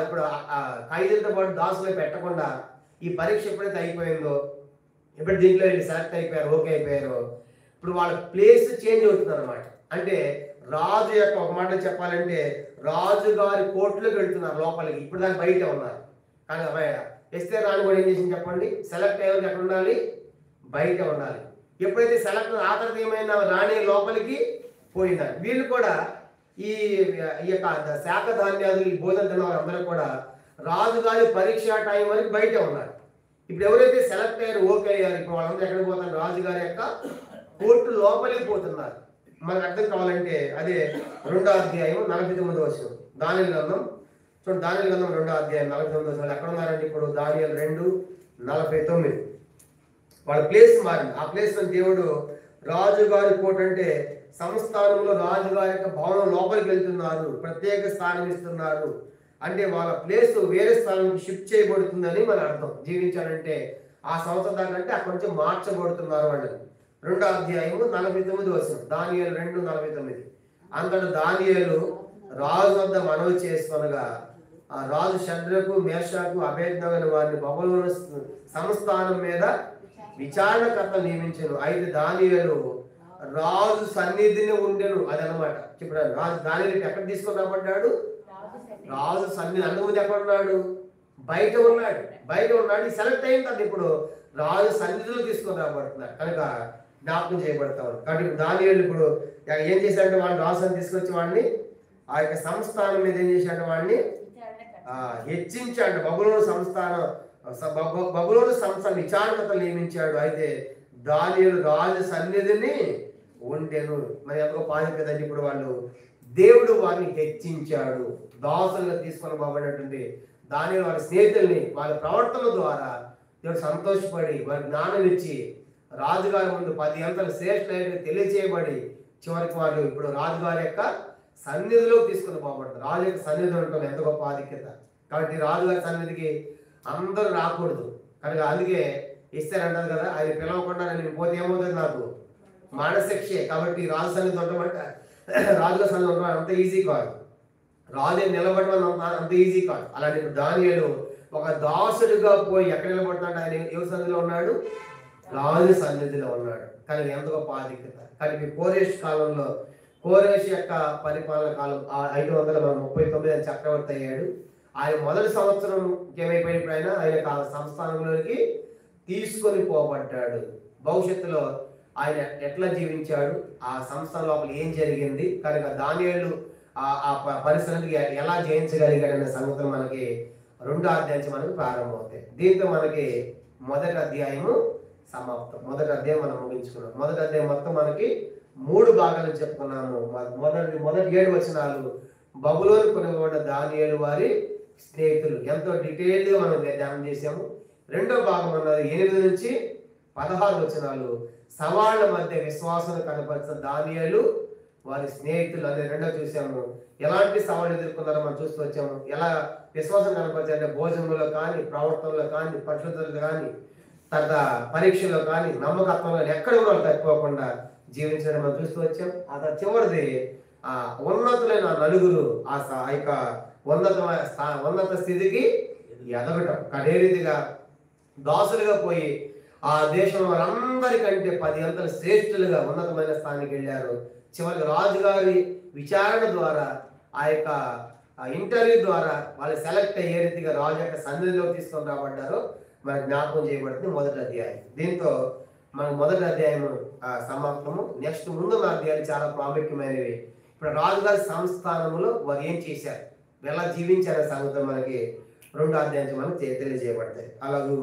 ఇప్పుడు ఖైదీలతో పాటు దాసులో పెట్టకుండా ఈ పరీక్ష ఎప్పుడైతే అయిపోయిందో, ఇప్పుడు దీంట్లో వెళ్ళి సెలెక్ట్ అయిపోయారు, ఓకే అయిపోయారు, ఇప్పుడు వాళ్ళ ప్లేస్ చేంజ్ అవుతుంది అనమాట. అంటే రాజు యొక్క ఒక మాట చెప్పాలంటే రాజుగారి కోర్టులోకి వెళ్తున్నారు లోపలికి. ఇప్పుడు దాకా బయట ఉన్నారు. కానీ ఎస్తేర్ రాణి కూడా ఏం చేసింది చెప్పండి? సెలెక్ట్ అయ్యేవారికి ఎక్కడ ఉండాలి? బయట ఉండాలి. ఎప్పుడైతే సెలెక్ట్ ఆ తర్వాత ఏమైనా రాణి లోపలికి పోయిందని వీళ్ళు కూడా ఈ యొక్క శాఖ ధాన్యాలు ఈ భోజన తిన్న అందరూ కూడా రాజుగారి పరీక్ష టైం వరకు బయట ఉన్నారు. ఇప్పుడు ఎవరైతే సెలెక్ట్ అయ్యారు, ఓకే అయ్యారు, ఇప్పుడు వాళ్ళందరూ ఎక్కడికి పోతారు? రాజుగారి యొక్క కోర్టు లోపలికి పోతున్నారు. మనకు అర్థం కావాలంటే అదే 2వ అధ్యాయం 49వ వచనం దానియేలు గ్రంథం చూడండి. దానియేలు గ్రంథం 2వ అధ్యాయం 49వ వచనం ఎక్కడ ఉన్నారంటే ఇప్పుడు దానియేలు 2:49 వాళ్ళ ప్లేస్ మారింది. ఆ ప్లేస్ లో దేవుడు రాజుగారి కోర్టు అంటే సంస్థానంలో రాజుగారి యొక్క భవనం లోపలికి వెళ్తున్నారు, ప్రత్యేక స్థానం ఇస్తున్నారు. అంటే వాళ్ళ ప్లేస్ వేరే స్థానానికి షిఫ్ట్ చేయబడుతుందని మన అర్థం. జీవించాలంటే ఆ సంవత్సరం దాకా అంటే అక్కడి నుంచి మార్చబడుతున్నారు వాళ్ళని. 2వ అధ్యాయము 49వ వచనం, దానియేలు 2:49. అంతట దానియేలు రాజు వద్ద మనవి చేసుకొనగా ఆ రాజు షద్రకు మేషాకు అబేద్నెగోను వారిని బబులోను సంస్థానం మీద విచారణకర్త నియమించాను. అయితే దానియేలు రాజు సన్నిధిని ఉండెను. అదనమాట చెప్పాడు. రాజు దానియేలు ఎక్కడ తీసుకొని రాబడ్డాడు? రాజు సన్నిధి. అంతకుముందు ఎక్కడ ఉన్నాడు? బయట ఉన్నాడు. సెలెక్ట్ అయిన తర్వాత ఇప్పుడు రాజు సన్నిధిలో తీసుకొని రాబడుతున్నాడు కనుక జ్ఞాపకం చేయబడతాడు. కాబట్టి ఇప్పుడు దానియేలు ఇప్పుడు ఏం చేశాడంటే వాడిని రాజుని తీసుకొచ్చి వాడిని ఆ యొక్క సంస్థానం మీద ఏం చేశాడు? వాడిని హెచ్చించాడు. బబులోను సంస్థ విచారణకర్తలు నియమించాడు. అయితే దానియేలు రాజు సన్నిధిని ఉండెను. మరి ఎంతో పాయింట్ కదండి. ఇప్పుడు వాళ్ళు దేవుడు వారిని హెచ్చించాడు. దాసులుగా తీసుకొని పోబడినటువంటి దానియేలు వారి స్నేహితుల్ని వాళ్ళ ప్రవర్తన ద్వారా దేవుడు సంతోషపడి వారి జ్ఞానం ఇచ్చి రాజుగారి ముందు 10 అంతలు శ్రేష్ఠులైన తెలియజేయబడి చివరికి వాళ్ళు ఇప్పుడు రాజుగారి యొక్క సన్నిధిలో తీసుకుని పోబడతారు. రాజు యొక్క సన్నిధి ఉంటుంది ఎంత గొప్ప ఆధిక్యత. కాబట్టి రాజుగారి సన్నిధికి అందరూ రాకూడదు కనుక అందుకే ఇస్తారంటారు కదా, ఆయన పిలవకుండా నేను పోతే ఏమవుతుంది? నాకు మానశిక్షే. కాబట్టి రాజు సన్నిధి ఉండమంటే రాజుగారి సన్నిధి ఉండడం అంత ఈజీ కాదు. రాజు నిలబడడం అంత ఈజీ కాదు. అలాంటి దానియేలు ఒక దాసుడిగా పోయి ఎక్కడ నిలబడుతున్నాడు? ఆయన ఎవరి సన్నిధిలో ఉన్నాడు? రాజు సన్నిధిలో ఉన్నాడు. కానీ ఎంత గొప్ప ఆధిక్యత. కానీ కోరేష్ కాలంలో కోరేష్ యొక్క పరిపాలన కాలం 539 ఆయన చక్రవర్తి అయ్యాడు. ఆయన మొదటి సంవత్సరం ఏమైపోయినప్పుడు ఆయన సంస్థానంలోకి తీసుకొని పోబడ్డాడు. భవిష్యత్తులో ఆయన ఎట్లా జీవించాడు, ఆ సంస్థ లోపల ఏం జరిగింది, కనుక దానియేలు ఆ పరిస్థితికి ఎలా జయించగలిగాడనే సంగతులు మనకి 2వ అధ్యాయం మనకు ప్రారంభమవుతాయి. దీంతో మనకి 1వ అధ్యాయము సమాప్తం. 1వ అధ్యాయం మనం ముగించుకున్నాం. 1వ అధ్యాయం మొత్తం మనకి 3 భాగాలు చెప్పుకున్నాము. మొదటి 7 వచనాలు బబులోను కొనుగోబడిన దానియేలు వారి స్నేహితులు, ఎంతో డీటెయిల్గా మనం ధ్యానం చేసాము. 2వ భాగం అన్నది 8 నుంచి 16 వచనాలు సవాళ్ల మధ్య విశ్వాసం కనపరిచిన దానియేలు వారి స్నేహితులు అనే 2వ చూసాము. ఎలాంటి సవాళ్ళు ఎదుర్కొన్నారో మనం చూస్తూ వచ్చాము. ఎలా విశ్వాసం కనపరిచారంటే భోజనంలో కానీ, ప్రవర్తనలో కానీ, పరిశుద్ధతలో కానీ, తర్వాత పరీక్షలో కానీ, నమ్మకత్వంలో ఎక్కడ కూడా తప్పిపోకుండా జీవించడం మనం చూస్తూ వచ్చాం. ఆ చివరిది ఉన్నతులైన నలుగురు ఆ యొక్క ఉన్నత స్థితికి ఎదగటం. ఏ రీతిగా దాసులుగా పోయి ఆ దేశంలో వారందరికంటే 10 అంతలు శ్రేష్ఠులుగా ఉన్నతమైన స్థానానికి వెళ్ళారు. చివరికి రాజుగారి విచారణ ద్వారా ఆ యొక్క ఇంటర్వ్యూ ద్వారా వాళ్ళు సెలెక్ట్ అయ్యే రీతిగా రాజు యొక్క సన్నిధిలో తీసుకొని రాబడ్డారో మనకు జ్ఞాపకం చేయబడుతుంది 1వ అధ్యాయం. దీంతో మనకు 1వ అధ్యాయం సమాప్తము. నెక్స్ట్ ముందు అధ్యాయాలు చాలా ప్రాముఖ్యమైనవి. ఇప్పుడు రాజుగారి సంస్థానంలో వారు ఏం చేశారు, ఎలా జీవించారనే సంగతి మనకి 2వ అధ్యాయం మనకు తెలియజేయబడతాయి. అలాగూ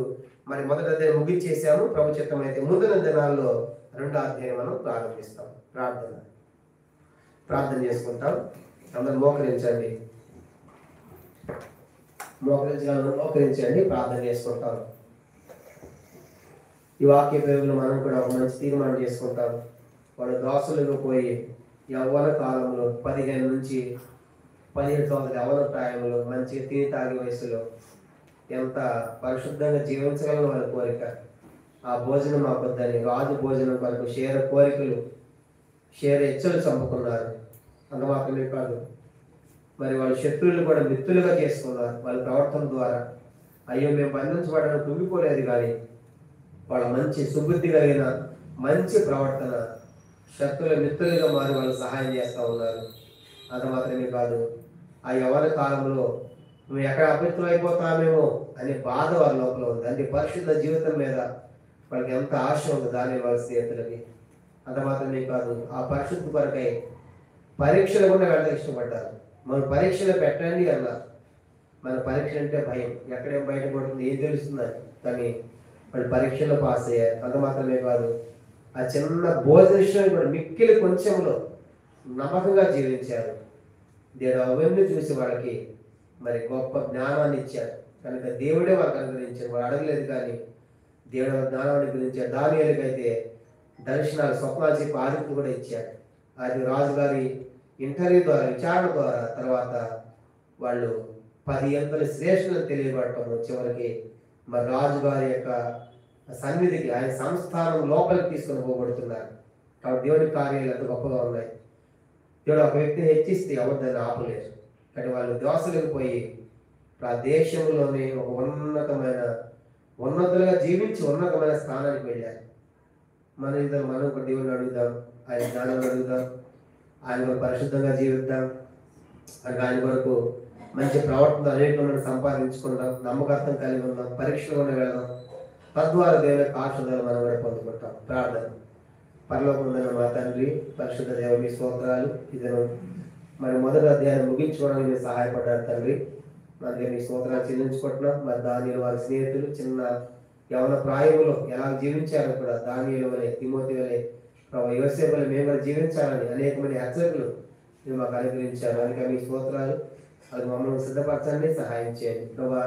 మరి 1వ అధ్యాయం ముగించేసాము. ప్రభు చిత్తం అయితే ముందున్న దినాల్లో 2వ అధ్యాయం మనం ప్రారంభిస్తాం. ప్రార్థన చేసుకుంటాం. అందరూ మోకరించండి. మోకరించండి, ప్రార్థన చేసుకుంటాం. ఈ వాక్య పేరులో మనం కూడా ఒక మంచి తీర్మానం చేసుకుంటాం. వాళ్ళు దాసులుగా పోయి యవ్వన కాలంలో 15 నుంచి 17 సంవత్సరాల యవ్వన ప్రాయంలో మంచి తిని తాగి వయసులో ఎంత పరిశుద్ధంగా జీవించగలను వాళ్ళ కోరిక. ఆ భోజనం మాకొద్దని రాజు భోజనం వరకు షేర హెచ్చలు చంపుకున్నారు. అంత మాత్రమే కాదు, మరి వాళ్ళ శత్రువులు కూడా మిత్రులుగా చేసుకున్నారు వాళ్ళ ప్రవర్తన ద్వారా. అయ్యో మేము బంధించబడడం కుంగిపోలేదు, కానీ వాళ్ళ మంచి సుబుద్ధి కలిగిన మంచి ప్రవర్తన శత్రువుల మిత్రులుగా మారి వాళ్ళు సహాయం చేస్తూ ఉన్నారు. అంత మాత్రమే కాదు, ఆ యవ్వన కాలంలో మేము ఎక్కడ అపవిత్రం అయిపోతామేమో అనే బాధ వారి లోపల ఉంది. అంటే పరిశుద్ధ జీవితం మీద వాళ్ళకి ఎంత ఆశ ఉంది దాని వాళ్ళ స్నేహితులకి. అంత మాత్రమే కాదు, ఆ పరిశుద్ధ కొరకై పరీక్షలు కూడా వెళ్ళడం ఇష్టపడ్డారు. మన పరీక్షలు పెట్టండి అన్నారు. మన పరీక్ష అంటే భయం, ఎక్కడేం బయటపడుతుంది ఏం తెలుస్తుందని, కానీ వాళ్ళు పరీక్షలో పాస్ అయ్యారు. అంత మాత్రమే కాదు, ఆ చిన్న భోజన విషయం కూడా మిక్కిలి కొంచెంలో నమ్మకంగా జీవించారు. దేవుడు అవన్నీ చూసి వాళ్ళకి మరి గొప్ప జ్ఞానాన్ని ఇచ్చారు. కనుక దేవుడే వాళ్ళకి అనుగ్రహించారు. వాళ్ళు అడగలేదు, కానీ దేవుడు జ్ఞానాన్ని గురించారు. దానియేలుకైతే దర్శనాలు, స్వప్నాలు చెప్పి ఆదిత్యం కూడా ఇచ్చారు. అది రాజుగారి ఇంటర్వ్యూ ద్వారా, విచారణ ద్వారా తర్వాత వాళ్ళు 10 ఎంతల శ్రేష్ఠులను తెలియబడటం, చివరికి మరి రాజుగారి యొక్క సన్నిధికి, ఆయన సంస్థానం లోపలికి తీసుకొని పోబడుతున్నారు. కాబట్టి దేవుడి కార్యాలు ఎంత గొప్పగా ఉన్నాయి. దేవుడు ఒక వ్యక్తిని హెచ్చిస్తే ఎవరు దాన్ని ఆపలేరు. కానీ వాళ్ళు దోసలకు పోయి ఆ దేశంలోనే ఒక ఉన్నతులుగా జీవించి ఉన్నతమైన స్థానానికి వెళ్ళారు. మనం ఒక దేవుడిని అడుగుదాం, ఆయన జ్ఞానం అడుగుదాం, ఆయన కొరకు పరిశుద్ధంగా జీవిద్దాం, ఆయన కొరకు మంచి ప్రవర్తన అనేకమైన సంపాదించుకుందాం, నమ్మకత్వం కలిగి ఉందాం, పరీక్షలు వెళ్దాం. తద్వారా దేవుని యొక్క ఆశీర్వాదాలు మనం కూడా పొందుకుంటాం. ప్రార్థన. పరలోకముందున్న మా తండ్రి, పరిశుద్ధ దేవ మీ స్తోత్రాలు. ఇతను మరి మొదటి అధ్యాయం ముగించుకోవడానికి మీరు సహాయపడ్డారు తండ్రి. మరి మీ స్తోత్రాలు చెల్లించుకుంటున్నాం. మరి దానిలో వారి స్నేహితులు చిన్న యవన ప్రాయంలో ఎలా జీవించారో కూడా దానియేలు వలె, తిమోతి వలె, యోసేపు వలె మేము కూడా జీవించాలని అనేకమైన హెచ్చరికలు మీరు మాకు అనుగ్రహించారు. అందుకే మీ స్తోత్రాలు. అది మమ్మల్ని సిద్ధపరచండి, సహాయం చేయండి ప్రభా.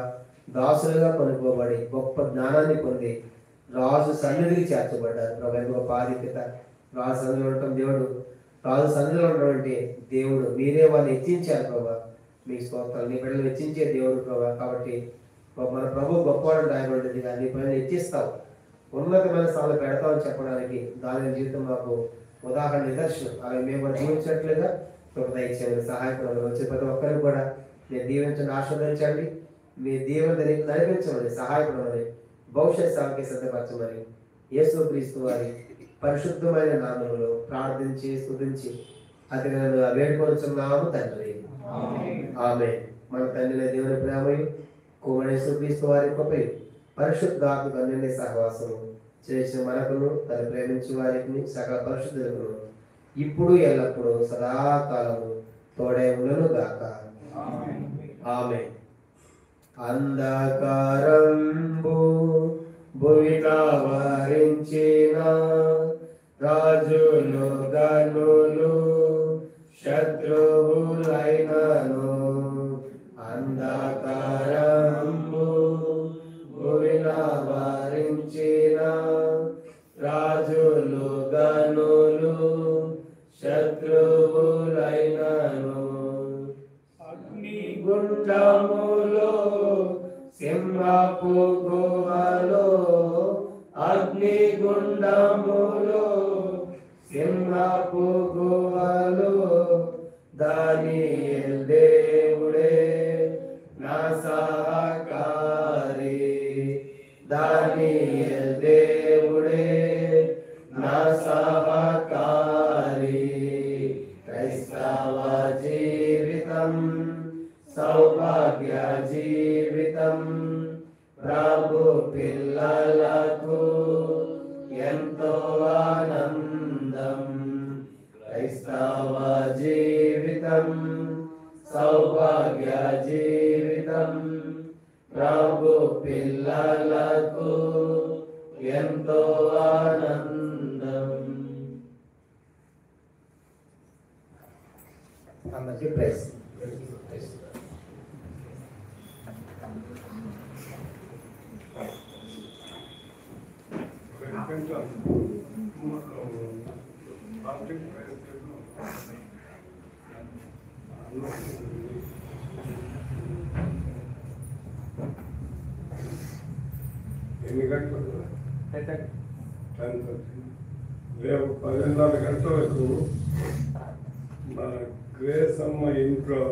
దాసులుగా కొనుక్కోబడి గొప్ప జ్ఞానాన్ని పొంది రాజు సన్నిధికి చేర్చబడ్డారు ప్రభా. ఎంత గొప్ప ఆధిక్యత. రాజు సన్నిధిలో ఉండటం దేవుడు, రాజు సన్నిధిలో ఉన్నటువంటి దేవుడు మీరే వాళ్ళని హెచ్చించారు ప్రభా. మీ స్తోత్రాలు. నీ బిడ్డలు హెచ్చించే దేవుడు ప్రభా. కాబట్టి మన ప్రభు గొప్పవాడు రాయబడింది, నీ పైన హెచ్చిస్తావు, ఉన్నతమైన స్థానంలో పెడతామని చెప్పడానికి దాని జీవితం మాకు ఉదాహరణ, నిదర్శనం. అలా మేము జీవించినట్లుగా దయచేయండి, సహాయపడాలి. వచ్చే ప్రతి ఒక్కరిని కూడా నేను దీవించండి, ఆశీర్వదించండి. మీ దీవెన నడిపించమని, సహాయపడమని, భవిష్యత్ సేవకి సిద్ధపరచమని యేసుక్రీస్తు వారి పరిశుద్ధమైన నామములో ప్రార్థించి స్తుతించి అతని వేడుకొనుచున్నాము తండ్రి. ఆమేన్. మన తండ్రి దేవుని ప్రేమయు, కుమారుడు యేసుక్రీస్తు వారి కృపయు, పరిశుద్ధాత్మక అన్యోన్య సహవాసము చేసిన మనకును, తను ప్రేమించే వారికి సకల పరిశుద్ధులకు ఇప్పుడు ఎల్లప్పుడూ సదాకాలము తోడై ఉండును గాక. ఆమేన్. అంధకారంబు భువిగా వరించిన రాజులు గనులు శత్రువులైనను, అంధకారంబు భువిగా వరించిన రాజులు గనులు శత్రువులైనను, అగ్నిగుండములో సింహపు గుహలో, అగ్నిగుండములో సింహపు గుహలో దానియేలు దేవుడే నా సహకారి, దానియేలు దేవుడే నా సహకారి. క్రైస్తవ జీవితం సౌభాగ్య జీవితం, ప్రభు పిల్లలకు ఎంతో ఆనందం. క్రైస్తవ జీవితం సౌభాగ్య జీవితం, ప్రభు పిల్లలకు ఎంతో ఆనందం. అందరికీ ప్రైజ్. ఎన్ని గంటలు? రేపు 10:30 గంటలకు మన గ్రేస్ అమ్మ ఇంట్లో